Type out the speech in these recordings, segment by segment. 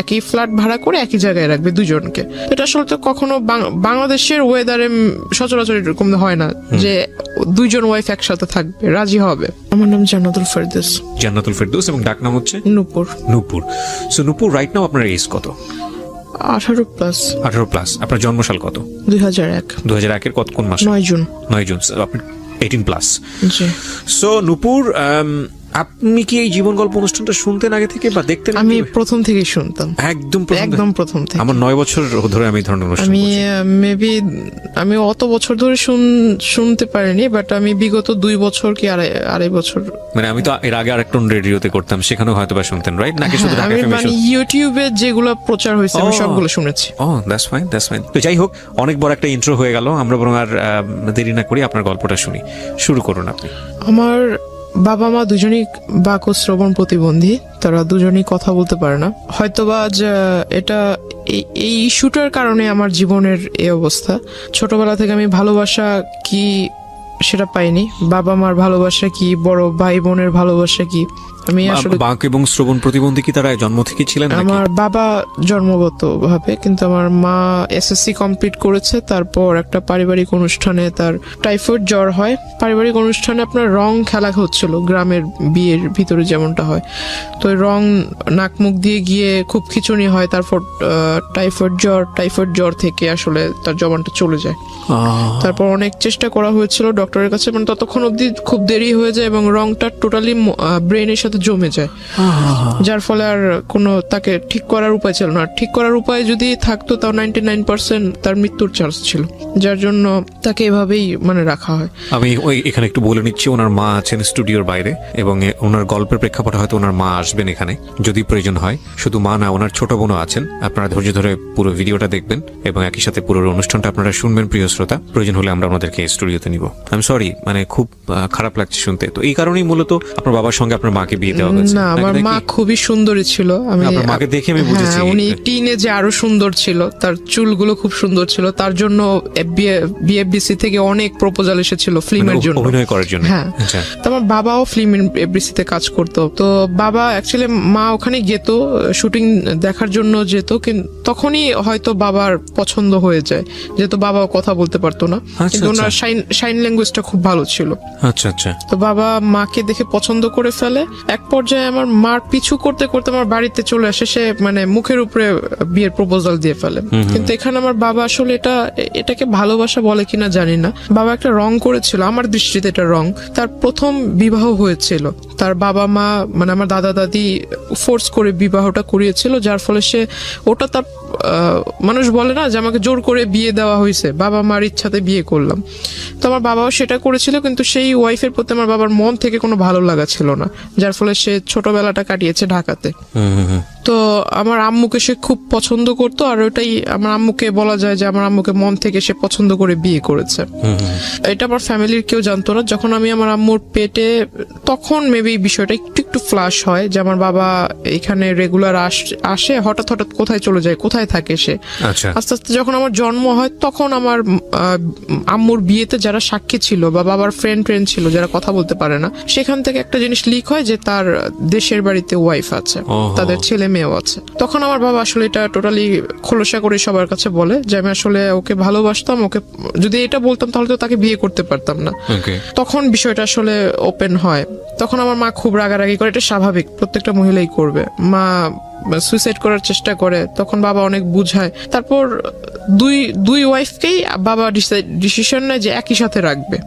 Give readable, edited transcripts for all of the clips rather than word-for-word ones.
একই ফ্ল্যাট ভাড়া করে একই জায়গায় রাখবে দুজনকে। এটা আসলে তো কখনো বাংলাদেশের ওয়েদারে সচরাচর এরকম হয় না যে দুইজন ওয়াইফ একসাথে থাকবে, রাজি হবে। আমার নাম জান্নাতুল ফেরদৌস। জান্নাতুল ফেরদৌস, এবং ডাক নাম হচ্ছে নূপুর। নূপুর। সো নূপুর, রাইট নাও আপনার এজ কত? 18+। 18+। আপনার জন্মসাল কত? 2001। 2001 এর কোন মাসে? 9 জুন। 9 জুন। আপনি 18+। জি। সো নূপুর, আপনি কি এই জীবন গল্প অনুষ্ঠানটা শুনতেন আগে থেকে বা দেখতেন? আমি প্রথম থেকেই শুনতাম, একদম প্রথম থেকে। আমার 9 বছর ধরে আমি এই ধরনের অনুষ্ঠান করছি। আমি অত বছর ধরে শুনতে পারিনি, বাট আমি বিগত 2 বছর কি আড়াই বছর, মানে আমি তো এর আগে আরেকটা রেডিওতে করতাম, সেখানেও হয়তো বা শুনতেন, রাইট? নাকি শুধু ঢাকা এফএম? মানে ইউটিউবে যেগুলো প্রচার হয়েছে আমি সবগুলো শুনেছি। That's fine, that's fine. তো যাই হোক, অনেক বড় একটা ইন্ট্রো হয়ে গেল, আমরা বরং আর দেরি না করি আপনার গল্পটা শুনি। শুরু করুন আপনি। আমার বাবা মা দুজনই বাক ও শ্রবণ প্রতিবন্ধী, তারা দুজনই কথা বলতে পারে না। হয়তোবা এটা এই ইস্যুটার কারণে আমার জীবনের এই অবস্থা। ছোটবেলা থেকে আমি ভালোবাসা কি সেটা পাইনি, বাবা মার ভালোবাসা কি, বড় ভাই বোনের ভালোবাসা কি আমি আসলে। বাক এবং শ্রবণ প্রতিবন্ধী কি তারা জন্ম থেকে ছিলেন? আমার বাবা জন্মগত ভাবে, কিন্তু আমার মা এসএসসি কমপ্লিট করেছে, তারপর একটা পারিবারিক অনুষ্ঠানে তার টাইফয়েড জ্বর হয়। পারিবারিক অনুষ্ঠানে আপনার রং খেলা হচ্ছিল, গ্রামের বিয়ের ভিতরে যেমনটা হয়। তো রং নাক মুখ দিয়ে গিয়ে খুব খিচুনি হয়, তারপর টাইফয়েড জ্বর থেকে আসলে তার জবানটা চলে যায়। তারপর অনেক চেষ্টা করা হয়েছিল ডক্টরের কাছে, মানে ততক্ষণ অবধি খুব দেরি হয়ে যায় এবং রংটা টোটালি ব্রেনের সাথে জমে যায়, যার ফলে আর কোনো তাকে ঠিক করার উপায় ছিল না। ঠিক করার উপায় যদি থাকতো তাও 99% তার মৃত্যুর চান্স ছিল, যার জন্য তাকে এভাবেই মানে রাখা হয়। আমি এখানে একটু বলে নিচ্ছি, ওনার মা আছেন স্টুডিওর বাইরে, এবং ওনার গল্পের প্রেক্ষাপটে হয়তো ওনার মা আসবেন এখানে যদি প্রয়োজন হয়। শুধু মা না, ওনার ছোট বোনও আছেন। আপনারা ধৈর্য ধরে পুরো ভিডিওটা দেখবেন এবং একই সাথে পুরো অনুষ্ঠানটা আপনারা শুনবেন প্রিয় শ্রোতা। প্রয়োজন হলে আমরা ওনাদেরকে স্টুডিওতে নিব। আমি সরি, মানে খুব খারাপ লাগছে শুনতে। তো এই কারণেই মূলত আপনার বাবার সঙ্গে আপনার মাকে বিয়ে দেওয়া হয়েছে? না, আমার মা খুবই সুন্দরী ছিল। আপনার মাকে দেখে আমি বুঝেছি উনি টিনেজে আরো সুন্দর ছিল, তার চুলগুলো খুব সুন্দর ছিল। তার জন্য বিএফডিসি থেকে অনেক প্রপোজাল এসেছিল ফিল্মের জন্য, অভিনয় করার জন্য। হ্যাঁ, তো আমার বাবাও ফিল্ম এফডিসি তে কাজ করতো। তো বাবা অ্যাকচুয়ালি, মা ওখানে যেত শুটিং দেখার জন্য যেত, কিন্তু তখনই হয়তো বাবার পছন্দ হয়ে যায়, যেহেতু বাবাও কথা বলতে পারতো না, কিন্তু ওনার সাইন ল্যাঙ্গুয়েজটা খুব ভালো ছিল। আচ্ছা আচ্ছা। তো বাবা মাকে দেখে পছন্দ করে ফেলে। এক পর্যায়ে আমার মার পিছু করতে করতে আমার বাড়িতে চলে আসে, সে মানে মুখের উপরে বিয়ের প্রপোজাল দিয়ে ফেলে। কিন্তু এখানে আমার বাবা আসলে এটাকে ভালোবাসা বলে কিনা জানি না, বাবা একটা রং করেছিল, আমার দৃষ্টিতে এটা রং। তার প্রথম বিবাহ হয়েছিল, তার বাবা মা মানে আমার দাদা দাদি ফোর্স করে বিবাহটা করিয়েছিল, যার ফলে সে ওটা তার মানুষ বলে না যে আমাকে জোর করে বিয়ে দেওয়া হয়েছে, বাবা মার ইচ্ছাতে বিয়ে করলাম। তো আমার বাবাও সেটা করেছিল, কিন্তু সেই ওয়াইফের প্রতি আমার বাবার মন থেকে কোনো ভালো লাগা ছিল না, যার ফলে সে ছোটবেলাটা কাটিয়েছে ঢাকাতে। তো আমার আম্মুকে সে খুব পছন্দ করতো, আর ওটাই আমার আম্মুকে বলা যায় যে আমার আম্মুকে মন থেকে সে পছন্দ করে বিয়ে করেছে। এটা আমার ফ্যামিলির কেউ জানতো না। যখন আমি আমার আম্মুর পেটে, তখন মেবি বিষয়টা একটু ফ্লাশ হয় যে আমার বাবা এখানে রেগুলার আসে, হঠাৎ কোথায় চলে যায়, কোথায় থাকে সে। আস্তে আস্তে যখন আমার জন্ম হয়, তখন আমার আম্মুর বিয়েতে যারা সাক্ষী ছিল বা বাবার ফ্রেন্ড ছিল যারা কথা বলতে পারে না, সেখান থেকে একটা জিনিস লিক হয় যে তার দেশের বাড়িতে ওয়াইফ আছে, তাদের ছেলে মেয়েও আছে। তখন আমার বাবা আসলে এটা টোটালি খোলসা করে সবার কাছে বলে যে আমি আসলে ওকে ভালোবাসতাম, ওকে যদি এটা বলতাম তাহলে তো তাকে বিয়ে করতে পারতাম না। তখন বিষয়টা আসলে ওপেন হয়। তখন আমার মা খুব রাগারাগি করে, এটা স্বাভাবিক, প্রত্যেকটা মহিলাই করবে। মা সুইসাইড করার চেষ্টা করে, তখন বাবা অনেক বুঝায়। তারপর দুই ওয়াইফকেই বাবা ডিসিশন নেয় যে একই সাথে রাখবে,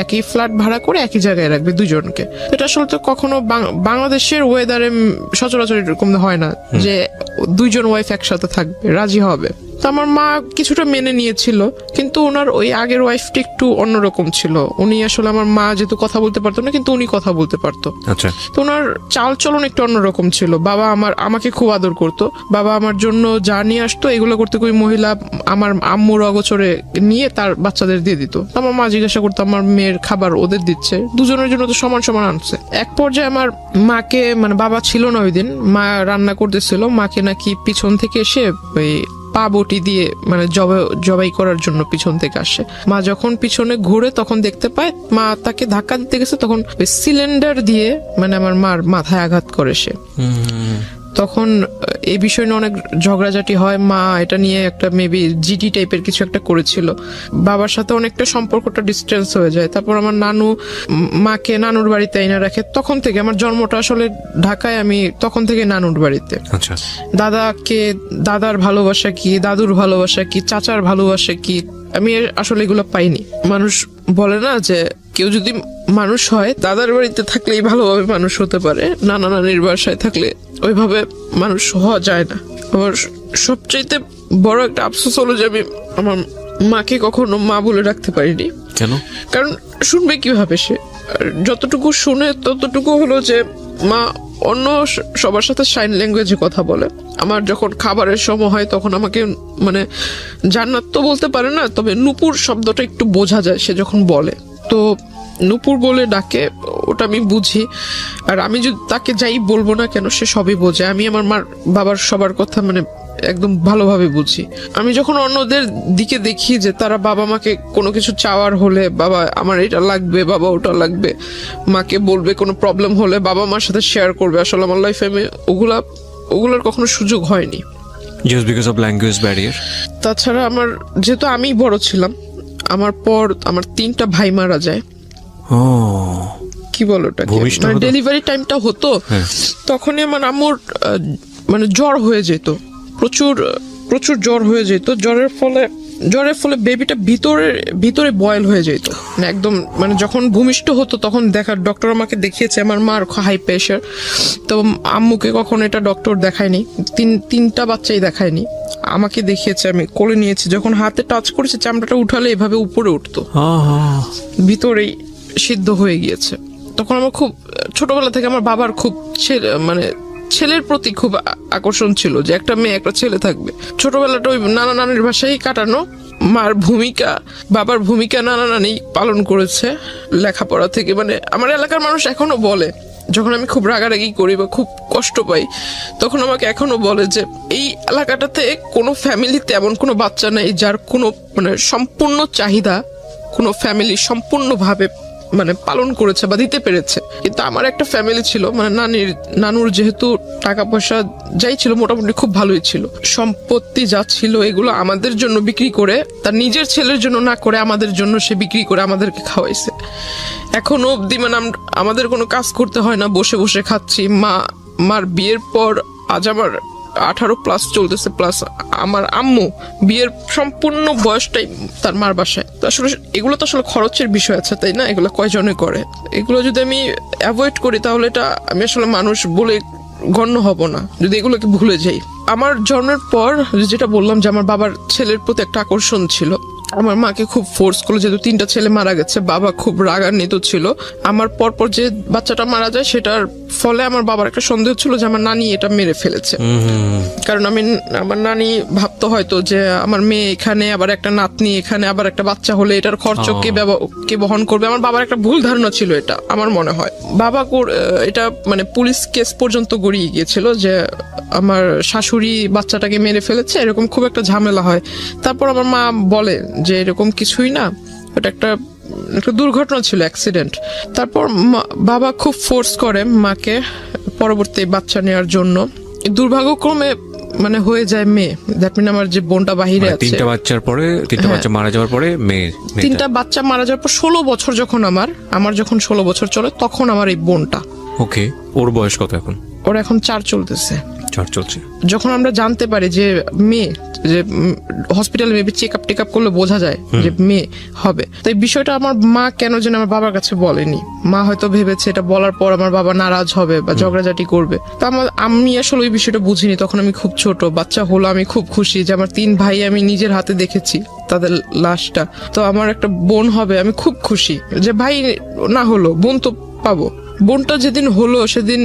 একই ফ্ল্যাট ভাড়া করে একই জায়গায় রাখবে দুজনকে। এটা আসলে তো কখনো বাংলাদেশের ওয়েদারে সচরাচর এরকম হয় না যে দুইজন ওয়াইফ একসাথে থাকবে, রাজি হবে। তো আমার মা কিছুটা মেনে নিয়েছিল, কিন্তু ওনার ওই আগের ওয়াইফটা একটু অন্যরকম ছিল। উনি আসলে, আমার মা যেহেতু কথা বলতে পারতো না, কিন্তু উনি কথা বলতে পারতো। তো ওনার চাল চলন একটু অন্যরকম ছিল। বাবা আমাকে খুব আদর করতো, বাবা আমার জন্য যা নিয়ে আসতো এগুলো করতে ওই মহিলা আমার আম্মুর অগোচরে নিয়ে তার বাচ্চাদের দিয়ে দিত। আমার মা জিজ্ঞাসা করতো আমার মেয়ের খাবার ওদের দিচ্ছে, দুজনের জন্য তো সমান সমান আনছে। এক পর্যায়ে আমার মাকে, মানে বাবা ছিল না ওই দিন, মা রান্না করতেছিল, মাকে নাকি পিছন থেকে এসে ওই পা বটি দিয়ে মানে জবাই করার জন্য পিছন থেকে আসে। মা যখন পিছনে ঘুরে তখন দেখতে পায় মা তাকে ধাক্কা দিতে গেছে, তখন ওই সিলিন্ডার দিয়ে মানে আমার মার মাথায় আঘাত করে সে। তখন এই বিষয় নিয়ে অনেক ঝগড়াঝাটি হয়। মা এটা নিয়ে একটা মেবি জিডি টাইপের কিছু একটা করেছিল, বাবার সাথে অনেকটা সম্পর্কটা ডিস্টেন্স হয়ে যায়। তারপর আমার নানু মাকে নানুর বাড়িতে এনে রাখে। তখন থেকে আমার জন্মটা আসলে ঢাকায়, আমি তখন থেকে নানুর বাড়িতে। আচ্ছা, দাদার ভালোবাসা কি, দাদুর ভালোবাসা কি, চাচার ভালোবাসা কি, আমি আসলে এগুলো পাইনি। মানুষ বলে না যে কেউ যদি মানুষ হয় দাদার বাড়িতে থাকলেই ভালোভাবে মানুষ হতে পারে, নানা নানির বাসায় থাকলে ওইভাবে মানুষ হওয়া যায় না। আমার সবচাইতে বড় একটা আফসোস হলো যে আমি আমার মাকে কখনো মা বলে রাখতে পারিনি। কেন? কারণ শুনবে কিভাবে সে? আর যতটুকু শুনে ততটুকু হলো যে মা অন্য সবার সাথে সাইন ল্যাঙ্গুয়েজে কথা বলে। আমার যখন খাবারের সময় হয় তখন আমাকে মানে জান্নাত তো বলতে পারে না, তবে নূপুর শব্দটা একটু বোঝা যায় সে যখন বলে, তো নূপুর বলে ডাকে, ওটা আমি বুঝি। আর আমি যদি তাকে যাই বলবো না কেন সে সবই বোঝে। আমি আমার মার বাবার সবার কথা মানে একদম ভালোভাবে বুঝি। আমি যখন অন্যদের দিকে দেখি যে তারা বাবা মাকে কোনো কিছু চাওয়ার হলে, বাবা আমার এটা লাগবে, বাবা ওটা লাগবে, মাকে বলবে, কোনো প্রবলেম হলে বাবা মার সাথে শেয়ার করবে, আসলে আমার লাইফে আমি ওগুলোর কখনো সুযোগ হয়নি। Just because of language barrier. তাছাড়া আমার যেহেতু আমি বড় ছিলাম, আমার পর আমার 3টা ভাই মারা যায়। কি বলো ওটাকে, মানে ডেলিভারি টাইমটা হতো, তখনই আমার আম্মুর মানে জ্বর হয়ে যেত, প্রচুর জ্বর হয়ে যেত। জ্বরের ফলে বেবিটা ভিতরে বয়েল হয়ে যেত, মানে একদম মানে যখন ভূমিষ্ঠ হতো তখন ডক্টর আমাকে দেখিয়েছে। আমার মার হাই প্রেশার, তো আম্মুকে কখনো এটা ডক্টর দেখায়নি, 3টা বাচ্চাই দেখায়নি, আমাকে দেখিয়েছে। আমি কোলে নিয়েছি, যখন হাতে টাচ করেছে চামড়াটা উঠালে এভাবে উপরে উঠতো, ভিতরেই সিদ্ধ হয়ে গিয়েছে। তখন আমার খুব ছোটবেলা থেকে আমার বাবার খুব ছেলের প্রতি খুব আকর্ষণ ছিল, যে একটা মেয়ে একটা ছেলে থাকবে। ছোটবেলাটা ওই নানা নানির বাসায় কাটানো, মার ভূমিকা বাবার ভূমিকা নানা নানি পালন করেছে লেখাপড়া থেকে। মানে আমার এলাকার মানুষ এখনো বলে, যখন আমি খুব রাগারাগি করি বা খুব কষ্ট পাই তখন আমাকে এখনো বলে যে এই এলাকাটাতে কোনো ফ্যামিলিতে এমন কোনো বাচ্চা নেই যার কোনো মানে সম্পূর্ণ চাহিদা কোনো ফ্যামিলি সম্পূর্ণভাবে মানে পালন করেছে বা দিতে পেরেছে। কিন্তু আমার একটা ফ্যামিলি ছিল, মানে নানুর যেহেতু টাকা পয়সা যাই ছিল মোটামুটি খুব ভালোই ছিল, সম্পত্তি যা ছিল এগুলো আমাদের জন্য বিক্রি করে, তার নিজের ছেলের জন্য না করে আমাদের জন্য সে বিক্রি করে আমাদেরকে খাওয়াইছে। এখনো অব্দি মানে আমাদের কোনো কাজ করতে হয় না, বসে বসে খাচ্ছি। মার বিয়ের পর আজ আমার 18+ চলতেছে, প্লাস আমার আম্মু বিয়ের সম্পূর্ণ বয়সটাই তার মার বাসায়। তো আসলে এগুলো তো আসলে খরচের বিষয় আছে, তাই না? এগুলো কয়জনে করে? এগুলো যদি আমি অ্যাভয়েড করি তাহলে এটা আমি আসলে মানুষ বলে গণ্য হব না, যদি এগুলোকে ভুলে যাই। আমার জন্মের পর যেটা বললাম যে আমার বাবার ছেলের প্রতি একটা আকর্ষণ ছিল, আমার মাকে খুব ফোর্স করলো, যেহেতু 3টা ছেলে মারা গেছে, বাবা খুব রাগান্বিত ছিল। আমার পরপর যে বাচ্চাটা মারা যায় সেটার ফলে আমার বাবার একটা সন্দেহ ছিল যে আমার নানি এটা মেরে ফেলেছে। কারণ আমার নানি ভাবতো হয়তো যে আমার মেয়ে এখানে, আবার একটা নাতনি এখানে, আবার একটা বাচ্চা হলে এটার খরচ কে বহন করবে। আমার বাবার একটা ভুল ধারণা ছিল, এটা আমার মনে হয়। বাবা এটা মানে পুলিশ কেস পর্যন্ত গড়িয়ে গিয়েছিল যে আমার শাশুড়ি বাচ্চাটাকে মেরে ফেলেছে, এরকম খুব একটা ঝামেলা হয়। তারপর আমার মা বলে যে এরকম কিছুই না, এটা একটা দুর্ঘটনা ছিল, অ্যাক্সিডেন্ট। তারপর বাবা খুব ফোর্স করে মাকে পরবর্তী বাচ্চা নেওয়ার জন্য। দুর্ভাগ্যক্রমে মানে হয়ে যায় মেয়ে। দ্যাট মিন আমার যে বোনটা বাহিরে আছে, 3টা বাচ্চার পরে 3টা বাচ্চা মারা যাওয়ার পরে মেয়ে, 3টা বাচ্চা মারা যাওয়ার পর 16 বছর যখন আমার যখন 16 বছর চলে তখন আমার এই বোনটা। ওকে, ওর বয়স কত এখন? ওর এখন 4 চলতেছে। চলছে। যখন আমরা জানতে পারি যে মেয়ে, যে হসপিটালে মেবি চেক আপ করলে বোঝা যায় যে মেয়ে হবে, তো এই বিষয়টা আমার মা কেন যেন আমার বাবার কাছে বলেনি। মা হয়তো ভেবেছে এটা বলার পর আমার বাবা নারাজ হবে বা ঝগড়াঝাটি করবে। তো আমি আসলে ওই বিষয়টা বুঝিনি, তখন আমি খুব ছোট। বাচ্চা হলো, আমি খুব খুশি যে আমার 3 ভাই আমি নিজের হাতে দেখেছি তাদের লাশটা। তো আমার একটা বোন হবে, আমি খুব খুশি যে ভাই না হলো বোন তো পাবো। বোনটা যেদিন হলো সেদিন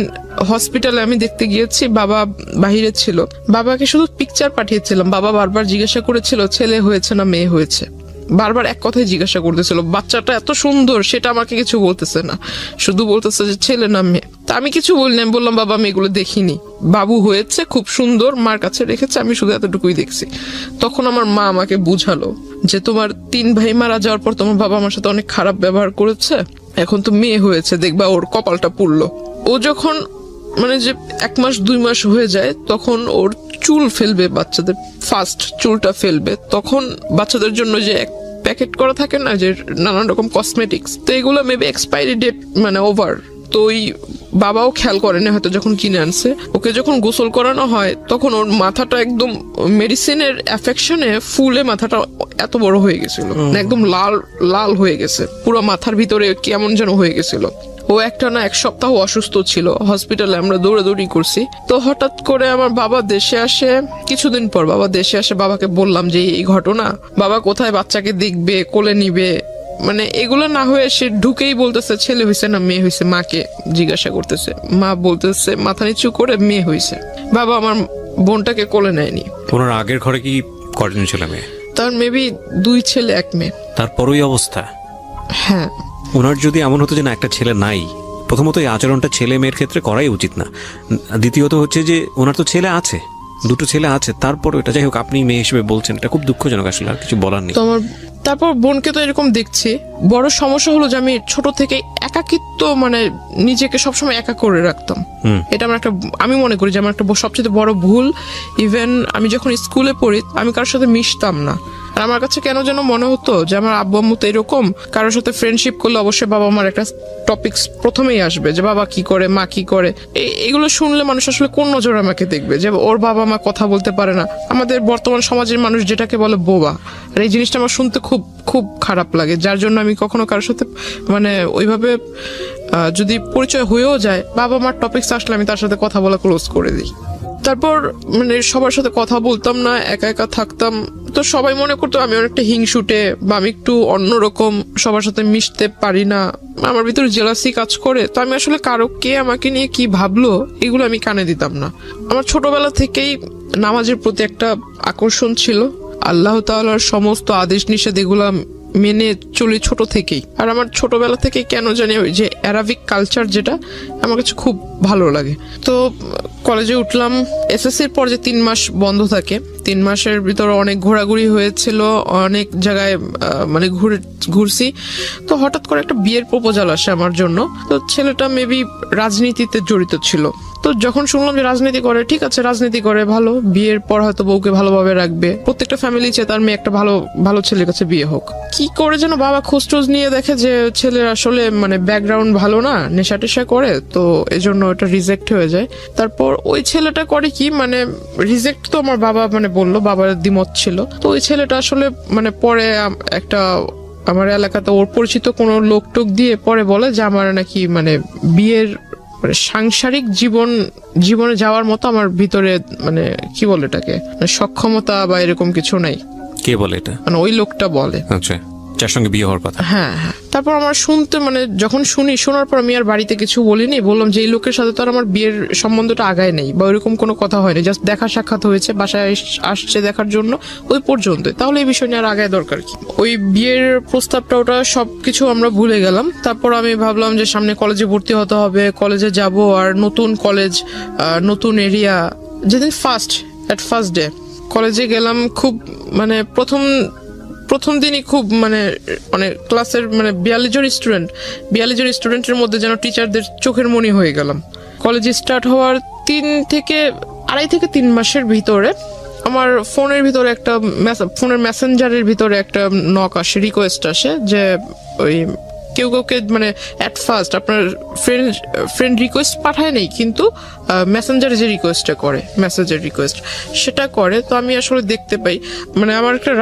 হসপিটালে আমি দেখতে গিয়েছি, বাবা বাহিরে ছিল। বাবাকে শুধু পিকচার পাঠিয়েছিলাম, বাবা বারবার জিজ্ঞাসা করেছিল ছেলে হয়েছে না মেয়ে হয়েছে, বারবার এক কথাই জিজ্ঞাসা করতেছিল। বাচ্চাটা এত সুন্দর সেটা আমাকে কিছু বলতেছে না, শুধু বলতেছে যে ছেলে না মেয়ে। তা আমি কিছু বললাম, বললাম বাবা আমি এগুলো দেখিনি, বাবু হয়েছে খুব সুন্দর, মার কাছে রেখেছে, আমি শুধু এতটুকুই দেখছি। তখন আমার মা আমাকে বুঝালো যে তোমার 3 ভাই মারা যাওয়ার পর তোমার বাবা আমার সাথে অনেক খারাপ ব্যবহার করেছে, এখন তো মেয়ে হয়েছে, দেখবা ওর কপালটা পুড়লো। ও যখন মানে যে 1 মাস 2 মাস হয়ে যায় তখন ওর চুল ফেলবে, বাচ্চাদের ফার্স্ট চুলটা ফেলবে, তখন বাচ্চাদের জন্য যে প্যাকেট করা থাকে না যে নানান রকম কসমেটিক্স, তো এগুলো মেবি এক্সপায়ারি ডেট মানে ওভার, তো ওই বাবাও খেয়াল করেনি হয়তো যখন কিনে আনছে। ওকে যখন গোসল করানো হয় তখন ওর মাথাটা একদম মেডিসিনের অ্যাফেকশনে ফুলে মাথাটা এত বড় হয়ে গেছিল, একদম লাল লাল হয়ে গেছে, পুরো মাথার ভিতরে কেমন যেন হয়ে গেছিল। ও একটা না 1 সপ্তাহ অসুস্থ ছিল, হসপিটালে আমরা দৌড়াদৌড়ি করছি। তো হঠাৎ করে আমার বাবা দেশে আসে, কিছুদিন পর বাবা দেশে আসে, বাবাকে বললাম যে এই ঘটনা, বাবা কোথায় বাচ্চাকে দেখবে, কোলে নিবে, মানে এগুলো না হয়ে সে ঢুকেই বলতেছে ছেলে হয়েছে না মেয়ে হয়েছে, মাকে জিজ্ঞাসা করতেছে, মা বলতেছে মাথা নিচু করে মেয়ে হয়েছে। বাবা আমার বোনটাকে কোলে নেয়নি। ওনার আগের ঘরে কি কয়জন ছেলে মেয়ে? তার মেবি 2 ছেলে 1 মেয়ে। তারপরই অবস্থা। হ্যাঁ, ওনার যদি এমন হতো যে না একটা ছেলে নাই, প্রথমত এই আচরণটা ছেলে মেয়ের ক্ষেত্রে করাই উচিত না। দ্বিতীয়ত হচ্ছে যে ওনার তো ছেলে আছে, 2টো ছেলে আছে, তারপর এটা যাই হোক আপনি মেয়ে হিসেবে বলছেন, এটা খুব দুঃখজনক, আসলে আর কিছু বলার নেই। তো আমার তারপর বোনকে তো এরকম দেখছি। বড় সমস্যা হলো যে আমি ছোট থেকে একাকিত্ব, মানে নিজেকে সবসময় একা করে রাখতাম। এটা আমার একটা, আমি মনে করি যে আমার একটা সবচেয়ে বড় ভুল। ইভেন আমি যখন স্কুলে পড়ি আমি কারোর সাথে মিশতাম না, আর আমার কাছে কেন যেন মনে হতো যে আমার আব্বু আম্মু তো এরকম, কারোর সাথে ফ্রেন্ডশিপ করলে অবশ্যই বাবা মার একটা টপিকস প্রথমেই আসবে যে বাবা কি করে, মা কি করে। এগুলো শুনলে মানুষ আসলে কোন নজরে আমাকে দেখবে যে ওর বাবা মা কথা বলতে পারে না। আমাদের বর্তমান সমাজের মানুষ যেটাকে বলে বোবা, আর এই জিনিসটা আমার শুনতে খুব খুব খারাপ লাগে, যার জন্য আমি কখনো কারোর সাথে মানে ওইভাবে যদি পরিচয় হয়েও যায়, বাবা মার টপিকস আসলে আমি তার সাথে কথা বলা ক্লোজ করে দিই। তারপর মানে সবার সাথে কথা বলতাম না, একা একা থাকতাম। তো সবাই মনে করতো আমি অনেকটা হিংসুটে বা আমি একটু অন্যরকম, সবার সাথে মিশতে পারি না, আমার ভিতরে জেলাসি কাজ করে। তো আমি আসলে কারো কে আমাকে নিয়ে কি ভাবলো এগুলো আমি কানে দিতাম না। আমার ছোটবেলা থেকেই নামাজের প্রতি একটা আকর্ষণ ছিল, আল্লাহ তাআলার সমস্ত আদেশ নিষেধ এগুলা মেনে চলি ছোট থেকেই। আর আমার ছোটবেলা থেকেই কেন জানি ওই যে অ্যারাবিক কালচার যেটা আমার কাছে খুব ভালো লাগে। তো কলেজে উঠলাম, এসএসসির পর যে 3 মাস বন্ধ থাকে, 3 মাসের ভিতরে অনেক ঘোরাঘুরি হয়েছিল, অনেক জায়গায় মানে ঘুরছি। তো হঠাৎ করে একটা বিয়ের প্রপোজাল আসে আমার জন্য। তো ছেলেটা মেবি রাজনীতিতে জড়িত ছিল। তো যখন শুনলাম যে রাজনীতি করে, ঠিক আছে রাজনীতি করে ভালো, বিয়ের পর হয়তো বউকে ভালোভাবে রাখবে, প্রত্যেকটা ফ্যামিলি চায় তার মেয়ে একটা ভালো ভালো ছেলের কাছে বিয়ে হোক। কি করে যেন বাবা খোঁজ নিয়ে দেখে যে ছেলের আসলে মানে ব্যাকগ্রাউন্ড ভালো না, নেশা টেশা করে, তো এজন্য ওটা রিজেক্ট হয়ে যায়। তারপর ওই ছেলেটা করে কি, মানে রিজেক্ট তো আমার বাবা মানে বললো, বাবার দ্বিমত ছিল। তো ওই ছেলেটা আসলে মানে পরে একটা আমার এলাকাতে ওর পরিচিত কোনো লোক টোক দিয়ে পরে বলে যে আমার নাকি মানে বিয়ের মানে সাংসারিক জীবনে যাওয়ার মতো আমার ভিতরে মানে কি বলে এটাকে, মানে সক্ষমতা বা এরকম কিছু নাই। কে বলে এটা? মানে ওই লোকটা বলে, আচ্ছা, যার সঙ্গে বিয়ে হওয়ার কথা। হ্যাঁ হ্যাঁ। তারপর আমার শুনতে মানে যখন শোনার পর আমি আর বাড়িতে কিছু বলিনি, বললাম যে এই লোকের সাথে তো আর আমার বিয়ের সম্বন্ধটা আগায় নেই বা ওইরকম কোনো কথা হয়নি, জাস্ট দেখা সাক্ষাৎ হয়েছে, বাসায় আসছে দেখার জন্য, ওই পর্যন্ত। তাহলে এই বিষয় নিয়ে আর আগায় দরকার কি? ওই বিয়ের প্রস্তাবটা ওটা সবকিছু আমরা ভুলে গেলাম। তারপর আমি ভাবলাম যে সামনে কলেজে ভর্তি হতে হবে, কলেজে যাব, আর নতুন কলেজ, নতুন এরিয়া। যেদিন ফার্স্ট ডে কলেজে গেলাম, খুব মানে প্রথম দিনই খুব মানে ক্লাসের মানে 42 জন স্টুডেন্টের মধ্যে যেন টিচারদের চোখের মনি হয়ে গেলাম। কলেজ স্টার্ট হওয়ার 2.5 থেকে 3 মাসের ভিতরে আমার ফোনের ভিতরে একটা ফোনের মেসেঞ্জারের ভিতরে একটা নক আসে, রিকোয়েস্ট আসে যে ওই কেউ কাউকে মানে অ্যাট ফার্স্ট আপনার ফ্রেন্ড রিকোয়েস্ট পাঠায় নেই, কিন্তু মেসেঞ্জারে যে রিকোয়েস্টটা করে, মেসেজের রিকোয়েস্ট সেটা করে। তো আমি আসলে দেখতে পাই মানে আমার একটা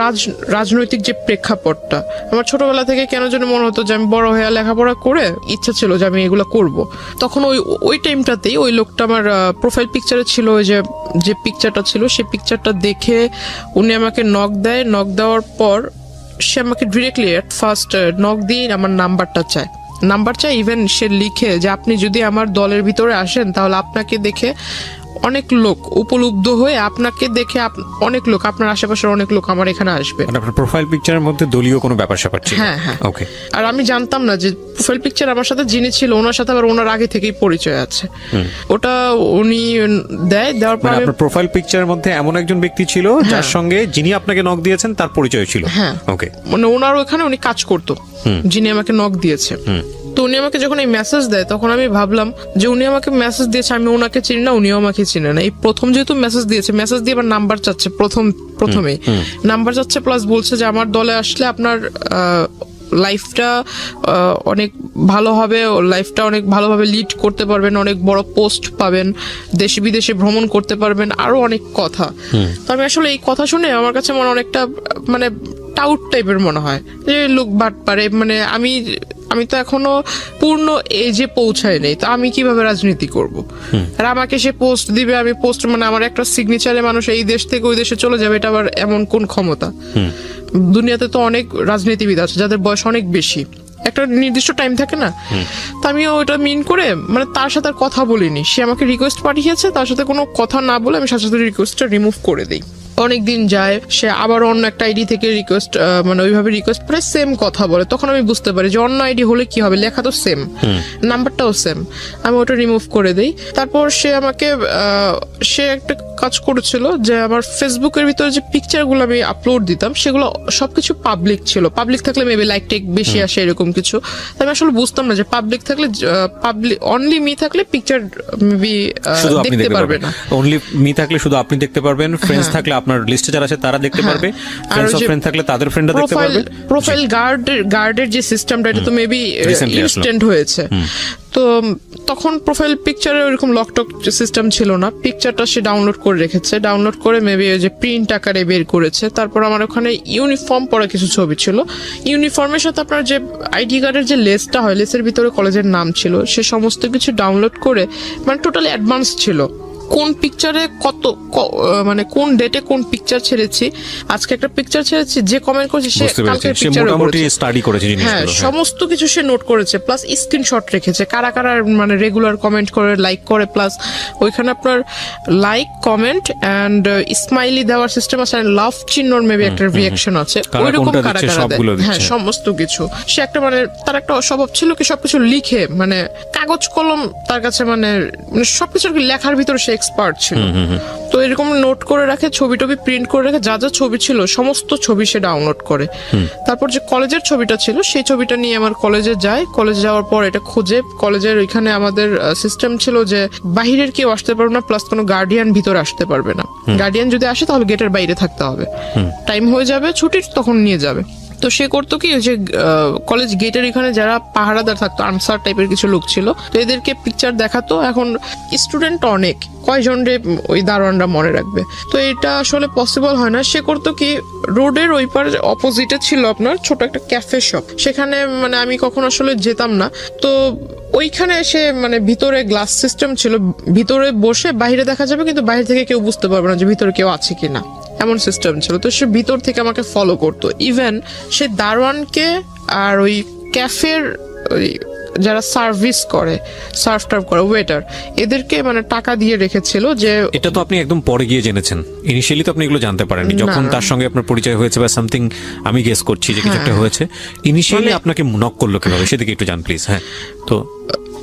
রাজনৈতিক যে প্রেক্ষাপটটা, আমার ছোটবেলা থেকে কেন যেন মনে হতো যে আমি বড় হয়ে লেখাপড়া করে ইচ্ছা ছিল যে আমি এগুলো করব। তখন ওই টাইমটাতেই ওই লোকটা আমার প্রোফাইল পিকচারে ছিল, ওই যে পিকচারটা ছিল, সেই পিকচারটা দেখে উনি আমাকে নক দেওয়ার পর সে আমাকে ডিরেক্টলি এট ফার্স্ট নক দিয়ে আমার নাম্বার চাই। ইভেন সে লিখে যে আপনি যদি আমার দলের ভিতরে আসেন তাহলে আপনাকে দেখে অনেক লোক উপলব্ধ হয়ে, আপনাকে দেখে অনেক লোক, আপনার আশেপাশের অনেক লোক আমার এখানে আসবে। আপনার প্রোফাইল পিকচারের মধ্যে দলীয় কোনো ব্যাপার স্যাপার ছিল? হ্যাঁ হ্যাঁ। ওকে। আর আমি জানতাম না যে প্রোফাইল পিকচার আমার সাথে যিনি ছিল ওনার সাথে আবার ওনার আগে থেকেই পরিচয় আছে। ওটা উনি দেওয়ার পর আপনার প্রোফাইল পিকচারের মধ্যে এমন একজন ব্যক্তি ছিল যার সঙ্গে যিনি আপনাকে নক দিয়েছেন তার পরিচয় ছিল। হ্যাঁ, ওকে। মানে ওনার ওখানে উনি কাজ করতো, যিনি আমাকে নক দিয়েছে। তো উনি আমাকে যখন এই মেসেজ দেয় তখন আমি ভাবলাম যে উনি আমাকে মেসেজ দিয়েছে, আমি ওনাকে চিনি না, উনিও আমাকে চিনে না। এই প্রথম যেহেতু মেসেজ দিয়েছে, মেসেজ দিয়ে আবার নাম্বার চাচ্ছে, প্রথমেই নাম্বার চাচ্ছে, প্লাস বলছে যে আমার দলে আসলে আপনার লাইফটা অনেক ভালো হবে, লাইফটা অনেক ভালোভাবে লিড করতে পারবেন, অনেক বড় পোস্ট পাবেন, দেশে বিদেশে ভ্রমণ করতে পারবেন, আরো অনেক কথা। তো আমি আসলে এই কথা শুনে আমার কাছে মনে অনেকটা মানে টাউট টাইপের মনে হয় যে লোক বাট পারে, মানে আমি তো এখনো পূর্ণ এজে পৌঁছাই নেই, তো আমি কিভাবে রাজনীতি করব? আর আমাকে সে পোস্ট দিবে, আমি পোস্ট মানে আমার একটা সিগনেচারে মানুষ এই দেশ থেকে ওই দেশে চলে যাবে, এটা আবার এমন কোন ক্ষমতা? দুনিয়াতে তো অনেক রাজনীতিবিদ আছে যাদের বয়স অনেক বেশি, একটা নির্দিষ্ট টাইম থাকে না। তো আমি ওইটা মিন করে মানে তার সাথে আর কথা বলিনি, সে আমাকে রিকোয়েস্ট পাঠিয়েছে, তার সাথে কোনো কথা না বলে আমি সাথে সাথে রিকোয়েস্টটা রিমুভ করে দিই। অনেকদিন যায়, সে আবার অন্য একটা আইডি থেকে রিকোয়েস্ট মানে ওইভাবে রিকোয়েস্ট করে সেম কথা বলে, তখন আমি বুঝতে পারি যে অন্য আইডি হলে কি হবে, লেখা তো সেম, নাম্বারটাও সেম, আমি ওটা রিমুভ করে দিই। তারপর সে আমাকে সে একটা কাজ করেছিল যে আমার ফেসবুকের ভিতরে যে পিকচারগুলো আমি আপলোড দিতাম সেগুলো সবকিছু পাবলিক ছিল, পাবলিক থাকলে মেবি লাইক টেক বেশি আসে এরকম কিছু। আমি আসলে বুঝতাম না যে পাবলিক থাকলে, পাবলিক অনলি মি থাকলে পিকচার মেবি দেখতে পারবে না, অনলি মি থাকলে শুধু আপনি দেখতে পারবেন, ফ্রেন্ডস থাকলে আপনার লিস্টে যারা আছে তারা দেখতে পারবে, ফ্রেন্ডস অফ ফ্রেন্ড থাকলে তাদের ফ্রেন্ডরা দেখতে পারবে। প্রোফাইল গার্ডের যে সিস্টেমটা এটা তো মেবি ইনস্ট্যান্ট হয়েছে। তো তখন প্রোফাইল পিকচারে ওইরকম লকটক সিস্টেম ছিল না, পিকচারটা সে ডাউনলোড করে রেখেছে, ডাউনলোড করে মেবি ওই যে প্রিন্ট আকারে বের করেছে। তারপর আমার ওখানে ইউনিফর্ম পরা কিছু ছবি ছিল, ইউনিফর্মের সাথে আপনার যে আইডি কার্ডের যে লেসটা হয়, লেসের ভিতরে কলেজের নাম ছিল, সে সমস্ত কিছু ডাউনলোড করে মানে টোটালি অ্যাডভান্স ছিল, কোন পিকচারে কত মানে কোন ডেটে কোন পিকচার ছেড়েছি, আজকে একটা পিকচার ছেড়েছি, যে কমেন্ট করেছে সে কালকের পিকচারও স্টাডি করেছে, হ্যাঁ সমস্ত কিছু সে নোট করেছে, প্লাস স্ক্রিনশট রেখেছে কারা কারা মানে রেগুলার কমেন্ট করে, লাইক করে, প্লাস ওইখানে আপনার লাইক, কমেন্ট এন্ড স্মাইলি দেওয়ার সিস্টেম আছে, লাভ চিহ্নর মেবি একটা রিঅ্যাকশন আছে, ওইরকম কারা কারা দেয়, হ্যাঁ সমস্ত কিছু। সে একটা মানে তার একটা স্বভাব ছিল কি সবকিছু লিখে, মানে কাগজ কলম তার কাছে মানে সবকিছু লেখার ভিতরে সে এক্সপার্ট ছিল। তো এরকম নোট করে রাখে, ছবি টবি প্রিন্ট করে রাখে, যা যা ছবি ছিল সমস্ত ছবি সে ডাউনলোড করে। তারপর যে কলেজের ছবিটা ছিল সেই ছবিটা নিয়ে আমার কলেজে যায়, কলেজে যাওয়ার পর এটা খোঁজে, কলেজের ওইখানে আমাদের সিস্টেম ছিল যে বাহিরের কেউ আসতে পারবে না, প্লাস কোনো গার্ডিয়ান ভিতরে আসতে পারবে না, গার্ডিয়ান যদি আসে তাহলে গেটের বাইরে থাকতে হবে, টাইম হয়ে যাবে ছুটির তখন নিয়ে যাবে। তো সে করতো কি যে কলেজ গেটের এখানে যারা পাহারাদার থাকতো, আনসার টাইপের কিছু লোক ছিল, তো এদেরকে পিকচার দেখাতো। এখন স্টুডেন্ট অনেক, কয়জন রে ওই দারোয়ানরা মনে রাখবে, তো এটা আসলে পসিবল হয় না। সে করতো কি রোডের ওই পার অপোজিটে ছিল আপনার ছোট একটা ক্যাফে শপ, সেখানে মানে আমি কখনো আসলে যেতাম না, তো ওইখানে এসে মানে ভিতরে গ্লাস সিস্টেম ছিল, ভিতরে বসে বাইরে দেখা যাবে কিন্তু বাইরে থেকে কেউ বুঝতে পারবে না যে ভিতরে কেউ আছে কিনা, এমন সিস্টেম ছিল। তো সে ভিতর থেকে আমাকে ফলো করতো, ইভেন সে দারোয়ানকে আর ওই ক্যাফের ওই যারা সার্ভিস করে, সার্ভ টার্ভ করে, ওয়েটার, এদেরকে মানে টাকা দিয়ে রেখেছিল। যে এটা তো আপনি একদম পরে গিয়ে জেনেছেন, ইনিশিয়ালি তো আপনি এগুলো জানতে পারেননি, যখন তার সঙ্গে আপনার পরিচয় হয়েছে বা সামথিং, আমি গেস করছি যে কিছু একটা হয়েছে, ইনিশিয়ালি আপনাকে নক করলো কিভাবে সেদিকে একটু জান প্লিজ। হ্যাঁ, তো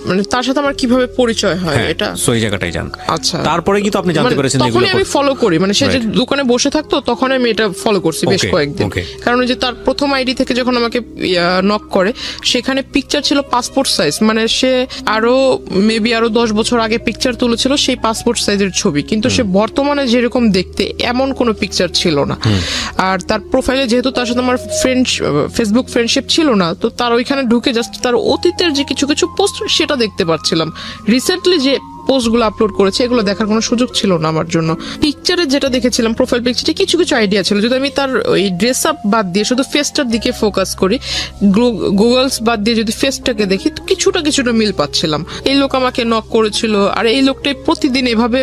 মানে তার সাথে আমার কিভাবে পরিচয় হয় এটা সেই জায়গাটাই জান। আচ্ছা, তারপরে কি তো আপনি জানতে পেরেছেন তখন আমি ফলো করি, মানে সে যে দোকানে বসে থাকতো তখন আমি এটা ফলো করছি বেশ কয়েকদিন, কারণ যে তার প্রথম আইডি থেকে যখন আমাকে নক করে সেখানে পিকচার ছিল পাসপোর্ট সাইজ, মানে সে আরো মেবি আরো 10 বছর আগে পিকচার তুলেছিল সেই পাসপোর্ট সাইজের ছবি, কিন্তু সে বর্তমানে যেরকম দেখতে এমন কোনো পিকচার ছিল না। আর তার প্রোফাইলে যেহেতু তার সাথে আমার ফেসবুক ফ্রেন্ডশিপ ছিল না, তো তার ওইখানে ঢুকে জাস্ট তার অতীতের যে কিছু কিছু পোস্ট সেটা দেখতে পাচ্ছিলাম, রিসেন্টলি যে পোস্টগুলো আপলোড করেছে এগুলো দেখার কোনো সুযোগ ছিল না আমার জন্য। পিকচারে যেটা দেখেছিলাম প্রোফাইল পিকচারে কিছু কিছু আইডিয়া ছিল, যদি আমি তার ওই ড্রেস আপ বাদ দিয়ে শুধু ফেসটার দিকে ফোকাস করি, গুগলস বাদ দিয়ে যদি ফেসটাকে দেখি তো কিছুটা মিল পাচ্ছিলাম। এই লোক আমাকে নক করেছিল, আর এই লোকটাই প্রতিদিন এভাবে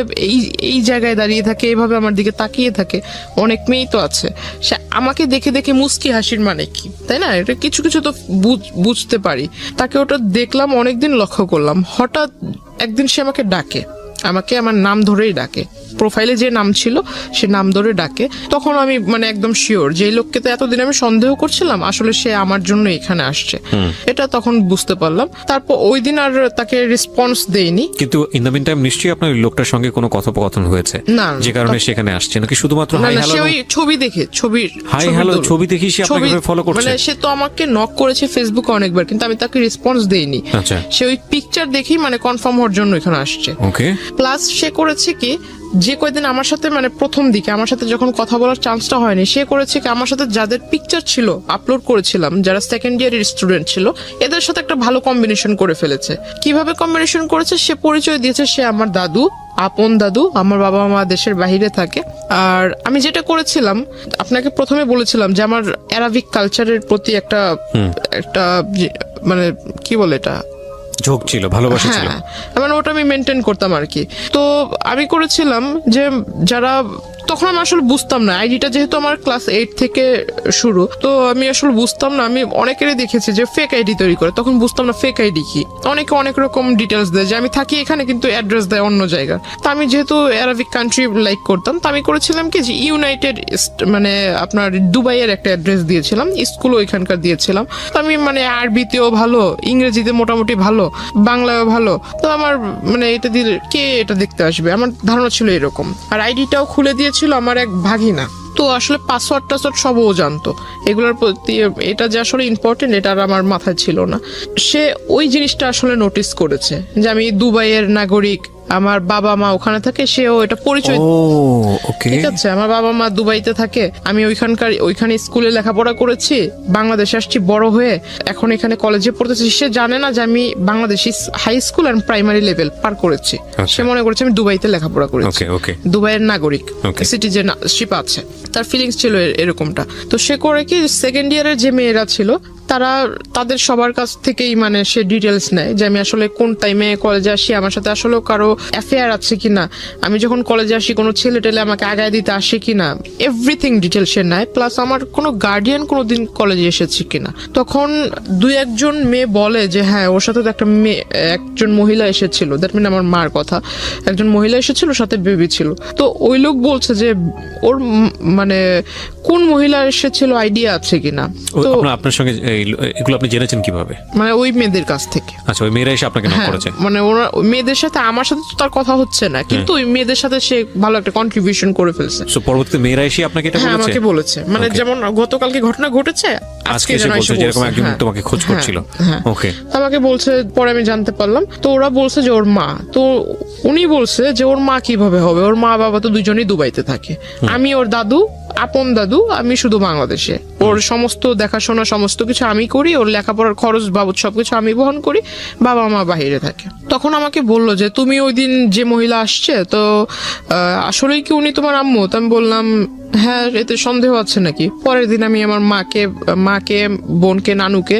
এই জায়গায় দাঁড়িয়ে থাকে, এভাবে আমার দিকে তাকিয়ে থাকে, অনেক মেয়েই তো আছে, সে আমাকে দেখে দেখে মুস্কি হাসির মানে কি, তাই না? এটা কিছু কিছু তো বুঝতে পারি। তাকে ওটা দেখলাম, অনেকদিন লক্ষ্য করলাম, হঠাৎ একদিন সে আমাকে ডাকে, আমাকে আমার নাম ধরেই ডাকে, প্রোফাইলে যে নাম ছিল সে নাম ধরে ডাকে। তখন আমি মানে একদম শিওর যে এই লোককে তো এতদিন আমি সন্দেহ করছিলাম, আসলে সে আমার জন্য এখানে আসছে, এটা তখন বুঝতে পারলাম। তারপর ওই দিন আর তাকে রেসপন্স দেইনি। কিন্তু ইন দ্য মিন টাইম নিশ্চয়ই আপনার ওই লোকটার সঙ্গে কোনো কথোপকথন হয়েছে, না, যে কারণে সেখানে আসছে, নাকি শুধুমাত্র না হাই না, হ্যালো? সে ওই ছবি দেখে, হাই হ্যালো ছবি দেখি সে আপনাকে ফলো করছে? মানে সে তো আমাকে নক করেছে ফেসবুকে অনেকবার, কিন্তু আমি তাকে রেসপন্স দেইনি। আচ্ছা, সে ওই পিকচার দেখেই মানে কনফার্ম হওয়ার জন্য এখানে আসছে। ওকে। প্লাস সে করেছে কি, যে কয়দিন আমার সাথে মানে প্রথম দিকে আমার সাথে যখন কথা বলার চান্সটা হয়নি, সে করেছে কি আমার সাথে যাদের পিকচার ছিল আপলোড করেছিলাম, যারা সেকেন্ড ইয়ারের স্টুডেন্ট ছিল, এদের সাথে একটা ভালো কম্বিনেশন করে ফেলেছে। কিভাবে কম্বিনেশন করেছে, সে পরিচয় দিয়েছে সে আমার দাদু, আপন দাদু। আমার বাবা মা দেশের বাইরে থাকে। আর আমি যেটা করেছিলাম, আপনাকে প্রথমে বলেছিলাম যে আমার অ্যারাবিক কালচারের প্রতি একটা মানে কি বলে এটা, ঝোঁক ছিল, ভালোবাসা ছিল। হ্যাঁ, মানে ওটা আমি মেনটেন করতাম আর কি। তো আমি করেছিলাম যে যারা, তখন আমি আসলে বুঝতাম না, আইডিটা যেহেতু আমার ক্লাস 8 থেকে শুরু, তো আমি আসলে বুঝতাম না। আমি অনেকেরই দেখেছি যে ফেক আইডি তৈরি করে, তখন বুঝতাম না ফেক আইডি কি। অনেকে অনেক রকম ডিটেলস দেয় যে আমি থাকি এখানে কিন্তু অ্যাড্রেস দেয় অন্য জায়গার। তো আমি যেহেতু অ্যারাবিক কান্ট্রি লাইক করতাম, তো আমি করেছিলাম কি যে ইউনাইটেড মানে আপনার দুবাইয়ের একটা অ্যাড্রেস দিয়েছিলাম, স্কুলও ওইখানকার দিয়েছিলাম। তো আমি মানে আরবিতেও ভালো, ইংরেজিতে মোটামুটি ভালো, বাংলায়ও ভালো। তো আমার মানে এটা দিলে কে এটা দেখতে আসবে, আমার ধারণা ছিল এরকম। আর আইডিটাও খুলে দিয়েছিল আমার এক ভাগিনা। তো আসলে পাসওয়ার্ড টাসওয়ার্ড সব ও জানতো, এগুলোর প্রতি এটা যে আসলে ইম্পর্টেন্ট এটা আর আমার মাথায় ছিল না। সে ওই জিনিসটা আসলে নোটিস করেছে যে আমি দুবাইয়ের নাগরিক, আমার বাবা মা ওখানে থাকে, সেও এটা পরিচয়। ঠিক আছে, আমার বাবা মা দুবাইতে থাকে, আমি ওইখানে স্কুলে লেখাপড়া করেছি, বাংলাদেশে আসছি বড় হয়ে, এখন এখানে কলেজে পড়তেছি। সে জানে না যে আমি বাংলাদেশি হাই স্কুল আর প্রাইমারি লেভেল পার করেছি। সে মনে করেছে আমি দুবাইতে লেখাপড়া করেছি, দুবাইয়ের নাগরিক, সিটিজেনশিপ আছে। তার ফিলিংস ছিল এরকমটা। তো সে করে কি, সেকেন্ড ইয়ারের যে মেয়েরা ছিল তাদের সবার কাছ থেকেই মানে সে ডিটেলস নেয় যে আমি আসলে কোন টাইমে কলেজে আসি, আমার সাথে আসলে কারো অ্যাফেয়ার আছে কিনা, আমি যখন কলেজে আসি কোনো ছেলে টেলে আমাকে আগায় দিতে আসে কিনা, এভরিথিং ডিটেলস সে নেয়। প্লাস আমার কোনো গার্ডিয়ান কোনোদিন কলেজে এসেছে কিনা। তখন দুই একজন মেয়ে বলে যে হ্যাঁ ওর সাথে তো একজন মহিলা এসেছিল, দ্যাট মিন আমার মার কথা, একজন মহিলা এসেছিল, সাথে বেবি ছিল। তো ওই লোক বলছে যে ওর মানে কোন মহিলা এসেছিল আইডিয়া আছে কিনা। তো আপনার সঙ্গে এগুলো আপনি জেনেছেন কিভাবে? মানে ওই মেয়েদের কাছ থেকে। আচ্ছা, ওই মেয়েরা এসে আপনাকে নক করেছে? মানে ওরা ওই মেয়েদের সাথে, আমার সাথে তো তার কথা হচ্ছে না, কিন্তু ওই মেয়েদের সাথে সে ভালো একটা কন্ট্রিবিউশন করে ফেলছে। সো পরবর্তীতে মেয়েরা এসে আপনাকে এটা বলেছে? আমাকে বলেছে, মানে যেমন গতকালকে ঘটনা ঘটেছে, আজকে এসে বলছে যেরকম একজন তোমাকে খোঁজ করছিল। ওকে, আমাকে বলছে, পরে আমি জানতে পারলাম। তো ওরা বলছে যে ওর মা, তো উনি বলছে যে ওর মা কিভাবে হবে, ওর মা বাবা তো দুজনেই দুবাইতে থাকে, আমি ওর দাদু, আপন দাদু, আমি শুধু বাংলাদেশে। ওর সমস্ত দেখাশোনা সমস্ত কিছু আমি করি, ওর লেখাপড়ার খরচ বাবদ সবকিছু আমি বহন করি, বাবা মা বাইরে থাকে। তখন আমাকে বললো যে তুমি ওই দিন যে মহিলা আসছে, তো আসলেই কি উনি তোমার আম্মু? তো আমি বললাম হ্যাঁ, এতে সন্দেহ আছে নাকি। পরের দিন আমি আমার মাকে বোনকে, নানুকে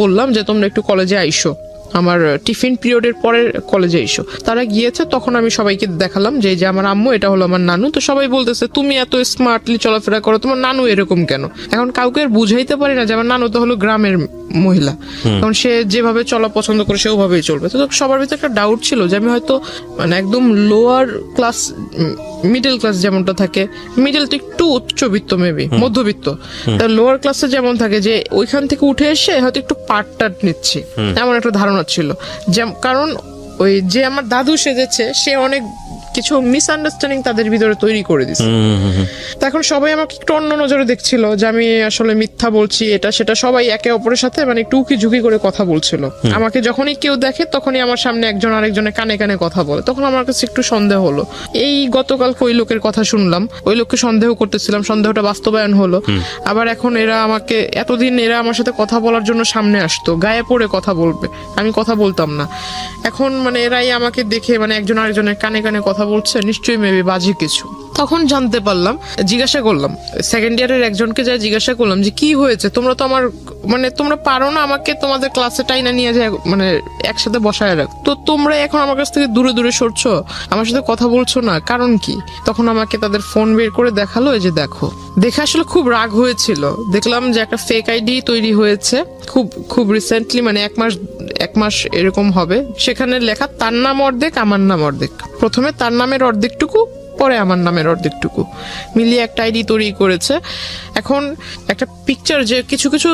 বললাম যে তোমরা একটু কলেজে আইসো, আমার টিফিন পিরিয়ডের পরে কলেজে এসো। তারা গিয়েছে, তখন আমি সবাইকে দেখালাম যে এই যে আমার আম্মু, এটা হলো আমার নানু। তো সবাই বলতেছে তুমি এত স্মার্টলি চলাফেরা করো, তোমার নানু এরকম কেন? এখন কাউকে বুঝাইতে পারি না যে আমার নানু তো হলো গ্রামের মহিলা, কারণ সে যেভাবে চলা পছন্দ করে সে ওভাবেই চলবে। তো সবার ভিতরে একটা ডাউট ছিল যে আমি হয়তো মানে একদম লোয়ার ক্লাস, মিডল ক্লাস যেমনটা থাকে, মিডল তো একটু উচ্চবিত্ত, মেবি মধ্যবিত্ত, তার লোয়ার ক্লাসে যেমন থাকে, যে ওইখান থেকে উঠে এসে হয়তো একটু পার্ট নিচ্ছি, এমন একটা ধারণা ছিল। কারণ ওই যে আমার দাদু সেজেছে, সে অনেক কিছু মিসআন্ডারস্ট্যান্ডিং তাদের ভিতরে তৈরি করে দিচ্ছে। এখন সবাই আমাকে একটু অন্য নজরে দেখছিল যে আমি আসলে মিথ্যা বলছি, এটা সেটা। সবাই একে অপরের সাথে মানে একটু উকি ঝুঁকি করে কথা বলছিল। আমাকে যখনই কেউ দেখে, তখনই আমার সামনে একজন আরেকজনের কানে কানে কথা বলে। তখন আমার কাছে একটু সন্দেহ হলো। এই গতকালকে ওই লোকের কথা শুনলাম, ওই লোককে সন্দেহ করতেছিলাম, সন্দেহটা বাস্তবায়ন হলো। আবার এখন এতদিন এরা আমার সাথে কথা বলার জন্য সামনে আসতো, গায়ে পড়ে কথা বলবে, আমি কথা বলতাম না। এখন মানে এরাই আমাকে দেখে মানে একজন আরেকজনের কানে কানে কথা বলছে, নিশ্চয়ই মেবি বাজে কিছু। তখন জানতে পারলাম, জিজ্ঞাসা করলাম সেকেন্ড ইয়ারের একজনকে, যা জিজ্ঞাসা করলাম যে কি হয়েছে, তোমরা তো আমার মানে তোমরা পারো না আমাকে তোমাদের ক্লাসে টাইনা নিয়ে যায় মানে একসাথে বসায় রাখ, তো তোমরা এখন আমার কাছ থেকে দূরে দূরে সরছো, আমার সাথে কথা বলছো না, কারণ কি? তখন আমাকে তাদের ফোন বের করে দেখালো, এই যে দেখো। দেখে আসলে খুব রাগ হয়েছিল, দেখলাম যে একটা ফেক আইডি তৈরি হয়েছে খুব খুব রিসেন্টলি, মানে এক মাস এরকম হবে। সেখানে লেখা তার নাম অর্ধেক, আমার নাম অর্ধেক। প্রথমে তার নামের অর্ধেকটুকু, পরে আমার নামের অর্ধেকটুকু মিলিয়ে একটা আইডি তৈরি করেছে। এখন একটা পিকচার, যে কিছু কিছু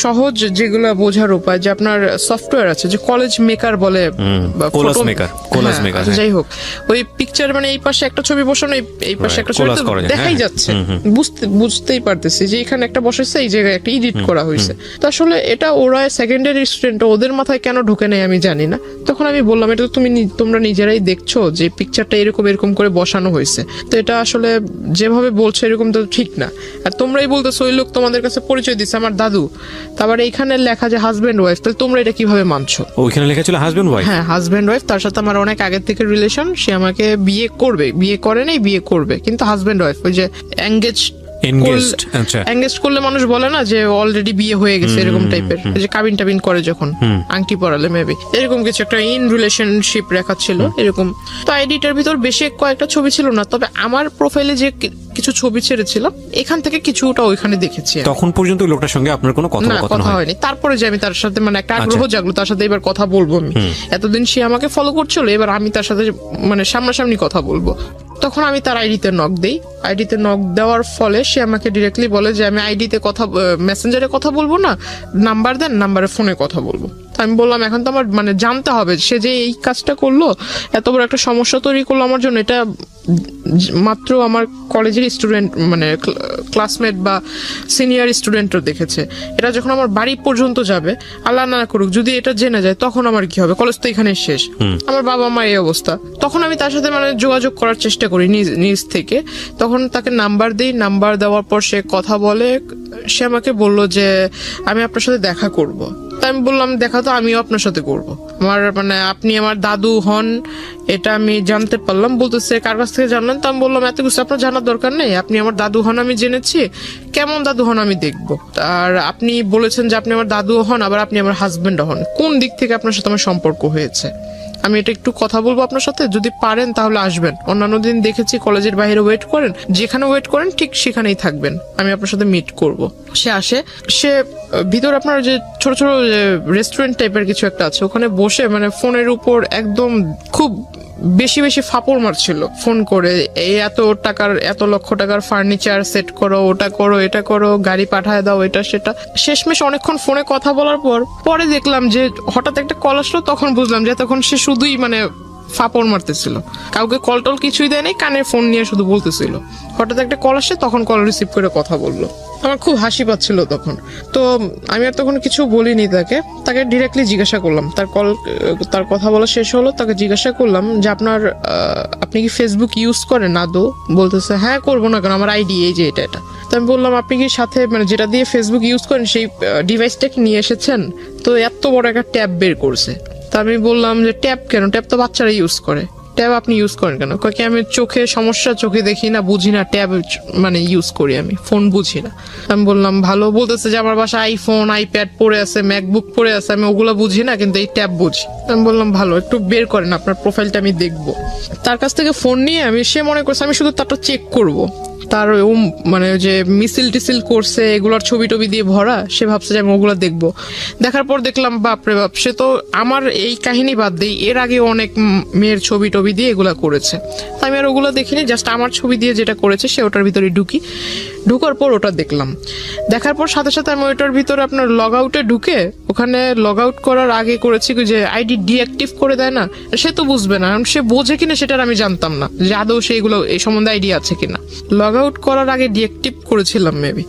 সহজ যেগুলো বোঝার উপায়, যে আপনার সফটওয়্যার আছে যে কলেজ মেকার বলে, বা কোলাজ photo- মেকার, হ্যাঁ, কোলাজ মেকার, আচ্ছা, যাই হোক, ওই পিকচার মানে এই পাশে একটা ছবি বসানো, এই পাশে একটা ছবি, কোলাজ তো করা যায়, দেখাই হ্যাঁ। যাচ্ছে, বুঝতেই পারতেছি যে এখানে একটা বসেছে, এই জায়গায় একটা এডিট করা হয়েছে। তো আসলে এটা ওরা সেকেন্ডারি স্টুডেন্ট, ওদের মাথায় কেন ঢোকে নাই আমি জানি না। তখন আমি বললাম, এটা তো তোমরা নিজেরাই দেখছো যে পিকচারটা এরকম করে বসানো হয়েছে, তো এটা আসলে যেভাবে বলছো এরকম তো ঠিক না। আর তোমরাই বলতেছো ওই লোক তোমাদের কাছে পরিচয় দিচ্ছে আমার দাদু, তারপরে এখানে লেখা যে হাজবেন্ড ওয়াইফ, তাহলে তোমরা এটা কিভাবে মানছো? ওইখানে লেখা ছিল হাজবেন্ড ওয়াইফ। হ্যাঁ, হাজবেন্ড ওয়াইফ, তার সাথে আমার অনেক আগের থেকে রিলেশন, সে আমাকে বিয়ে করবে, বিয়ে করে নাই, বিয়ে করবে, কিন্তু হাজবেন্ড ওয়াইফ, ওই যে এনগেজড, আচ্ছা। এঙ্গেজ করলে মানুষ বলে না যে অলরেডি বিয়ে হয়ে গেছে, এরকম টাইপের, যে কাবিন টাবিন করে যখন আংটি পরালে মেবি এরকম কিছু একটা ইন রিলেশনশিপ রেখা ছিল এরকম। তো আইডিটার ভিতর বেশি কয়েকটা ছবি ছিল না, তবে আমার প্রোফাইলে যে কিছু ছবি ছেড়েছিলাম এখান থেকে কিছুটা ওইখানে দেখেছি। তখন পর্যন্ত ওই লোকটার সঙ্গে আপনার কোনো না, কথোপকথন কথা হয়নি? হয়নি। তারপরে যে আমি তার সাথে মানে একটা আগ্রহ জাগলো, তার সাথে এবার কথা বলবো আমি, এতদিন সে আমাকে ফলো করছিল, এবার আমি তার সাথে মানে সামনাসামনি কথা বলবো। তখন আমি তার আইডিতে নক দেই। আইডিতে নক দেওয়ার ফলে সে আমাকে ডিরেক্টলি বলে যে আমি আইডিতে কথা, মেসেঞ্জারে কথা বলবো না, নাম্বার দেন, নাম্বারে ফোনে কথা বলবো। তো আমি বললাম এখন তো আমার মানে জানতে হবে সে যে এই কাজটা করলো, এত বড় একটা সমস্যা তৈরি করলো আমার জন্য, এটা মাত্র আমার কলেজের স্টুডেন্ট মানে ক্লাসমেট বা সিনিয়র স্টুডেন্টও দেখেছে। এটা যখন আমার বাড়ি পর্যন্ত যাবে, আল্লাহ না করুক যদি এটা জেনে যায়, তখন আমার কি হবে? কলেজ তো এখানে শেষ, আমার বাবা মা এই অবস্থা। তখন আমি তার সাথে মানে যোগাযোগ করার চেষ্টা করি নিজ থেকে। তখন তাকে নাম্বার দিই, নাম্বার দেওয়ার পর সে কথা বলে। সে আমাকে বলল যে আমি আপনার সাথে দেখা করব। তা আমি বললাম দেখা তো আমিও আপনার সাথে করব, আমার মানে আপনি আমার দাদু হন এটা আমি জানতে পারলাম। বলতেছে কার কাছ থেকে জানলেন? তো আমি বললাম এত কিছু আপনার জানার দরকার নেই, আপনি আমার দাদু হন আমি জেনেছি, কেমন দাদু হন আমি দেখব। আর আপনি বলেছেন যে আপনি আমার দাদু হন, আবার আপনি আমার হাজবেন্ড হন, কোন দিক থেকে আপনার সাথে আমার সম্পর্ক হয়েছে? আমি এটা একটু কথা বলবো আপনার সাথে, যদি পারেন তাহলে আসবেন। অন্যান্য দিন দেখেছি কলেজের বাইরে ওয়েট করেন, যেখানে ওয়েট করেন ঠিক সেখানেই থাকবেন, আমি আপনার সাথে মিট করব। সে আসে, সে ভিতর আপনার যে ছোট ছোট রেস্টুরেন্ট টাইপের কিছু একটা আছে, ওখানে বসে মানে ফোনের উপর একদম খুব বেশি বেশি ফাপড় মারছিল ফোন করে, এই এত টাকার, এত লক্ষ টাকার ফার্নিচার সেট করো, ওটা করো, এটা করো, গাড়ি পাঠায় দাও, এটা সেটা। শেষমেশ অনেকক্ষণ ফোনে কথা বলার পরে দেখলাম যে হঠাৎ একটা কল আসলো, তখন বুঝলাম যে তখন সে শুধুই মানে ফাপড় মারতেছিল, কাউকে কল টল কিছুই দেয় নাই, কানে ফোন নিয়ে শুধু বলতেছিল। হঠাৎ একটা কল আসে, তখন কল রিসিভ করে কথা বললো। আমার খুব হাসি পাচ্ছিল তখন। তো আমি আর তখন কিছু বলিনি তাকে ডিরেক্টলি জিজ্ঞাসা করলাম, তার কথা বলা শেষ হলো, তাকে জিজ্ঞাসা করলাম যে আপনি কি ফেসবুক ইউজ করেন? আদৌ? বলতেছে হ্যাঁ, করবো না কেন, আমার আইডি এই যে এটা। তো আমি বললাম আপনি কি সাথে মানে যেটা দিয়ে ফেসবুক ইউজ করেন সেই ডিভাইসটা কি নিয়ে এসেছেন? তো এত বড় একটা ট্যাব বের করছে। তা আমি বললাম যে ট্যাব কেন? ট্যাব তো বাচ্চারা ইউজ করে, ট্যাব আপনি ইউজ করেন কেন? কয়েক আমি চোখে সমস্যা, চোখে দেখি না, বুঝি না, ট্যাব মানে ইউজ করি আমি, ফোন বুঝি না। আমি বললাম ভালো। বলতেছে যে আমার বাসায় আইফোন, আইপ্যাড পড়ে আছে, ম্যাকবুক পড়ে আছে, আমি ওগুলো বুঝি না, কিন্তু এই ট্যাব বুঝি। আমি বললাম ভালো, একটু বের করেন আপনার প্রোফাইলটা আমি দেখবো। তার কাছ থেকে ফোন নিয়ে সে মনে করছে আমি শুধু তারটা চেক করবো, তার মানে যে মিছিল টিসিল করছে এগুলোর ছবি টবি দিয়ে ভরা, সে ভাবছে যে আমি ওগুলো দেখবো। দেখার পর দেখলাম বাপরে বাপ, সে তো আমার এই কাহিনী বাদ দিই, এর আগে অনেক মেয়ের ছবি টবি দিয়ে এগুলা করেছে। তাই আমি আর ওগুলো দেখিনি, জাস্ট আমার ছবি দিয়ে যেটা করেছে সে ওটার ভিতরে ঢুকার পর ওটা দেখলাম। দেখার পর সাথে সাথে আমি ওইটার ভিতরে আপনার লগ আউটে ঢুকে, ওখানে লগ আউট করার আগে করেছি যে আইডি ডিঅ্যাক্টিভ করে দেয় না, সে তো বুঝবে না, সে বোঝে কিনা সেটার আমি জানতাম না যে আদৌ সেগুলো এই সম্বন্ধে আইডিয়া আছে কিনা। লগ আউট করার আগে ডিঅ্যাক্টিভ করেছিলাম মেবি,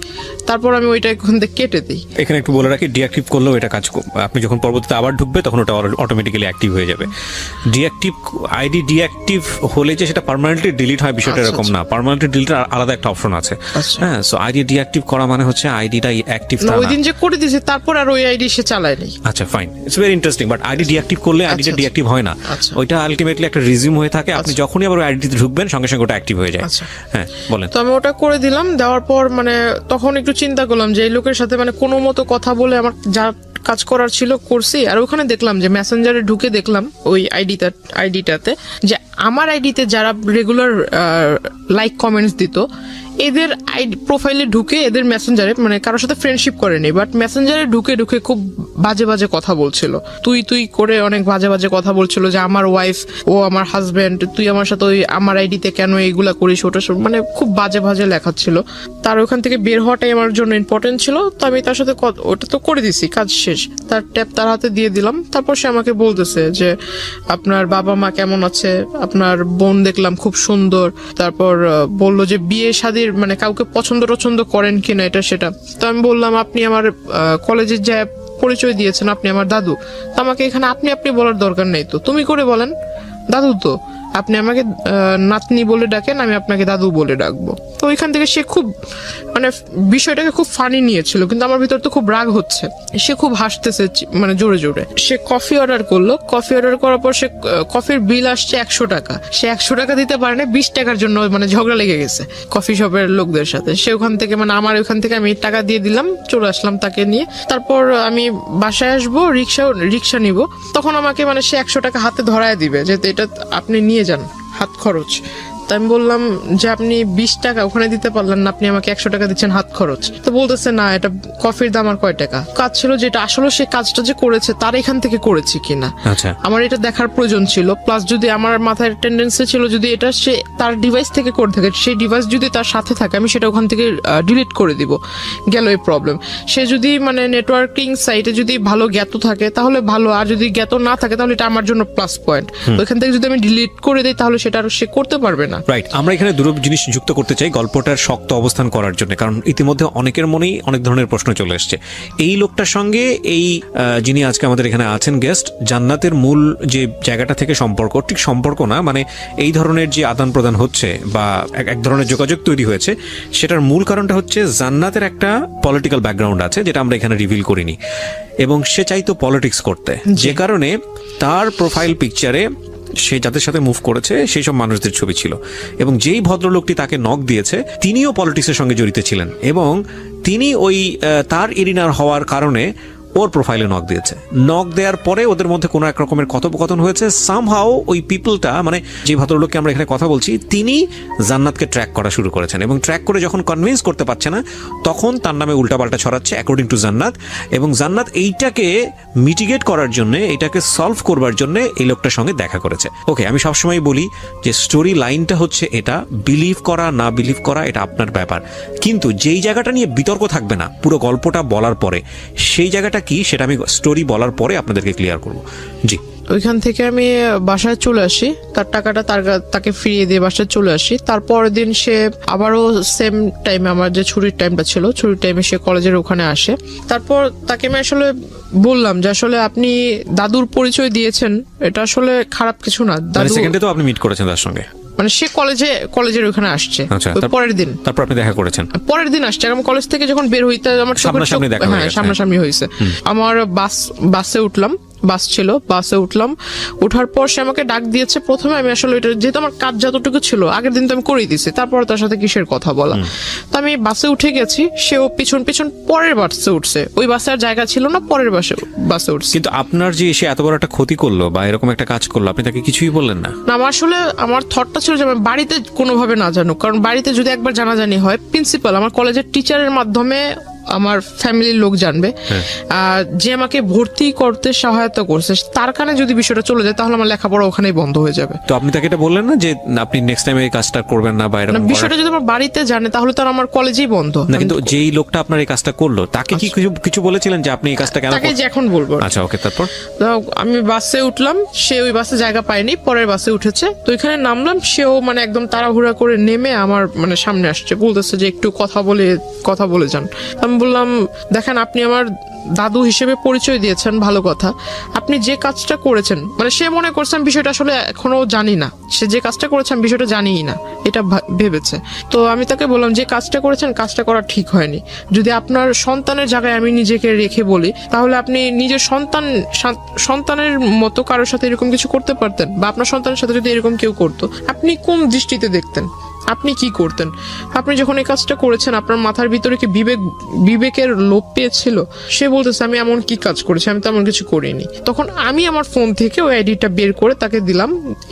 তারপর আমি ওইটা ওখান থেকে কেটে দিই। এখানে একটু বলে রাখি, ডিঅ্যাক্টিভ করলেও এটা কাজ আপনি যখন পরবর্তীতে আবার ঢুকবে তখন ওটা অটোমেটিক্যালি অ্যাক্টিভ হয়ে যাবে। ডিঅ্যাক্টিভ আইডি ডিঅ্যাক্টিভ হলে যে সেটা পার্মানেন্টলি ডিলিট হয় বিষয়টা এরকম না, পার্মানেন্টলি ডিলিটের আলাদা একটা অপশন আছে। হ্যাঁ, সো আইডি ডিঅ্যাক্টিভ করা মানে হচ্ছে আইডিটা অ্যাক্টিভ না। ওই দিন যে করে দিয়েছে তারপর আর ওই আইডি সে চালায় নাই। আচ্ছা fine, it's very interesting. But ID deactive করলে আইডিটা ডিঅ্যাক্টিভ হয় না, ওইটা আলটিমেটলি একটা রিজিউম হয়ে থাকে। আপনি যখনই আবার ওই আইডিতে ঢুকবেন সঙ্গে সঙ্গে ওটা অ্যাক্টিভ হয়ে যায়। হ্যাঁ বলেন। করলেন? তো আমি ওটা করে দিলাম, দেওয়ার পর মানে তখন একটু চিন্তা করলাম যে এই লোকের সাথে মানে কোনো মতো কথা বলে আমার যা কাজ করার ছিল করছি। আর ওখানে দেখলাম যে মেসেঞ্জারে ঢুকে দেখলাম ওই আইডিটাতে যে আমার আইডিতে যারা রেগুলার লাইক কমেন্টস দিত এদের আইডি প্রোফাইলে ঢুকে এদের মেসেঞ্জারে মানে কারোর সাথে ফ্রেন্ডশিপ করেনি, বাট মেসেঞ্জারে ঢুকে ঢুকে খুব বাজে বাজে কথা বলছিল, তুই করে অনেক বাজে বাজে কথা বলছিল যে আমার ওয়াইফ, ও আমার হাজবেন্ড, তুই আমার সাথে ওই আমার আইডিতে কেন এইগুলা করিস, ওটা মানে খুব বাজে বাজে লেখা ছিল। তার ওখান থেকে বের হওয়াটাই আমার জন্য ইম্পর্টেন্ট ছিল। তো আমি তার সাথে ওটা তো করে দিছি, কাজ শেষ। তার ট্যাব তার হাতে দিয়ে দিলাম। তারপর সে আমাকে বলতেছে যে আপনার বাবা মা কেমন আছে, আপনার বোন দেখলাম খুব সুন্দর। তারপর বললো যে বিয়ে শাদীর মানে কাউকে পছন্দ করেন কিনা এটা সেটা। তো আমি বললাম আপনি আমার কলেজের যা পরিচয় দিয়েছেন আপনি আমার দাদু, তো আমাকে এখানে আপনি বলার দরকার নেই, তো তুমি করে বলেন। দাদু তো আপনি আমাকে নাতনি বলে ডাকেন, আমি আপনাকে দাদু বলে ডাকবো। তো ওইখান থেকে সে খুব মানে বিষয়টাকে খুব ফানি নিয়েছিল, কিন্তু আমার ভিতর তো খুব রাগ হচ্ছে। সে খুব হাসতেছে মানে জোরে জোরে। সে কফি অর্ডার করলো, কফি অর্ডার করার পর সে কফির বিল আসছে 100 টাকা। সে 100 টাকা দিতে পারে না, 20 টাকার জন্য মানে ঝগড়া লেগে গেছে কফি শপের লোকদের সাথে। সে ওখান থেকে মানে আমার ওখান থেকে আমি টাকা দিয়ে দিলাম, চলে আসলাম তাকে নিয়ে। তারপর আমি বাসায় আসবো, রিক্সা নিব, তখন আমাকে মানে সে 100 টাকা হাতে ধরায় দিবে যে এটা আপনি নিয়ে যান হাত খরচ। তো আমি বললাম যে আপনি 20 টাকা ওখানে দিতে পারলেন না, আপনি আমাকে 100 টাকা দিচ্ছেন হাত খরচ। তো বলতেছে না এটা কফির দাম আর কয় টাকা। কাজ ছিল যেটা আসলে সে কাজটা যে করেছে তার এখান থেকে করেছে কিনা আচ্ছা, আমার এটা দেখার প্রয়োজন ছিল। প্লাস যদি আমার মাথায় টেন্ডেন্সি ছিল যদি এটা সে তার ডিভাইস থেকে করে থাকে, সেই ডিভাইস যদি তার সাথে থাকে আমি সেটা ওখান থেকে ডিলিট করে দিব, গেল এই প্রবলেম। সে যদি মানে নেটওয়ার্কিং সাইটে যদি ভালো জ্ঞাত থাকে তাহলে ভালো, আর যদি জ্ঞাত না থাকে তাহলে এটা আমার জন্য প্লাস পয়েন্ট। ওইখান থেকে যদি আমি ডিলিট করে দিই তাহলে সেটা আর সে করতে পারবে না। রাইট। আমরা এখানে দুটো জিনিস যুক্ত করতে চাই গল্পটার শক্ত অবস্থান করার জন্য, কারণ ইতিমধ্যে অনেকের মনেই অনেক ধরনের প্রশ্ন চলে এসছে। এই লোকটার সঙ্গে এই যিনি আজকে আমাদের এখানে আছেন গেস্ট, জান্নাতের মূল যে জায়গাটা থেকে সম্পর্ক, ঠিক সম্পর্ক না, মানে এই ধরনের যে আদান প্রদান হচ্ছে বা এক ধরনের যোগাযোগ তৈরি হয়েছে, সেটার মূল কারণটা হচ্ছে জান্নাতের একটা পলিটিক্যাল ব্যাকগ্রাউন্ড আছে যেটা আমরা এখানে রিভিল করিনি, এবং সে চাইতো পলিটিক্স করতে, যে কারণে তার প্রোফাইল পিকচারে সে যাদের সাথে মুভ করেছে সেই সব মানুষদের ছবি ছিল। এবং যেই ভদ্রলোকটি তাকে নক দিয়েছে তিনিও পলিটিক্সের সঙ্গে জড়িত ছিলেন, এবং তিনি ওই তার এরিনার হওয়ার কারণে ওর প্রোফাইলে নক দিয়েছে। নক দেওয়ার পরে ওদের মধ্যে কোনো এক রকমের কথোপকথন হয়েছে। সামহাও ওই পিপলটা, মানে যে ভদ্রলোককে আমরা এখানে কথা বলছি, তিনি জান্নাতকে ট্র্যাক করা শুরু করেছেন, এবং ট্র্যাক করে যখন কনভিন্স করতে পারছে না তখন তার নামে উল্টাপাল্টা ছড়াচ্ছে অ্যাকর্ডিং টু জান্নাত। এবং জান্নাত এইটাকে মিটিগেট করার জন্য, এইটাকে সলভ করবার জন্য এই লোকটার সঙ্গে দেখা করেছে। ওকে, আমি সবসময় বলি যে স্টোরি লাইনটা হচ্ছে এটা, বিলিভ করা না বিলিভ করা এটা আপনার ব্যাপার, কিন্তু যেই জায়গাটা নিয়ে বিতর্ক থাকবে না পুরো গল্পটা বলার পরে, সেই জায়গাটা কি সেটা আমি স্টোরি বলার পরে আপনাদেরকে ক্লিয়ার করব। জি। ওইখান থেকে আমি বাসায় চলে আসি, তার টাকাটা তাকে ফিরিয়ে দিয়ে বাসায় চলে আসি। তারপরের দিন সে আবারও সেম টাইমে, আমার যে ছুটির টাইমটা ছিল, ছুটির টাইমে সে কলেজের ওখানে আসে। তারপর তাকে আমি আসলে বললাম যে আসলে আপনি দাদুর পরিচয় দিয়েছেন, এটা আসলে খারাপ কিছু না। দাদু সেকেন্ডে তো আপনি মিট করেছেন তার সঙ্গে, মানে সে কলেজের ওখানে আসছে। আচ্ছা, পরের দিন, তারপর আপনি দেখা করেছেন? পরের দিন আসছে। আমি কলেজ থেকে যখন বের হইতে আমার সামনাসামনি দেখা হয়ে গেছে। সামনাসামনি হয়েছে। আমার বাসে উঠলাম, বাস ছিল, বাসে উঠলাম। ওঠার পর সে আমাকে ডাক দিয়েছে। প্রথমে আমি আসলে এটা যেহেতু আমার কাজ যতটুকু ছিল আগের দিন তো আমি করেই দিছি, তারপর তার সাথে কিসের কথা বলা। তো আমি বাসে উঠে গেছি, সেও পিছন পরের বাসে উঠছে। ওই বাসে আর জায়গা ছিল না, পরের বাসে উঠছে। কিন্তু আপনার যে সে এত বড় একটা ক্ষতি করলো বা এরকম একটা কাজ করলো, আপনি তাকে কিছুই বললেন না? না, আমার থটটা ছিল যে আমি বাড়িতে কোনোভাবে না জানুক, কারণ বাড়িতে যদি একবার জানাজানি হয়, প্রিন্সিপাল আমার কলেজের টিচারের মাধ্যমে আমার ফ্যামিলির লোক জানবে, যে আমাকে ভর্তি করতে সহায়তা করছে তার কানে যদি বিষয়টা চলে যায় তাহলে আমার লেখাপড়া ওখানেই বন্ধ হয়ে যাবে। তো আপনি তাকে এটা বললেন না যে আপনি নেক্সট টাইম এই কাজটা করবেন না বা এরকম? বিষয়টা যদি আমার বাড়িতে জানে তাহলে তার আমার কলেজেই বন্ধ না। কিন্তু যেই লোকটা আপনার এই কাজটা করলো তাকে কি কিছু বলেছিলেন যে আপনি এই কাজটা কেন? তাকে যে এখন বলবো। আচ্ছা, ওকে। তারপর আমি বাসে উঠলাম, সে ওই বাসে জায়গা পায়নি, পরের বাসে উঠেছে। তো এখানে নামলাম, সেও মানে একদম তাড়াহুড়া করে নেমে আমার মানে সামনে আসছে, বলতেছে যে একটু কথা বলে যান। আমি বললাম দেখেন আপনি আমার দাদু হিসেবে পরিচয় দিয়েছেন, ভালো কথা। আপনি যে কাজটা করেছেন, মানে সে মনে করছে আমি বিষয়টা আসলে এখনো জানি না, সে যে কাজটা করেছে আমি বিষয়টা জানিই না এটা ভেবেছে। তো আমি তাকে বললাম যে কাজটা করেছেন, কাজটা করা ঠিক হয়নি। যদি আপনার সন্তানের জায়গায় আমি নিজেকে রেখে বলি তাহলে আপনি নিজের সন্তানের মতো কারোর সাথে এরকম কিছু করতে পারতেন, বা আপনার সন্তানের সাথে যদি এরকম কেউ করতো আপনি কোন দৃষ্টিতে দেখতেন? আপনি কি করতেন? আপনি যখন এই কাজটা করেছেন আপনার মাথার ভিতরে কি বিবেকের লোপ পেয়েছিল? সে বলতেছে আমি এমন কি কাজ করেছি, আমি তো এমন কিছু করিনি। তখন আমি আমার ফোন থেকে ওই আইডিটা বের করে তাকে দিলাম,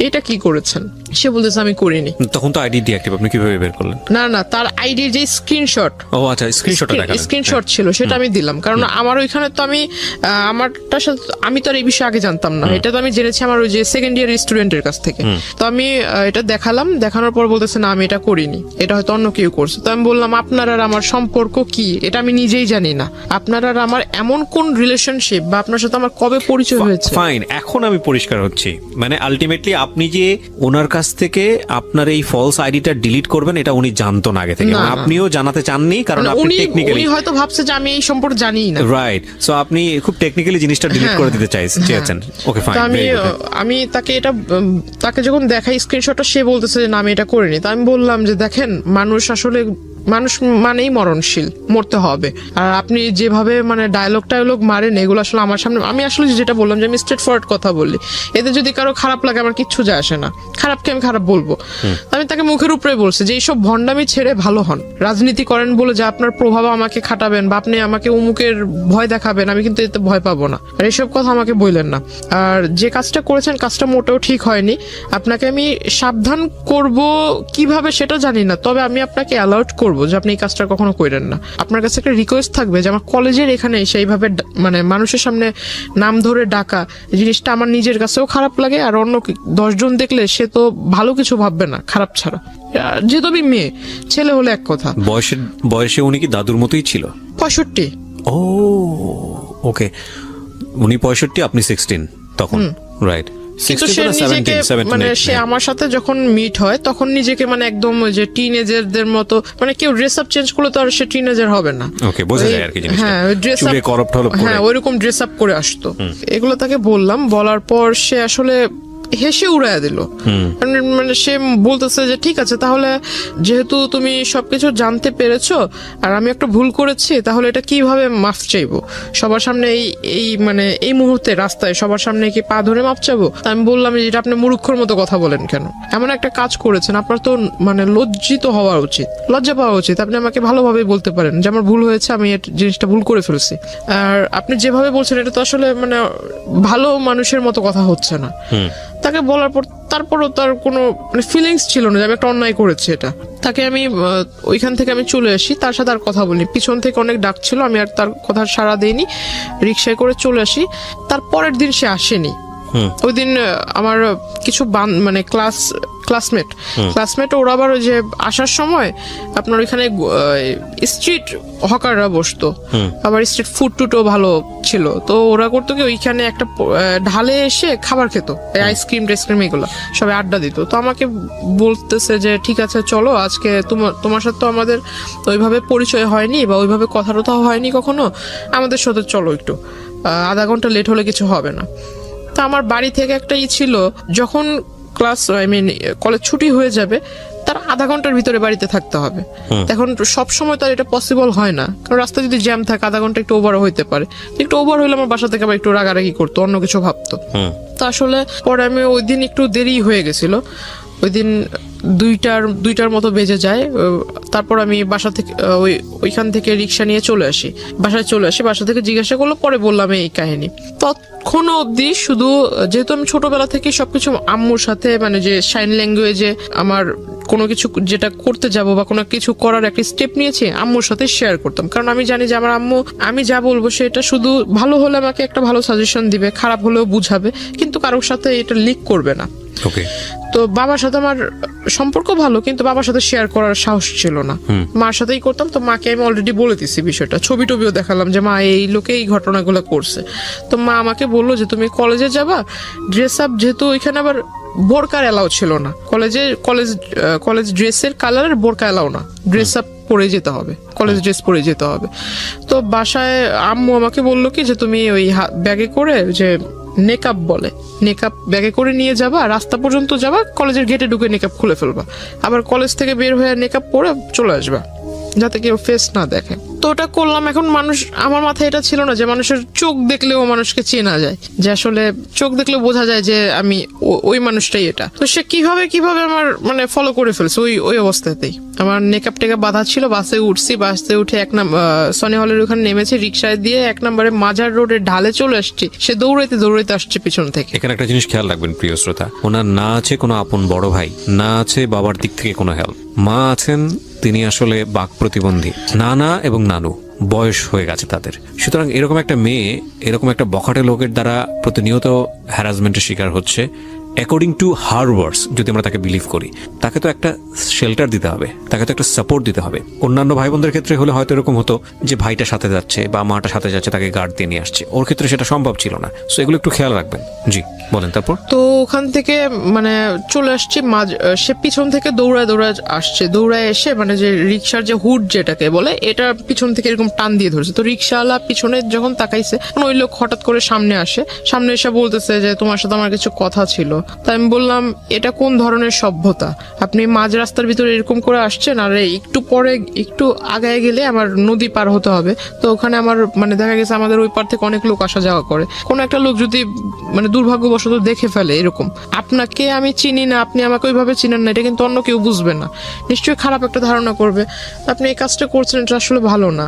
এটা কি করেছেন? সে বলতেছে আমি করিনি। তখন তো আইডি ডিঅ্যাক্টিভ, আপনি কিভাবে বের করলেন? না তার আইডির যে স্ক্রিনশট, ও আচ্ছা, স্ক্রিনশটটা দেখালেন। স্ক্রিনশট ছিল সেটা আমি দিলাম, কারণ আমার ওইখানে তো আমি আমারটার সাথে আমি তো আর এই বিষয়ে আগে জানতাম না, এটা তো আমি জেনেছি আমার ওই যে সেকেন্ড ইয়ার স্টুডেন্টের কাছ থেকে। তো আমি এটা দেখালাম, দেখানোর পর বলতেছে না আমি এটা করিনি, এটা হয়তো অন্য কেউ করছে। তো আমি বললাম আপনার আর আমার সম্পর্ক কি, এটা আমি নিজেই জানি না। আপনার আর আমার এমন কোন রিলেশনশিপ বা আপনার সাথে আমার কবে পরিচয় হয়েছে? ফাইন, এখন আমি পরিষ্কার হচ্ছি। মানে আলটিমেটলি আপনি যে ওনার কাছ থেকে আপনার এই ফলস আইডিটা ডিলিট করবেন এটা উনি জানতো না আগে থেকে, না, এবং না। আপনিও জানাতে চাননি, কারণ আপনি উনি টেকনিক্যালি হয়তো ভাবছে যে আমি এই সম্পর্কে জানিই না। রাইট। সো আপনি খুব টেকনিক্যালি জিনিসটা ডিলিট করে দিতে চেয়েছেন। ওকে তো ফাইন। আমি তাকে এটা তাকে যখন দেখাই স্ক্রিনশটটা, সে বলতেছে যে না আমি এটা করিনি। তো আমি বললাম যে দেখেন, মানুষ মানেই মরণশীল, মরতে হবে। আর আপনি যেভাবে মানে ডায়লগ মারেন এগুলো আসলে আমার সামনে, আমি আসলে যেটা বললাম যে আমি স্ট্রেট ফরওয়ার্ড কথা বলি, এতে যদি কারো খারাপ লাগে আমার কিচ্ছু যায় আসে না, খারাপকে আমি খারাপ বলবো। আমি তাকে মুখের উপরে বলছি যে এইসব ভণ্ডামি ছেড়ে ভালো হন, রাজনীতি করেন বলে যে আপনার প্রভাব আমাকে খাটাবেন বা আপনি আমাকে অমুকের ভয় দেখাবেন, আমি কিন্তু এতে ভয় পাবো না, আর এইসব কথা আমাকে বললেন না। আর যে কাজটা করেছেন কাজটা মোটেও ঠিক হয়নি, আপনাকে আমি সাবধান করব কিভাবে সেটা জানি না, তবে আমি আপনাকে অ্যালার্ট করব যে আপনি এই কাজটা কখনো করেন না। আপনার কাছে একটা রিকোয়েস্ট থাকবে যে আমার কলেজের এখানে সেইভাবে মানে মানুষের সামনে নাম ধরে ডাকা, জিনিসটা আমার নিজের কাছেও খারাপ লাগে, আর অন্য 10 জন দেখলে সে তো ভালো কিছু ভাববে না খারাপ ছাড়া। যেহেতু আমি মেয়ে, ছেলে হলে এক কথা। বয়সে উনি কি দাদুর মতোই ছিল? 65। ও ওকে, উনি 65, আপনি 16 তখন, রাইট? কিন্তু সে নিজেকে মানে সে আমার সাথে যখন মিট হয় তখন নিজেকে মানে একদম ওই যে টিনেজারদের মতো, মানে কেউ ড্রেস আপ চেঞ্জ করলে তো আর সে টিনেজার হবে না। ওকে, বোঝা যায় আর কি জিনিসটা। হ্যাঁ, ড্রেস আপ, চুলে করপ্ট হলো, হ্যাঁ ওইরকম ড্রেস আপ করে আসতো। এগুলো তাকে বললাম, বলার পর সে আসলে হেসে উড়াইয়া দিল। মানে সে বলতেছে যে ঠিক আছে, তাহলে যেহেতু তুমি সবকিছু জানতে পেরেছো আর আমি একটা ভুল করেছি, তাহলে এটা কিভাবে মাফ চাইবো? সবার সামনে এই মানে এই মুহূর্তে রাস্তায় সবার সামনে কি পা ধরে মাপ চাবো? তা আমি বললাম যে এটা আপনি মূর্খর মতো কথা বলেন কেন? এমন একটা কাজ করেছেন, আপনার তো মানে লজ্জিত হওয়া উচিত, লজ্জা পাওয়া উচিত। আপনি আমাকে ভালোভাবে বলতে পারেন যে আমার ভুল হয়েছে, আমি জিনিসটা ভুল করে ফেলছি। আর আপনি যেভাবে বলছেন এটা তো আসলে মানে ভালো মানুষের মতো কথা হচ্ছে না। তাকে বলার পর তারপরও তার কোনো মানে ফিলিংস ছিল না যে আমি একটা অন্যায় করেছি এটা। তাকে আমি ওইখান থেকে আমি চলে আসি, তার সাথে আর কথা বলিনি। পিছন থেকে অনেক ডাক ছিল, আমি আর তার কথা সাড়া দিইনি, রিক্সায় করে চলে আসি। তার পরের দিন সে আসেনি। ওই দিন আমার কিছু মানে ক্লাসমেট ওরা আবার ওই যে আসার সময় আপনার ওইখানে স্ট্রিট হকাররা বসতো, আবার স্ট্রিট ফুড টুটও ভালো ছিল। তো ওরা করতো কি ওইখানে একটা ঢালে এসে খাবার খেত, আইসক্রিম টাইসক্রিম এগুলো সবাই আড্ডা দিত। তো আমাকে বলতেছে যে ঠিক আছে চলো, আজকে তোমার সাথে তো আমাদের ওইভাবে পরিচয় হয়নি বা ওইভাবে কথা টথা হয়নি কখনো, আমাদের সাথে চলো একটু, আধা ঘন্টা লেট হলে কিছু হবে না। তা আমার বাড়ি থেকে একটা ছিল, যখন কলেজ ছুটি হয়ে যাবে তার আধা ঘন্টার ভিতরে বাড়িতে থাকতে হবে। এখন সব সময় তো এটা পসিবল হয় না, কারণ রাস্তায় যদি জ্যাম থাকে আধা ঘন্টা একটু ওভারও হইতে পারে। একটু ওভার হইলে আমার বাসা থেকে আবার একটু রাগারাগি করতো, অন্য কিছু ভাবতো। তো আসলে পরে আমি ওই দিন একটু দেরি হয়ে গেছিল, ওই দিন 2টার মতো বেজে যায়। তারপর আমি বাসা থেকে ওইখান থেকে রিক্সা নিয়ে চলে আসি, বাসায় চলে আসি। বাসা থেকে জিজ্ঞাসা করলো, পরে বললাম এই কাহিনী। তখন অব্দি শুধু যেহেতু আমি ছোটবেলা থেকে সবকিছু আম্মুর সাথে মানে যে সাইন ল্যাঙ্গুয়েজে আমার কোনো কিছু যেটা করতে যাব বা কোনো কিছু করার একটা স্টেপ নিয়েছি আম্মুর সাথে শেয়ার করতাম, কারণ আমি জানি যে আমার আম্মু আমি যা বলবো সেটা শুধু ভালো হলে আমাকে একটা ভালো সাজেশন দিবে, খারাপ হলেও বুঝাবে, কিন্তু কারোর সাথে এটা লিক করবে না। তো বাবার সাথে আমার সম্পর্ক ভালো, কিন্তু বাবার সাথে শেয়ার করার সাহস ছিল না। মার সাথেই করতাম। তো মাকে আমি অলরেডি বলে দিচ্ছি বিষয়টা, ছবি টবিও দেখালাম যে মা এই লোকে এই ঘটনাগুলো করছে। তো মা আমাকে বললো যে তুমি কলেজে যাবা, ড্রেস আপ, যেহেতু ওইখানে আবার বোরকার এলাও ছিল না, কলেজ ড্রেসের কালারের বোরকা এলাও না, ড্রেস আপ পরে যেতে হবে, কলেজ ড্রেস পরে যেতে হবে। তো বাসায় আম্মু আমাকে বললো কি যে তুমি ওই ব্যাগে করে যে নেকআপ বলে, নেকআপ ব্যাগে করে নিয়ে যাবা, রাস্তা পর্যন্ত যাবা, কলেজের গেটে ঢুকে নেকআপ খুলে ফেলবা, আবার কলেজ থেকে বের হয়ে নেকআপ পরে চলে আসবা, যাতে কেউ ফেস না দেখে। তো ওটা করলাম। এখন মানুষ, আমার মাথায় এটা ছিল না যে মানুষের চোখ দেখলেও মানুষকে চেনা যায়, যে আসলে চোখ দেখলে বোঝা যায় যে আমি ওই মানুষটাই এটা। তো সে কিভাবে আমার মানে ফলো করে ফেলছে ওই অবস্থাতেই। আমার নেকআপ টেকআপ বাঁধা ছিল, বাসে উঠছি, বাসে উঠে সনি হলের ওখানে নেমেছি, রিক্সায় দিয়ে 1 নম্বরে মাজার রোডের ঢালে চলে আসছি। সে দৌড়াইতে আসছে পিছন থেকে। এখানে একটা জিনিস খেয়াল রাখবেন প্রিয় শ্রোতা, ওনার না আছে কোনো আপন বড় ভাই, না আছে বাবার দিক থেকে কোনো হেল্প, মা আছেন তিনি আসলে বাক প্রতিবন্ধী, নানা এবং নানু বয়স হয়ে গেছে তাদের। সুতরাং এরকম একটা মেয়ে এরকম একটা বখাটে লোকের দ্বারা প্রতিনিয়ত হ্যারাসমেন্টের শিকার হচ্ছে। অ্যাকর্ডিং টু হার ওয়ার্ডস, যদি আমরা তাকে বিলিভ করি, তাকে তো একটা শেল্টার দিতে হবে, তাকে তো একটা সাপোর্ট দিতে হবে। অন্যান্য ভাই বোনদের ক্ষেত্রে হলে হয়তো এরকম হতো যে ভাইটা সাথে যাচ্ছে বা মাটা সাথে যাচ্ছে, তাকে গার্ড দিয়ে নিয়ে আসছে। ওর ক্ষেত্রে সেটা সম্ভব ছিল না। সো এগুলো একটু খেয়াল রাখবেন। জি বলেন। তারপর তো ওখান থেকে মানে চলে আসছি, সে পিছন থেকে দৌড়ায় আসছে। দৌড়ায় এসে মানে যে রিক্সার যে হুড যেটাকে বলে, এটা পিছন থেকে এরকম টান দিয়ে ধরছে। তো রিক্সাওয়ালা পিছনে যখন তাকাইছে, ওই লোক হঠাৎ করে সামনে এসে বলতেছে যে তোমার সাথে আমার কিছু কথা ছিল। তাই আমি বললাম, এটা কোন ধরনের সভ্যতা? আপনি মাঝ রাস্তার ভিতরে এরকম করে আসছেন, আর একটু পরে একটু আগায় গেলে আমার নদী পার হতে হবে। তো ওখানে আমার মানে দেখা গেছে আমাদের ওই পার থেকে অনেক লোক আসা যাওয়া করে। কোন একটা লোক যদি মানে দুর্ভাগ্যবশত দেখে ফেলে এরকম, আপনাকে আমি চিনি না, আপনি আমাকে ওইভাবে চিনেন না, এটা কিন্তু অন্য কেউ বুঝবে না, নিশ্চয়ই খারাপ একটা ধারণা করবে। আপনি এই কাজটা করছেন, এটা আসলে ভালো না।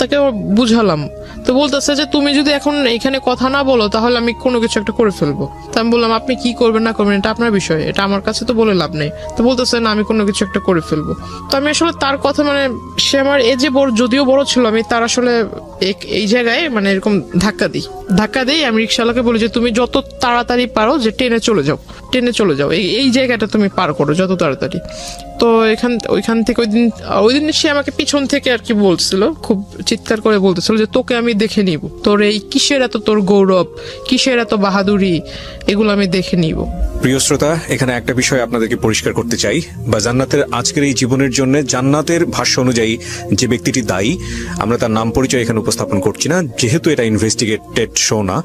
তাকে বুঝালাম। তো বলতেছে যে তুমি যদি এখন এখানে কথা না বলো তাহলে আমি কোনো কিছু একটা করে ফেলবো। তো আমি বললাম, আপনি কি করবেন না করবেন এটা আপনার বিষয়, এটা আমার কাছে তো বলে লাভ নেই। তো বলতেছে না, আমি কোনো কিছু একটা করে ফেলবো। তো আমি আসলে তার কথা মানে সে আমার এজে বড়, যদিও বড় ছিল, আমি তার আসলে এই জায়গায় মানে এরকম ধাক্কা দিই। আমি রিক্সাওয়ালাকে বলি যে তুমি যত তাড়াতাড়ি পারো যে ট্রেনে চলে যাও, এই জায়গাটা তুমি পার করো যত তাড়াতাড়ি। তো ওইখান থেকে ওই দিন সে আমাকে পিছন থেকে আর কি বলছিল, খুব চিৎকার করে বলতেছিল যে তোকে আমি দেখে নিব, তোর এই কিসের এত তোর গৌরব, কিসের এত বাহাদুরি, এগুলো আমি দেখে নিব। প্রিয় শ্রোতা, এখানে একটা বিষয় আপনাদেরকে পরিষ্কার করতে চাই, বা জান্নাতের আজকের এই জীবনের জন্য জান্নাতের ভাষ্য অনুযায়ী যে ব্যক্তিটি দায়ী, আমরা তার নাম পরিচয় এখানে উপস্থাপন করছি না, যেহেতু এটা ইনভেস্টিগেটেড শো না।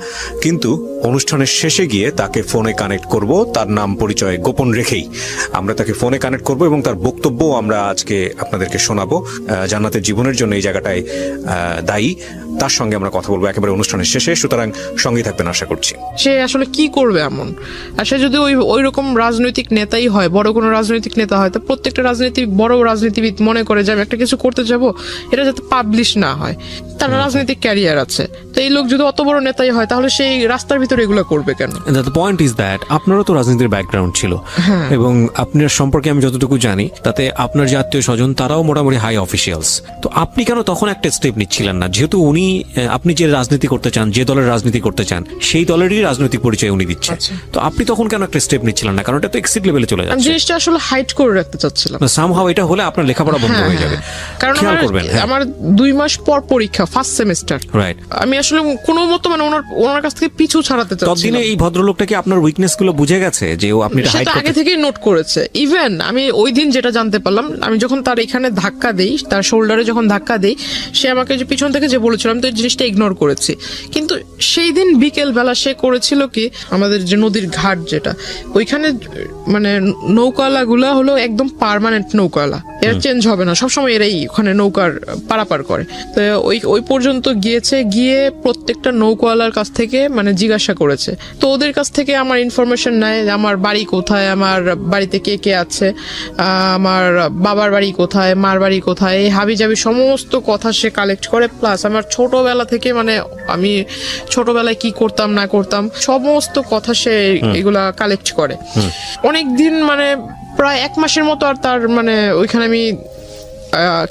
কিন্তু অনুষ্ঠানের শেষে গিয়ে তাকে ফোনে কানেক্ট করব, তার নাম পরিচয় গোপন রেখেই আমরা তাকে ফোনে কানেক্ট করব এবং তার বক্তব্য আমরা আজকে আপনাদেরকে শোনাবো। জান্নাতের জীবনের জন্য এই জায়গাটায় দায়ী, তার সঙ্গে আমরা কথা বলবো একেবারে অনুষ্ঠানের শেষে। সুতরাং সঙ্গে থাকবেন আশা করছি। সে আসলে কি করবে এমন, আর সে যদি ওই রকম রাজনৈতিক নেতাই হয়, বড় কোনো রাজনৈতিক নেতা হয়, তো প্রত্যেকটা বড় রাজনীতিবিদ মনে করে যে আমি একটা কিছু করতে যাব, এটা যাতে পাবলিশ না হয়। তার রাজনৈতিক ক্যারিয়ার আছে। তো এই লোক যদি অত বড় নেতাই হয়, তাহলে সেই রাস্তার ভিতরে এগুলো করবে কেন? দ্য পয়েন্ট ইজ দ্যাট আপনারও তো রাজনীতির ব্যাকগ্রাউন্ড ছিল, এবং আপনার সম্পর্কে আমি যতটুকু জানি তাতে আপনার যে আত্মীয় স্বজন তারাও মোটামুটি হাই অফিসিয়ালস। তো আপনি কেন তখন একটা স্টেপ নিচ্ছিলেন না? যেহেতু আপনি যে রাজনীতি করতে চান, যে দলের রাজনীতি করতে চান, সেই দলেরই রাজনৈতিক পরিচয় উনি দিচ্ছেন। তো আপনি তখন কেন একটা স্টেপ নিচ্ছিলেন না? কারণ এটা তো এক্সিট লেভেলে চলে যাচ্ছে। আমি জিনিসটা আসলে হাইড করে রাখতে চাচ্ছিলাম। সামহাউ এটা হলে আপনার লেখাপড়া বন্ধ হয়ে যাবে। কারণ আমার 2 মাস পর পরীক্ষা, ফার্স্ট সেমিস্টার। রাইট। আমি আসলে কোনো মতো মানে ওনার কাছ থেকে পিছু ছাড়াতে চাচ্ছিলাম। ততদিনে এই ভদ্রলোকটা কি আপনার উইকনেস গুলো বুঝে গেছে যে ও আপনি এটা হাইড করতে? আগে থেকেই নোট করেছে। ইভেন আমি ওই দিন যেটা জানতে পারলাম, আমি যখন তার এখানে ধাক্কা দেই, তার শোল্ডারে যখন ধাক্কা দেই, সে আমাকে যে পিছন থেকে যে বলেছিলাম, তো এই জিনিসটা ইগনোর করেছি। কিন্তু সেই দিন বিকেল বেলা সে করেছিল কি, আমাদের যে নদীর ঘাট যেটা, ওইখানে মানে নৌকাওয়ালা গুলা হলো একদম পার্মানেন্ট নৌকাওয়ালা, এরা চেঞ্জ হবে না, সবসময় এরাই ওখানে নৌকার পারাপার করে। তো ওই পর্যন্ত গিয়ে প্রত্যেকটা নৌকাওয়ালার কাছ থেকে মানে জিজ্ঞাসা করেছে। তো ওদের কাছ থেকে আমার ইনফরমেশন নেয়, আমার বাড়ি কোথায়, আমার বাড়িতে কে কে আছে, আমার বাবার বাড়ি কোথায়, মার বাড়ি কোথায়, এই হাবিজাবি সমস্ত কথা সে কালেক্ট করে। প্লাস আমার ছোটবেলা থেকে মানে আমি ছোটবেলায় কি করতাম না করতাম সমস্ত কথা সে এগুলা কালেক্ট করে। অনেকদিন মানে প্রায় 1 মাসের মতো আর তার মানে ওইখানে আমি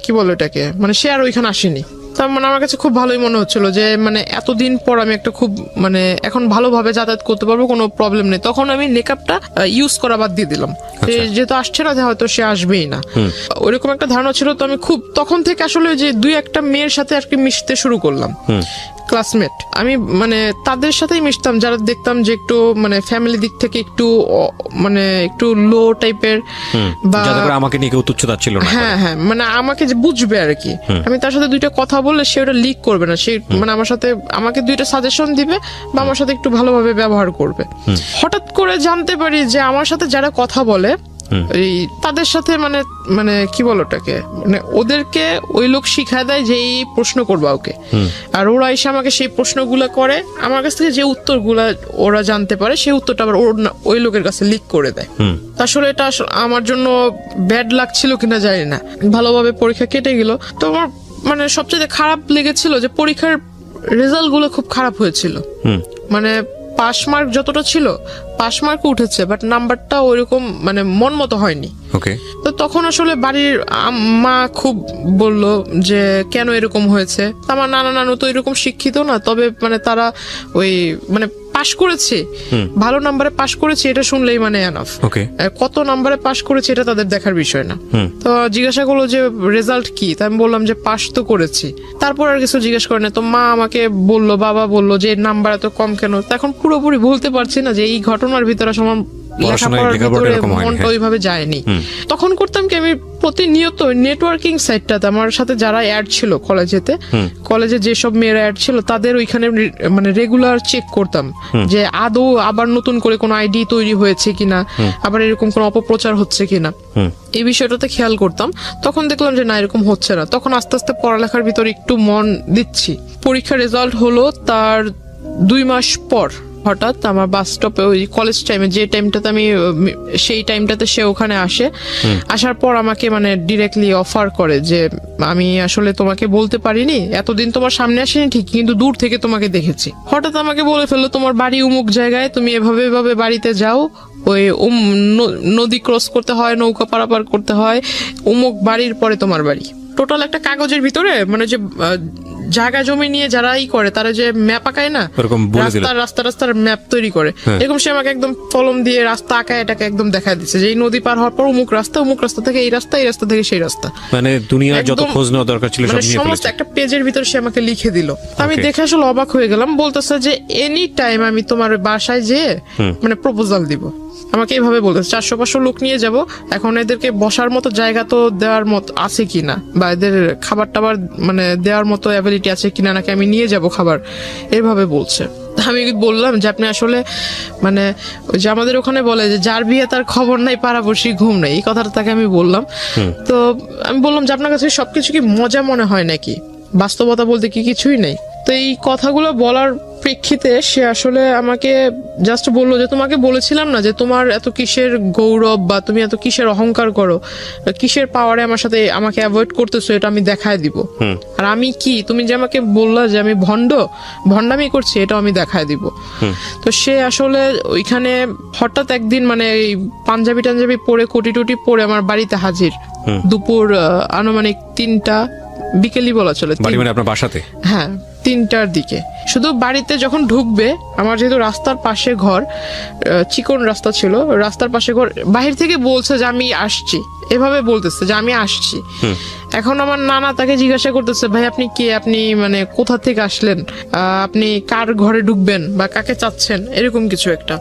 কি বলো এটাকে, মানে সে আর ওইখানে আসেনি। তার মানে আমার কাছে খুব ভালোই মনে হচ্ছিল যে মানে এতদিন পর আমি একটা খুব মানে এখন ভালোভাবে যাতায়াত করতে পারবো, কোনো প্রবলেম নেই। তখন আমি মেকআপটা ইউজ করা বাদ দিয়ে দিলাম, যেহেতু আসছে না, হয়তো সে আসবেই না, ওইরকম একটা ধারণা ছিল। তো আমি খুব তখন থেকে আসলে যে 2-1টা মেয়ের সাথে আর কি মিশতে শুরু করলাম, ক্লাসমেট। আমি মানে তাদের সাথেই মিশতাম যারা দেখতাম যে একটু মানে ফ্যামিলি দিক থেকে একটু মানে একটু লো টাইপের, বা আমাকে নিয়ে কেউ তুচ্ছতাচ্ছিল না। হ্যাঁ, মানে আমাকে যে বুঝবে আর কি। আমি তার সাথে 2টা কথা বললে সে ওটা লিক করবে না, সে মানে আমাকে 2টা সাজেশন দিবে বা আমার সাথে একটু ভালোভাবে ব্যবহার করবে। হঠাৎ করে জানতে পারি যে আমার সাথে যারা কথা বলে এই তাদের সাথে মানে মানে কি বলো ওটাকে, মানে ওদেরকে ওই লোক শিখায় দেয় যে এই প্রশ্ন করবা ওকে, আর ওরা এসে আমাকে সেই প্রশ্নগুলো করে, আমার কাছ থেকে যে উত্তরগুলা ওরা জানতে পারে সেই উত্তরটা আবার ওই লোকের কাছে লিক করে দেয়। আসলে এটা আমার জন্য ব্যাড লাগছিল কিনা জানি না, ভালোভাবে পরীক্ষা কেটে গেল। তো আমার মানে সবচেয়ে খারাপ লেগেছিল যে পরীক্ষার রেজাল্ট গুলো খুব খারাপ হয়েছিল। মানে পাস মার্ক যতটা ছিল পাস মার্ক উঠেছে, বাট নাম্বারটা ওইরকম মানে মন মতো হয়নি। ওকে, তো তখন আসলে বাড়ির মা খুব বলল যে কেন এরকম হয়েছে। আমার নানা নানু তো এরকম শিক্ষিত না, তবে মানে তারা ওই মানে পাশ করেছে, ভালো নাম্বারে পাশ করেছে এটা শুনলেই মানে এনাফ। ওকে, কত নাম্বারে পাশ করেছে এটা তাদের দেখার বিষয় না। তো জিজ্ঞাসা করলো যে রেজাল্ট কি, তাই আমি বললাম যে পাশ তো করেছি। তারপর আর কিছু জিজ্ঞেস করে না। তো মা আমাকে বললো, বাবা বললো যে নাম্বার এত কম কেন। এখন পুরোপুরি বলতে পারছি না যে এই ঘটনার ভিতরে আমার লেখাপড়ার ভিতরে মনটা ওইভাবে যায়নি। তখন করতাম কি, আমি প্রতিনিয়ত নেটওয়ার্কিং সাইটটাতে আমার সাথে যারা অ্যাড ছিল কলেজে যেসব মেয়েরা অ্যাড ছিল তাদের ওইখানে মানে রেগুলার চেক করতাম যে আদৌ আবার নতুন করে কোনো আইডি তৈরি হয়েছে কিনা, আবার এরকম কোনো অপপ্রচার হচ্ছে কিনা, এই বিষয়টাতে খেয়াল করতাম। তখন দেখলাম যে না, এরকম হচ্ছে না। তখন আস্তে আস্তে পড়ালেখার ভিতরে একটু মন দিচ্ছি। পরীক্ষার রেজাল্ট হলো তার 2 মাস পর হঠাৎ আমার বাস স্টপে ওই কলেজ টাইমে যে টাইমটাতে আমি সেই টাইমটাতে সে ওখানে আসে। আসার পর আমাকে মানে ডিরেক্টলি অফার করে যে আমি আসলে তোমাকে বলতে পারিনি, এতদিন তোমার সামনে আসেনি ঠিক, কিন্তু দূর থেকে তোমাকে দেখেছি। হঠাৎ আমাকে বলে ফেললো তোমার বাড়ি অমুক জায়গায়, তুমি এভাবে এভাবে বাড়িতে যাও, ওই নদী ক্রস করতে হয়, নৌকা পারাপার করতে হয়, অমুক বাড়ির পরে তোমার বাড়ি। টোটাল একটা কাগজের ভিতরে মানে যে জায়গা জমি নিয়ে যারা করে তারা যে ম্যাপ আঁকায় না, রাস্তার ম্যাপ তৈরি করে, এরকম সে আমাকে একদম কলম দিয়ে রাস্তা আঁকায় এটাকে একদম দেখা দিচ্ছে যে এই নদী পার হওয়ার পর অমুক রাস্তা থেকে এই রাস্তা, এই রাস্তা থেকে সেই রাস্তা, মানে দুনিয়ার যত খোঁজ নেওয়া দরকার ছিল সব নিয়ে সমস্ত একটা পেজের ভিতর সে আমাকে লিখে দিল। আমি দেখে আসলে অবাক হয়ে গেলাম। বলতেছে যে এনি টাইম আমি তোমার বাসায় যেয়ে মানে প্রপোজাল দিব। আমাকে এইভাবে বলতেছে 400-500 লোক নিয়ে যাব, এখন এদেরকে বসার মতো জায়গা তো দেওয়ার মতো আছে কিনা, বা এদের খাবার টাবার মানে দেওয়ার মতো অ্যাবিলিটি আছে কিনা, নাকি আমি নিয়ে যাব খাবার, এভাবে বলছে। আমি বললাম যে আপনি আসলে মানে ওই যে আমাদের ওখানে বলে যে যার বিয়ে তার খবর নাই পাড়াপড়শি ঘুম নাই, এই কথাটা তাকে আমি বললাম। তো আমি বললাম যে আপনার কাছে সবকিছু কি মজা মনে হয় নাকি, বাস্তবতা বলতে কি কিছুই নেই? তো এই কথাগুলো বলার প্রেক্ষিতে সে আসলে আমাকে জাস্ট বললো যে তোমাকে বলেছিলাম না যে তোমার এত কিসের গৌরব বা তুমি এত কিসের অহংকার করো, কিসের পাওয়ারে আমার সাথে আমাকে অ্যাভয়েড করতেছো, এটা আমি দেখায় দিব। আর আমি কি, তুমি যে আমাকে বললা যে আমি ভণ্ডামি করছি, এটাও আমি দেখায় দিব। তো সে আসলে ওইখানে হঠাৎ একদিন মানে পাঞ্জাবি টাঞ্জাবি পরে কোটি টুটি পরে আমার বাড়িতে হাজির, দুপুর আনুমানিক 3টা বিকেলই বলা চলে, আপনার বাসাতে, হ্যাঁ 3টার দিকে। শুধু বাড়িতে যখন ঢুকবে, আমার যেহেতু রাস্তার পাশে ঘর, চিকন রাস্তা ছিল, রাস্তার পাশে ঘর, বাহির থেকে বলছে যে আমি আসছি, এভাবে বলতেছে যে আমি আসছি। এখন আমার নানা তাকে জিজ্ঞাসা করতেছে ভাই আপনি কে, আপনি মানে কোথা থেকে আসলেন, আপনি কার ঘরে ঢুকবেন বা কাকে চাচ্ছেন, এরকম কিছু একটা।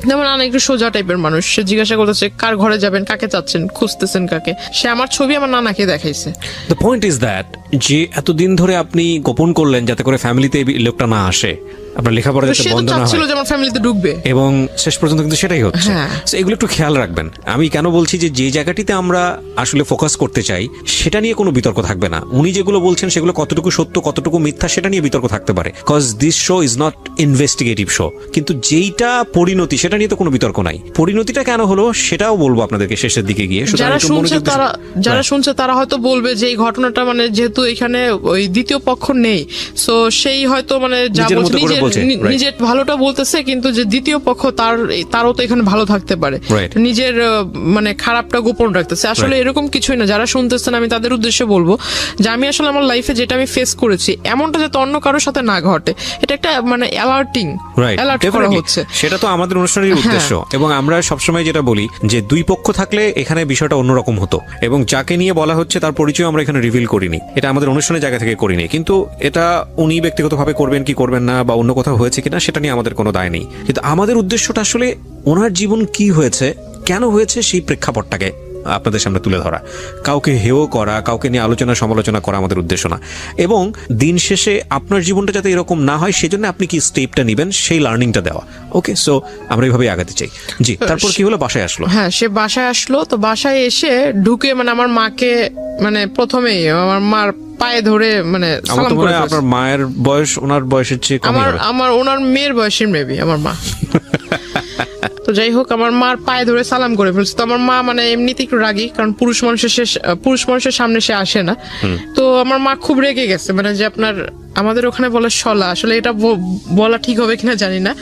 যেমন নানা একটু সোজা টাইপের মানুষ, সে জিজ্ঞাসা করতেছে কার ঘরে যাবেন, কাকে চাচ্ছেন, খুঁজতেছেন কাকে। সে আমার ছবি আমার নানাকে দেখাইছে। দ্য পয়েন্ট ইজ দ্যাট যে এতদিন ধরে আপনি গোপন করলেন যাতে করে ফ্যামিলিতে এই লোকটা না আসে, আপনার লেখাপড়া যাতে বন্ধ না হয়, যেমন ফ্যামিলিতে ঢুকবে, এবং শেষ পর্যন্ত কিন্তু সেটাই হচ্ছে। এগুলো একটু খেয়াল রাখবেন। আমি কেন বলছি যে জায়গাটিতে আমরা আসলে ফোকাস করতে চাই সেটা নিয়ে কোনো বিতর্ক থাকবে না। উনি যেগুলো বলছেন সেগুলো কতটুকু সত্য কতটুকু মিথ্যা সেটা নিয়ে বিতর্ক থাকতে পারে, cause this show is not investigative show. কিন্তু যেইটা পরিণতি সেটা নিয়ে তো কোনো বিতর্ক নাই। পরিণতিটা কেন হলো সেটাও বলবো আপনাদেরকে শেষের দিকে গিয়ে। যারা শুনছে তারা হয়তো বলবে যে এই ঘটনাটা মানে যেহেতু এখানে ওই দ্বিতীয় পক্ষ নেই, সো সেই হয়তো মানে নিজের ভালোটা বলতেছে, কিন্তু যে দ্বিতীয় পক্ষ তারও তো এখানে ভালো থাকতে পারে, নিজের মানে খারাপটা গোপন রাখতেছে। আসলে এরকম কিছুই না। যারা শুনতেছেন আমি তাদের উদ্দেশ্যে বলবো যে আমি আসলে আমার লাইফে যেটা আমি ফেস করেছি এমনটা যাতে অন্য কারোর সাথে না ঘটে, এটা একটা মানে অ্যালার্ট করা হচ্ছে। সেটা তো আমাদের অনুষ্ঠানের উদ্দেশ্য। এবং আমরা সবসময় যেটা বলি যে দুই পক্ষ থাকলে এখানে বিষয়টা অন্যরকম হতো, এবং যাকে নিয়ে বলা হচ্ছে তার পরিচয় আমরা এখানে রিভিল করিনি, এটা আমাদের অনুষ্ঠানের জায়গা থেকে করিনি। কিন্তু এটা উনি ব্যক্তিগতভাবে করবেন কি করবেন না বা অন্য কোথাও হয়েছে কিনা সেটা নিয়ে আমাদের কোনো দায় নেই। কিন্তু আমাদের উদ্দেশ্যটা আসলে ওনার জীবন কি হয়েছে, কেন হয়েছে, সেই প্রেক্ষাপটটাকে আপনাদের সামনে তুলে ধরা, কাউকে হেয় করা, কাউকে নিয়ে আলোচনা সমালোচনা করা আমাদের উদ্দেশ্য না। এবং দিন শেষে আপনার জীবনটা যাতে এরকম না হয় সেজন্য আপনি কি স্টেপটা নেবেন সেই লার্নিংটা দেওয়া। ওকে, সো আমরা এইভাবেই আগাতে চাই। জি, তারপর কি হলো? বাসায় আসলো। হ্যাঁ, সে বাসায় আসলো। তো বাসায় এসে ঢুকে মানে আমার মাকে মানে প্রথমেই আমার মার পায়ে ধরে মানে সালাম করে। আপনার মায়ের বয়স ওনার বয়সের চেয়ে কম হবে? আমার ওনার মেয়ের বয়সের মেবি আমার মা। তো যাই হোক, আমার মার পায়ে ধরে সালাম করে ফেলছে। তো আমার মা মানে এমনিতে একটু রাগী, কারণ পুরুষ মানুষের সামনে সে আসে না। তো আমার মা খুব রেগে গেছে, মানে যে আপনার আমাদের ওখানে বলে শলা, আসলে এটা বলা ঠিক হবে কিনা জানি না,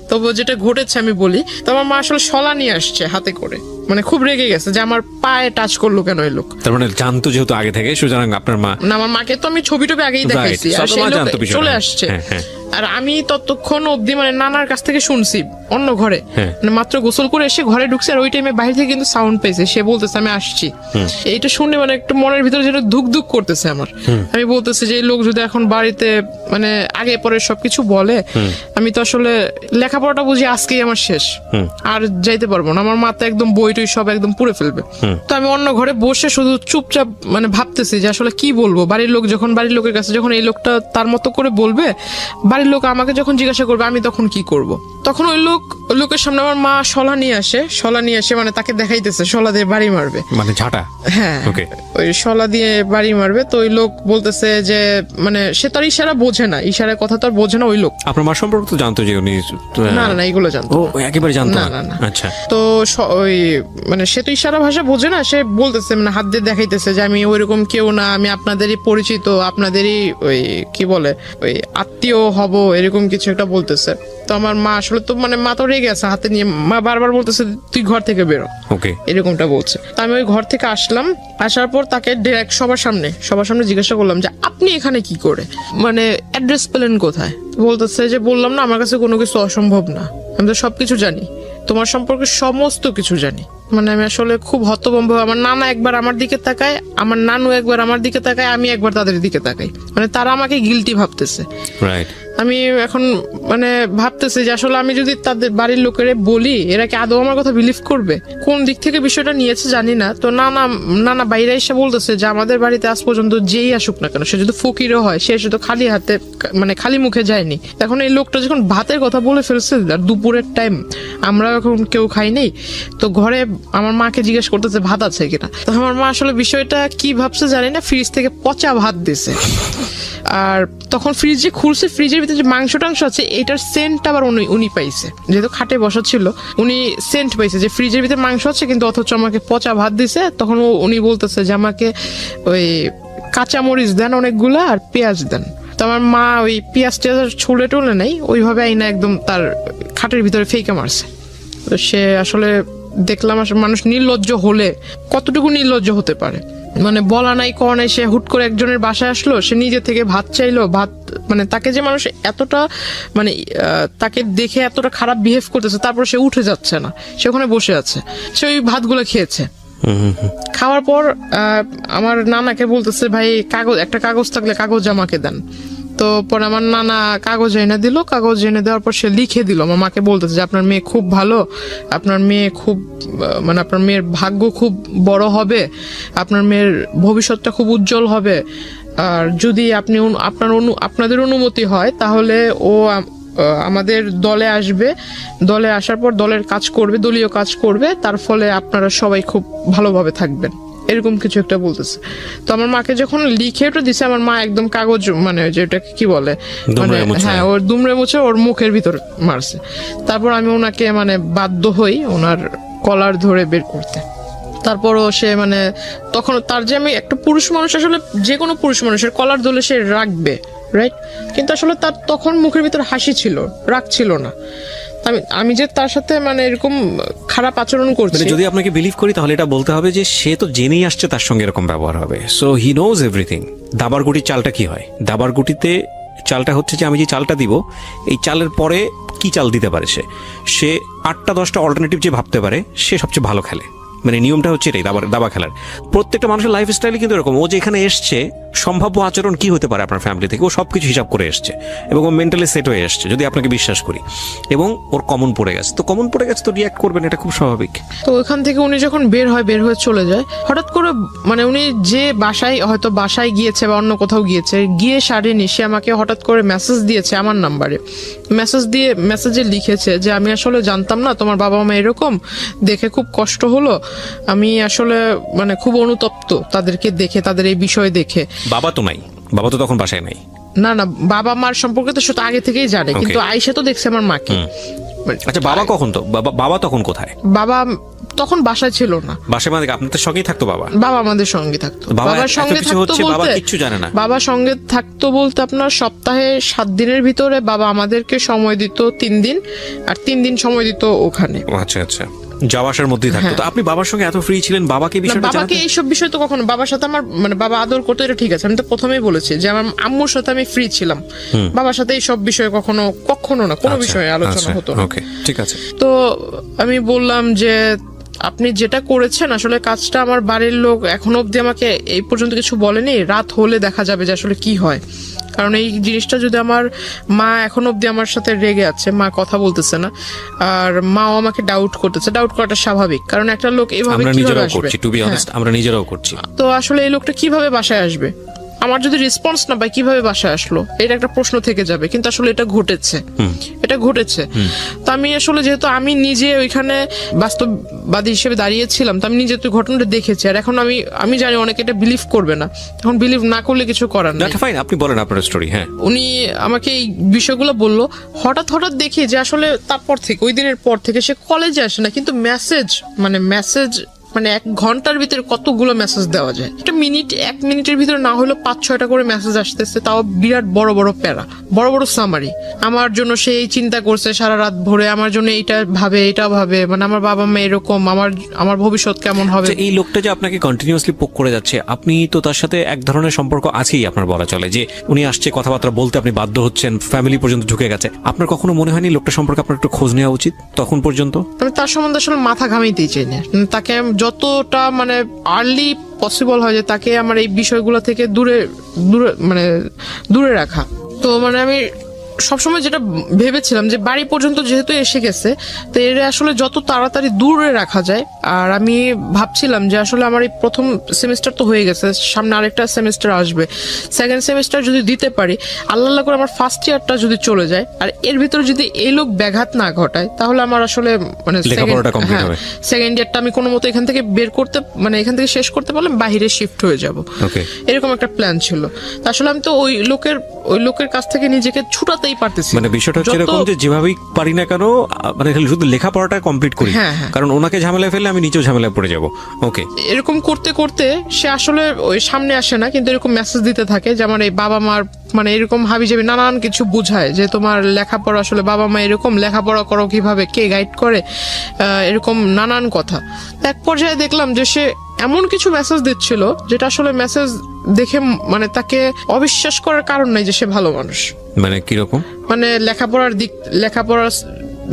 তবু যেটা ঘটেছে আমি বলি। তো আমার মা আসলে শলা নিয়ে আসছে হাতে করে, মানে খুব রেগে গেছে যে আমার পায়ে টাচ করলো কেন এই লোক। তার মানে জানতো যেহেতু আগে থেকে, সুতরাং আপনার মা না, আমার মাকে তো আমি ছবি আগেই দেখাইছি, আর সেই লোক চলে আসছে। আর আমি ততক্ষণ অব্দি মানে নানার কাছ থেকে শুনছি অন্য ঘরে, মানে মাত্র গোসল করে এসে ঘরে ঢুকছে, আর ওই টাইমে বাইরে থেকে কিন্তু সাউন্ড পেয়েছে, সে বলতেছে আমি আসছি। এইটা শুনে মানে একটু মনের ভিতরে যেটা ধুক ধুক করতেছে আমার। আমি বলতেছি যে এই লোক যদি এখন বাড়িতে মানে আগে পরে সবকিছু বলে, আমি তো আসলে লেখাপড়াটা বুঝি আজকেই আমার শেষ, আর যাইতে পারবো না। আমার মাথা একদম বই টই সব একদম পুড়ে ফেলবে। তো আমি অন্য ঘরে বসে শুধু চুপচাপ মানে ভাবতেছি যে আসলে কি বলবো। বাড়ির লোকের কাছে যখন এই লোকটা তার মতো করে বলবে, বাড়ির লোক আমাকে যখন জিজ্ঞাসা করবে, আমি তখন কি করব। তখন ওই লোকের সামনে আমার মা শলা নিয়ে আসে, মানে তাকে দেখাইতেছে শলা দিয়ে বাড়ি মারবে, মানে ঝাঁটা। হ্যাঁ, ওই শলা দিয়ে বাড়ি মারবে। তো ওই লোক বলতেছে যে মানে সে তো আর ইশারা বোঝে না, ইশারার কথা তো আর বোঝে না ওই লোক। আপনার মা সম্পর্কে তো জানতো যে উনি? না, এগুলো জানতো। ও একেবারে জানতো না? আচ্ছা। তো ওই মানে সে তো ইশারা ভাষা বোঝে না, সে বলতেছে মানে হাত দিয়ে দেখাইতেছে যে আমি ওইরকম কেউ না, আমি আপনাদেরই পরিচিত, আপনাদেরই ওই কি বলে ওই আত্মীয় হব, এরকম কিছু একটা বলতেছে। তো আমার মা আসলে তো মানে মা তো রেগে আছে, হাতে নিয়ে মা বারবার বলতেছে তুই ঘর থেকে বেরো, এরকমটা বলছে। তো আমি ওই ঘর থেকে আসলাম, আসার পর তাকে ডিরেক্ট সবার সামনে জিজ্ঞাসা করলাম যে আপনি এখানে কি করে, মানে অ্যাড্রেস পেলেন কোথায়? বলতেছে যে বললাম না আমার কাছে কোনো কিছু অসম্ভব না, আমি তো সবকিছু জানি, তোমার সম্পর্কে সমস্ত কিছু জানি। মানে আমি আসলে খুব হতভম্ব। আমার নানা একবার আমার দিকে তাকায়, আমার নানু একবার আমার দিকে তাকায়, আমি একবার তাদের দিকে তাকাই, মানে তারা আমাকে গিলটি ভাবতেছে। আমি এখন মানে ভাবতেছি যে আসলে আমি যদি তাদের বাড়ির লোকেরে বলি, এরা কি আদৌ আমার কথা বিলিভ করবে? কোন দিক থেকে বিষয়টা নিয়েছে জানি না। তো নানা বাইরে এসে বলতেছে যে আমাদের বাড়িতে আজ পর্যন্ত যেই আসুক না কেন, সে যদি ফকিরও হয়, সে শুধু খালি হাতে মানে খালি মুখে যায়নি। এখন এই লোকটা যখন ভাতের কথা বলে ফেলছে, আর দুপুরের টাইম, আমরা এখন কেউ খাই নেই, তো ঘরে আমার মাকে জিজ্ঞেস করতেছে ভাত আছে কিনা। তো আমার মা আসলে বিষয়টা কি ভাবছে জানি না, ফ্রিজ থেকে পচা ভাত দিছে। আর তখন ফ্রিজ যে খুলছে, ফ্রিজের ভিতরে যে মাংস টাংস আছে, এটার সেন্ট আবার উনি পাইছে, যেহেতু খাটে বসা ছিল, উনি সেন্ট পাইছে যে ফ্রিজের ভিতরে মাংস আছে, কিন্তু অথচ আমাকে পচা ভাত দিছে। তখন উনি বলতেছে যে আমাকে ওই কাঁচামরিচ দেন অনেকগুলা, আর পেঁয়াজ দেন। তো আমার মা ওই পেঁয়াজ টেয়াজ ছুলে টুলে নেই, ওইভাবে আইনা একদম তার খাটের ভিতরে ফেঁকে মারছে। তো সে আসলে দেখলাম আসলে মানুষ নির্লজ্জ হলে কতটুকু নির্লজ্জ হতে পারে, মানে বলা নাই কওয়া নাই, সে হুট করে একজনের বাসায় আসলো, সে নিজে থেকে ভাত চাইলো, ভাত মানে তাকে যে মানুষ এতটা মানে তাকে দেখে এতটা খারাপ বিহেভ করতেছে, তারপর সে উঠে যাচ্ছে না, সে ওখানে বসে আছে, সে ওই ভাতগুলো খেয়েছে। খাওয়ার পর আমার নানাকে বলতেছে ভাই একটা কাগজ থাকলে কাগজ আমাকে দেন। তো পরে আমার নানা কাগজ এনে দিল, কাগজ এনে দেওয়ার পর সে লিখে দিল। আমার মাকে বলতেছে যে আপনার মেয়ে খুব ভালো, আপনার মেয়ে খুব মানে আপনার মেয়ের ভাগ্য খুব বড় হবে, আপনার মেয়ের ভবিষ্যৎটা খুব উজ্জ্বল হবে, আর যদি আপনাদের অনুমতি হয় তাহলে ও আমাদের দলে আসবে, দলে আসার পর দলের কাজ করবে, দলীয় কাজ করবে, তার ফলে আপনারা সবাই খুব ভালোভাবে থাকবেন, এরকম কিছু একটা বলতেছে। তো আমার মাকে যখন লিখে ওটা দিছে, আমার মা একদম কাগজ মানে যেটাকে কি বলে মানে হ্যাঁ ওর দুমড়ে মুছে ওর মুখের ভিতর মারছে। তারপর আমি ওনাকে মানে বাধ্য হই ওনার কলার ধরে বের করতে। তারপরও সে মানে তখন তার যে আমি একটা পুরুষ মানুষ, আসলে যে কোনো পুরুষ মানুষের কলার ধরলে সে রাখবে, রাইট? কিন্তু আসলে তার তখন মুখের ভিতর হাসি ছিল, রাগ ছিল না। আমি যে তার সাথে মানে এরকম খারাপ আচরণ করছি, যদি আপনাকে বিলিভ করি তাহলে এটা বলতে হবে যে সে তো জেনেই আসছে তার সঙ্গে এরকম ব্যবহার হবে, সো হি নোজ এভরিথিং। দাবার গুটির চালটা কি হয়? দাবার গুটিতে চালটা হচ্ছে যে আমি যে চালটা দিব, এই চালের পরে কি চাল দিতে পারে সে 8টা 10টা অল্টারনেটিভ যে ভাবতে পারে, সে সবচেয়ে ভালো খেলে। মানে নিয়মটা হচ্ছে এটাই দাবা খেলার। প্রত্যেকটা মানুষের লাইফ স্টাইলে কিন্তু এরকম, ও যেখানে এসছে সম্ভাব্য আচরণ কি হতে পারে আপনার ফ্যামিলি থেকে, ও সবকিছু হিসাব করে এসছে এবং ও মেন্টালি সেট হয়ে এসছে, যদি আপনাকে বিশ্বাস করি, এবং ওর কমন পড়ে গেছে, তো রিয়াক্ট করবেন, এটা খুব স্বাভাবিক। তো ওইখান থেকে উনি যখন বের হয়ে চলে যায়, হঠাৎ করে মানে উনি যে বাসায় গিয়েছে বা অন্য কোথাও গিয়েছে, গিয়ে সারেনি, সে আমাকে হঠাৎ করে মেসেজ দিয়েছে আমার নাম্বারে। মেসেজে লিখেছে যে আমি আসলে জানতাম না তোমার বাবা মা এরকম, দেখে খুব কষ্ট হলো, আমি আসলে মানে খুব অনুতপ্ত তাদেরকে দেখে, তাদের এই বিষয় দেখে। বাবা তো তখন বাসায় নাই। না, বাবা মার সম্পর্কে তো সেটা আগে থেকেই জানে, কিন্তু আয়েশা তো দেখছে আমার মাকে। আচ্ছা, বাবা তখন কোথায়? বাবা তখন বাসায় ছিল না। বাসায় মানে আপনাদের সঙ্গেই থাকতো বাবা? বাবা আমাদের সঙ্গে থাকতো। বাবার সঙ্গে থাকতো বলতে কিচ্ছু জানে না। বাবা সঙ্গে থাকতো বলতে আপনার সপ্তাহে 7 দিনের ভিতরে বাবা আমাদেরকে সময় দিত 3 দিন, আর 3 দিন সময় দিত ওখানে। আচ্ছা, যাওয়া আসার মধ্যেই থাকতো। তো আপনি বাবার সঙ্গে এত ফ্রি ছিলেন, বাবাকে এইসব বিষয় তো কখনো, বাবার সাথে আমার মানে বাবা আদর করতো, এটা ঠিক আছে, আমি তো প্রথমেই বলেছি যে আমার আম্মুর সাথে আমি ফ্রি ছিলাম, বাবার সাথে এইসব বিষয়ে কখনো না কোনো বিষয়ে আলোচনা হতো না। ওকে, ঠিক আছে। তো আমি বললাম যে আপনি যেটা করেছেন আসলে কাজটা, আমার বাড়ির লোক এখনো অব্দি আমাকে এই পর্যন্ত কিছু বলেনি, রাত হলে দেখা যাবে যে আসলে কি হয়। কারণ এই জিনিসটা যদি আমার মা এখন অব্দি আমার সাথে রেগে আছে, মা কথা বলতেছে না, আর মাও আমাকে ডাউট করতেছে। ডাউট করাটা স্বাভাবিক, কারণ একটা লোক এইভাবে কিভাবে আসবে? আমরা নিজেরাও করছি। তো আসলে এই লোকটা কিভাবে বাসায় আসবে? আমার যদি রেসপন্স না পাই কিভাবে বাসায় আসলো, এটা একটা প্রশ্ন থেকে যাবে। কিন্তু আসলে এটা ঘটেছে। তো আমি আসলে যেহেতু আমি নিজে ওইখানে বাস্তববাদী হিসেবে দাঁড়িয়েছিলাম, তো আমি নিজে তো ঘটনাটা দেখেছি, আর এখন আমি জানি অনেকে এটা বিলিভ করবে না। এখন বিলিভ না করলে কিছু করার নেই। ফাইন, আপনি বলেন আপনার স্টোরি। হ্যাঁ, উনি আমাকে এই বিষয়গুলো বললো। হঠাৎ দেখি যে আসলে তারপর থেকে, ওই দিনের পর থেকে সে কলেজে আসে না, কিন্তু মেসেজ মানে 1 ঘন্টার ভিতরে কতগুলো মেসেজ দেওয়া যায়? 1 মিনিটের ভিতরে না হলেও 5-6টা করে মেসেজ আসতেছে, তাও বিরাট বড় বড় প্যারা, বড় বড় সামারি। আমার জন্য সে এই চিন্তা করছে সারা রাত ভরে, আমার জন্য এটা ভাবে, মানে আমার বাবা মা এরকম, আমার ভবিষ্যৎ কেমন হবে। এই লোকটা যে আপনাকে কন্টিনিউয়াসলি পোক করে যাচ্ছে, আপনি তো তার সাথে এক ধরনের সম্পর্ক আছেই, আপনার বলা চলে যে উনি আসছে, কথাবার্তা বলতে আপনি বাধ্য হচ্ছেন, ফ্যামিলি পর্যন্ত ঢুকে গেছে। আপনার কখনো মনে হয়নি লোকটা সম্পর্কে আপনার একটু খোঁজ নেওয়া উচিত তখন পর্যন্ত? আমি তার সম্বন্ধে আসলে মাথা ঘামাইতেই চাই না। তাকে যতটা মানে আর্লি পসিবল হয় যে তাকে আমার এই বিষয়গুলো থেকে দূরে রাখা। তো মানে আমি সবসময় যেটা ভেবেছিলাম যে বাড়ি পর্যন্ত যেহেতু এসে গেছে, তো এর আসলে যত তাড়াতাড়ি দূরে রাখা যায়। আর আমি ভাবছিলাম যে আসলে আমার এই প্রথম সেমিস্টার তো হয়ে গেছে, সামনে আরেকটা সেমিস্টার আসবে, 2nd সেমিস্টার যদি দিতে পারি, আল্লাহ করে আমার 1st ইয়ারটা যদি চলে যায়, আর এর ভিতরে যদি এই লোক ব্যাঘাত না ঘটায়, তাহলে আমার আসলে মানে 2nd ইয়ারটা আমি কোনো মতো এখান থেকে এখান থেকে শেষ করতে পারলে বাইরে শিফট হয়ে যাব, এরকম একটা প্ল্যান ছিল। আসলে আমি তো ওই লোকের কাছ থেকে নিজেকে ছুটাতেই পারতেছি। মানে বিষয়টা হচ্ছে এরকম যে যেভাবেই পারি না কেন, মানে শুধু লেখাপড়াটা কমপ্লিট করি, কারণ ওনাকে ঝামেলায় ফেললে আমি নিচেও ঝামেলায় পড়ে যাব। ওকে, এরকম করতে করতে সে আসলে ওই সামনে আসে না, কিন্তু এরকম মেসেজ দিতে থাকে যে আমার এই বাবা মার মানে এরকম হাবিজাবি নানান কিছু বুঝায় যে তোমার লেখাপড়া, আসলে বাবা মা এরকম, লেখাপড়া করো কিভাবে, কে গাইড করে, এরকম নানান কথা। এক পর্যায়ে দেখলাম যে সে এমন কিছু মেসেজ দিচ্ছিল যেটা আসলে মেসেজ দেখে মানে তাকে অবিশ্বাস করার কারণ নাই যে সে ভালো মানুষ। মানে কিরকম? মানে লেখাপড়ার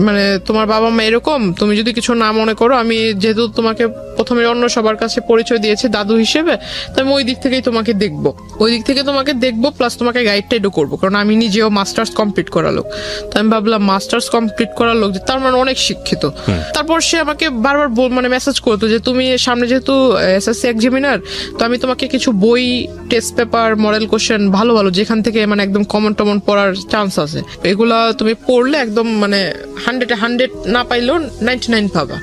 মানে তোমার বাবা মা এরকম, তুমি যদি কিছু না মনে করো, আমি যেহেতু তোমাকে প্রথমে অন্য সবার কাছে পরিচয় দিয়েছি দাদু হিসেবে, তো আমি ওই দিক থেকে তোমাকে দেখবো, প্লাস তোমাকে গাইড টাইডও করবো, কারণ আমি নিজেও মাস্টার্স কমপ্লিট করা লোক। তো আমি ভাবলাম মাস্টার্স কমপ্লিট করা লোক যে তার মানে অনেক শিক্ষিত। তারপর সে আমাকে বারবার মানে মেসেজ করতো যে তুমি সামনে যেহেতু এসএসসি এক্সামিনার, তো আমি তোমাকে কিছু বই, টেস্ট পেপার, মডেল কোশ্চেন ভালো যেখান থেকে মানে একদম কমন পড়ার চান্স আছে, এগুলা তুমি পড়লে একদম মানে 100 না পাইলেও 99 পাবা,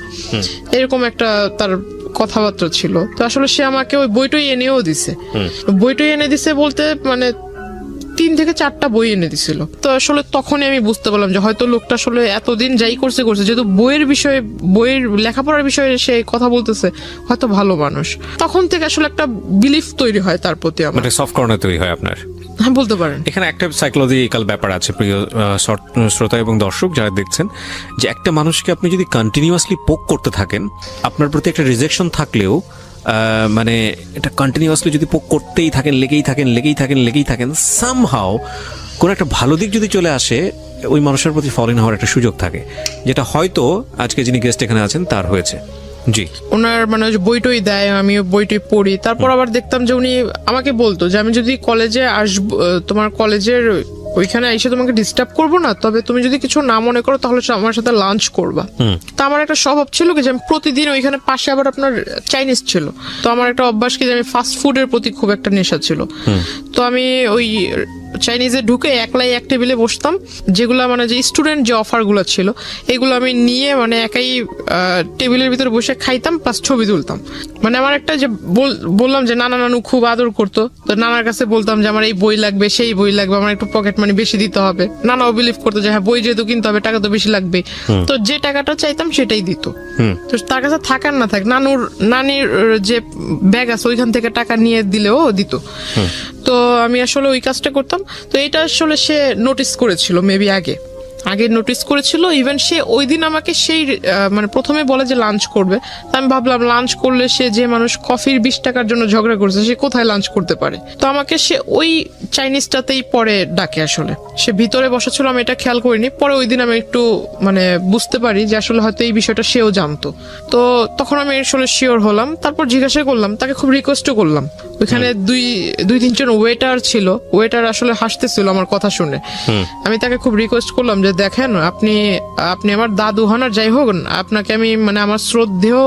এরকম একটা তার কথাবার্তা ছিল। তো আসলে সে আমাকে ওই বইটাই এনে দিছে বলতে মানে 3 থেকে 4টা বই এনে দিছিল। তো আসলে তখনই আমি বুঝতে পারলাম যে হয়তো লোকটা আসলে এতদিন যাই করছে যেহেতু বইয়ের লেখাপড়ার বিষয়ে সে কথা বলতেছে, হয়তো ভালো মানুষ। তখন থেকে আসলে একটা বিলিফ তৈরি হয় তার প্রতি, আমার সফট কর্নার তৈরি হয় আপনার। হ্যাঁ, বলতে পারেন। এখানে একটা সাইকোলজিক্যাল ব্যাপার আছে প্রিয় শ্রোতা এবং দর্শক যারা দেখছেন, যে একটা মানুষকে আপনি যদি কন্টিনিউয়াসলি পোক করতে থাকেন, আপনার প্রতি একটা রিজেকশন থাকলেও মানে এটা কন্টিনিউয়াসলি যদি পোক করতেই থাকেন, লেগেই থাকেন, সামহাও কোনো একটা ভালো দিক যদি চলে আসে, ওই মানুষের প্রতি ফল ইন হওয়ার একটা সুযোগ থাকে, যেটা হয়তো আজকে যিনি গেস্ট এখানে আছেন তার হয়েছে। জি। ওনার মানে ওই যে বইটই দেয়, আমি ওই বইটই পড়ি। তারপর আবার দেখতাম যে উনি আমাকে বলতো যে আমি যদি কলেজে আসবো, তোমার কলেজের ওইখানে এসে তোমাকে ডিস্টার্ব করবো না, তবে তুমি যদি কিছু না মনে করো তাহলে আমার সাথে লাঞ্চ করবা। তো আমার একটা স্বভাব ছিল কি যে আমি প্রতিদিন ওইখানে পাশে আবার আপনার চাইনিজ ছিল, তো আমার একটা অভ্যাস কি যে আমি ফাস্ট ফুডের প্রতি খুব একটা নেশা ছিল। তো আমি ওই চাইনিজে ঢুকে একলাই এক টেবিলে বসতাম, যেগুলা মানে যে স্টুডেন্ট যে অফারগুলো ছিল এগুলো আমি নিয়ে মানে একাই টেবিলের ভিতরে বসে খাইতাম, প্লাস ছবি তুলতাম। মানে আমার একটা যে বললাম যে নানা নানু খুব আদর করতো, তো নানার কাছে বলতাম যে আমার এই বই লাগবে, সেই বই লাগবে, আমার একটু পকেট মানি বেশি দিতে হবে। নানাও বিলিভ করতো যে হ্যাঁ বই যেহেতু কিনতে হবে টাকা তো বেশি লাগবে, তো যে টাকাটা চাইতাম সেটাই দিত। তো তার কাছে থাকার না থাক, নানির যে ব্যাগ আছে ওইখান থেকে টাকা নিয়ে দিলেও দিত। তো আমি আসলে ওই কাজটা করতাম। তো এটা আসলে সে নোটিস করেছিল, মেবি আগে নোটিস করেছিল। ইভেন সে ওই দিন আমাকে সেই মানে প্রথমে বলে যে লাঞ্চ করবে, তো আমি ভাবলাম লাঞ্চ করলে সে যে মানুষ কফির 20 টাকার জন্য ঝগড়া করছে সে কোথায় লাঞ্চ করতে পারে। তো আমাকে সে ওই চাইনিজটাতেই পরে ডাকে। আসলে সে ভিতরে বসা ছিল, আমি এটা খেয়াল করিনি। পরে ওই দিন আমি একটু মানে বুঝতে পারি যে আসলে হয়তো এই বিষয়টা সেও জানতো। তো তখন আমি আসলে শিওর হলাম। তারপর জিজ্ঞাসা করলাম, তাকে খুব রিকোয়েস্টও করলাম। ওইখানে দুই তিনজন ওয়েটার ছিল, ওয়েটার আসলে হাসতেছিল আমার কথা শুনে। আমি তাকে খুব রিকোয়েস্ট করলাম যে দেখেন আপনি আমার দাদু হন আর যাই হোক, আপনাকে আমি মানে আমার শ্রদ্ধেয়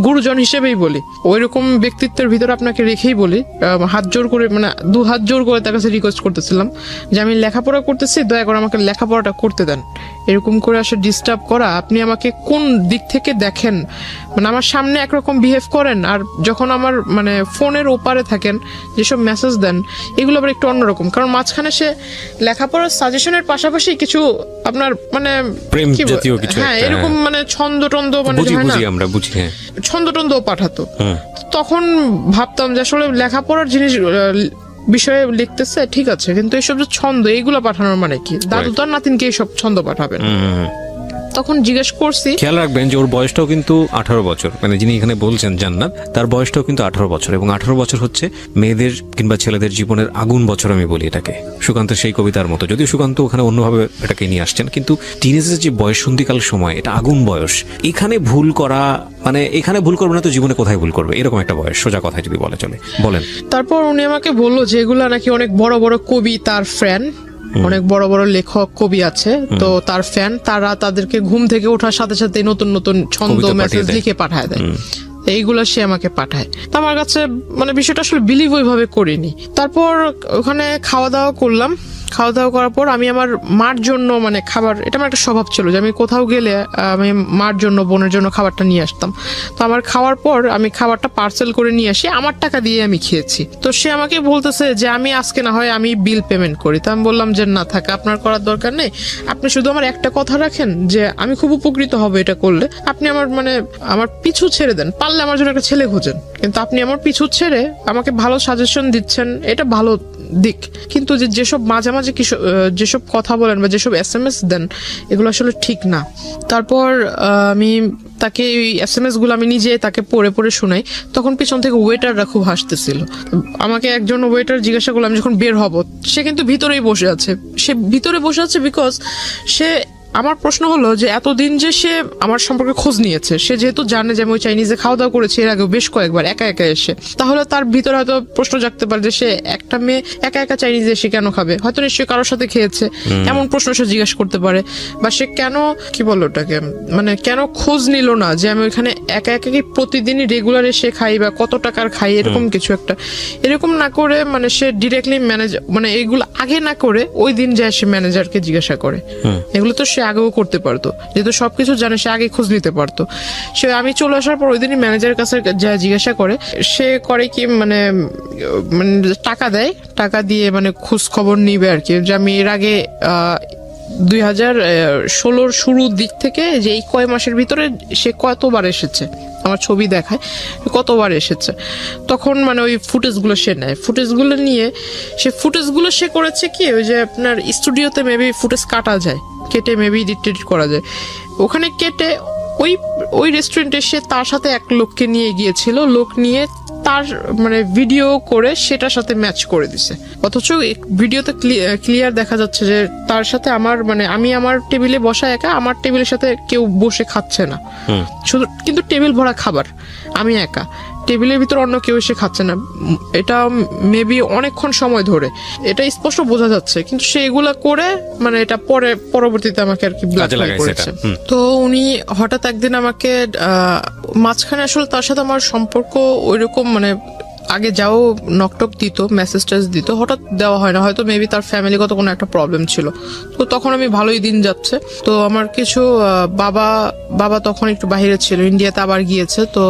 গুরুজন হিসেবেই বলি, ওইরকম ব্যক্তিত্বের ভিতরে আপনাকে রেখেই বলি। হাত জোর করে মানে 2 হাত জোর করে তার কাছে রিকোয়েস্ট করতেছিলাম যে আমি লেখাপড়া করতেছি, দয়া করে আমাকে লেখাপড়াটা করতে দেন। এরকম করে আসলে ডিস্টার্ব করা, আপনি আমাকে কোন দিক থেকে দেখেন? মানে আমার সামনে একরকম বিহেভ করেন, আর যখন আমার মানে ফোনের ওপারে থাকেন যেসব মেসেজ দেন এগুলো আবার একটু অন্যরকম। কারণ মাঝখানে সে লেখাপড়ার সাজেশনের পাশাপাশি কিছু আপনার মানে প্রেম জাতীয় কিছু হ্যাঁ একটা, এরকম মানে ছন্দ টন্দ মানে হয় না, আমরা বুঝি, হ্যাঁ ছন্দ টন্দও পাঠাতো। তখন ভাবতাম যে আসলে লেখাপড়ার জিনিস বিষয়ে লিখতেছে ঠিক আছে, কিন্তু এইসব যে ছন্দ এইগুলো পাঠানোর মানে কি? দাদু তার নাতিনকে এইসব ছন্দ পাঠাবেন? তখন জিজ্ঞেস করছি। খেয়াল রাখবেন যে ওর বয়সটাও কিন্তু 18 বছর, মানে যিনি এখানে বলছেন জান্নাত, তার বয়সটাও কিন্তু 18 বছর, এবং 18 বছর হচ্ছে মেয়েদের কিংবা ছেলেদের জীবনের আগুন বছর আমি বলি এটাকে, সুকান্তের সেই কবিতার মতো। যদিও সুকান্ত ওখানে অন্যভাবে এটাকে নিয়ে আসছেন, কিন্তু টিনেজের যে বয়স, সন্ধিকাল সময়, এটা আগুন বয়স। এখানে ভুল করা মানে এখানে ভুল করবে না তো জীবনে কোথায় ভুল করবে, এরকম একটা বয়স, সোজা কথায় যদি বলে চলে। বলেন। তারপর উনি আমাকে বললো যে এগুলা নাকি অনেক বড় বড় কবি, তার ফ্যান, অনেক বড় বড় লেখক কবি আছে, তো তার ফ্যান, তারা তাদেরকে ঘুম থেকে ওঠার সাথে সাথে নতুন নতুন ছন্দ মেসেজ লিখে পাঠায় দেয়, এইগুলো সে আমাকে পাঠায়। তো আমার কাছে মানে বিষয়টা আসলে বিলিভ ওইভাবে করিনি। তারপর ওখানে খাওয়া দাওয়া করলাম। খাওয়া দাওয়া করার পর আমি আমার মার জন্য মানে খাবার, এটা আমার একটা স্বভাব ছিল যে আমি কোথাও গেলে আমি মার জন্য, বোনের জন্য খাবারটা নিয়ে আসতাম। তো আমার খাওয়ার পর আমি খাবারটা পার্সেল করে নিয়ে আসি, আমার টাকা দিয়ে আমি খেয়েছি। তো সে আমাকে বলতেছে যে আমি আজকে না হয় আমি বিল পেমেন্ট করি। তো আমি বললাম যে না থাক, আপনার করার দরকার নেই, আপনি শুধু আমার একটা কথা রাখেন যে আমি খুব উপকৃত হব এটা করলে, আপনি আমার মানে আমার পিছু ছেড়ে দেন, পারলে আমার জন্য একটা ছেলে খোঁজেন, কিন্তু আপনি আমার পিছু ছেড়ে আমাকে ভালো সাজেশন দিচ্ছেন, এটা ভালো দিক, কিন্তু যেসব মাঝে মাঝে যেসব কথা বলেন বা যেসব SMS দেন এগুলো আসলে ঠিক না। তারপর আমি তাকে ওই SMS গুলো আমি নিজে তাকে পড়ে পড়ে শোনাই। তখন পিছন থেকে ওয়েটাররা খুব হাসতেছিল। আমাকে একজন ওয়েটার জিজ্ঞাসা করলো আমি যখন বের হব, সে কিন্তু ভিতরেই বসে আছে। সে ভিতরে বসে আছে বিকজ সে, আমার প্রশ্ন হলো যে এতদিন যে সে আমার সম্পর্কে খোঁজ নিয়েছে, সে যেহেতু জানে যে আমি ওই চাইনিজে খাওয়া দাওয়া করেছি এর আগে বেশ কয়েকবার একা একা এসে, তাহলে তার ভিতরে হয়তো প্রশ্ন জাগতে পারে যে সে একটা মেয়ে একা একা চাইনিজে এসে কেন খাবে, হয়তো নিশ্চয়ই কারোর সাথে খেয়েছে, এমন প্রশ্ন সে জিজ্ঞাসা করতে পারে। বা সে কেন কি বললো ওটাকে মানে কেন খোঁজ নিল না যে আমি ওইখানে একা একা কি প্রতিদিনই রেগুলার এসে খাই বা কত টাকার খাই, এরকম কিছু একটা। এরকম না করে মানে সে ডিরেক্টলি ম্যানেজার মানে এগুলো আগে না করে ওই দিন যায় সে ম্যানেজারকে জিজ্ঞাসা করে। এগুলো তো সে আগেও করতে পারতো, যেহেতু সবকিছু জানে সে আগে খোঁজ নিতে পারতো। সে আমি চলে আসার পর ওই দিনই ম্যানেজারের কাছে যা জিজ্ঞাসা করে, সে করে কি মানে টাকা দেয়, টাকা দিয়ে মানে খোঁজ খবর নিবে আর কি, যে আমি এর আগে 2016 শুরুর দিক থেকে যে এই কয় মাসের ভিতরে সে কতবার এসেছে, আমার ছবি দেখায় কতবার এসেছে। তখন মানে ওই ফুটেজগুলো সে নেয়, ফুটেজগুলো নিয়ে সে করেছে কি ওই যে আপনার স্টুডিওতে মেবি ফুটেজ কাটা যায়, কেটে মেবি এডিট করা যায়, ওখানে কেটে ওই ওই রেস্টুরেন্টে সে তার সাথে এক লোককে নিয়ে গিয়েছিল, লোক নিয়ে তার মানে ভিডিও করে সেটার সাথে ম্যাচ করে দিছে, অথচ ভিডিওতে ক্লিয়ার দেখা যাচ্ছে যে তার সাথে আমার মানে আমি আমার টেবিলে বসা একা, আমার টেবিলের সাথে কেউ বসে খাচ্ছে না, শুধু কিন্তু টেবিল ভরা খাবার, আমি একা, টেবিলের ভিতর অন্য কেউ এসে খাচ্ছে না, এটা মেবি অনেকক্ষণ সময় ধরে, এটা স্পষ্ট বোঝা যাচ্ছে, কিন্তু সে এগুলা করে মানে এটা পরবর্তীতে আমাকে আর কি ব্ল্যাকমেইল করেছে। তো উনি হঠাৎ একদিন আমাকে মাঝখানে আসলে তার সাথে আমার সম্পর্ক ওইরকম মানে আগে যাও নকটক দিত, মেসেজ টেস দিত, হঠাৎ দেওয়া হয় না, হয়তো মেবি তার ফ্যামিলিগত কোনো একটা প্রবলেম ছিল। তো তখন আমি ভালোই দিন যাচ্ছে, তো আমার কিছু বাবা তখন একটু বাইরে ছিল, ইন্ডিয়াতে আবার গিয়েছে, তো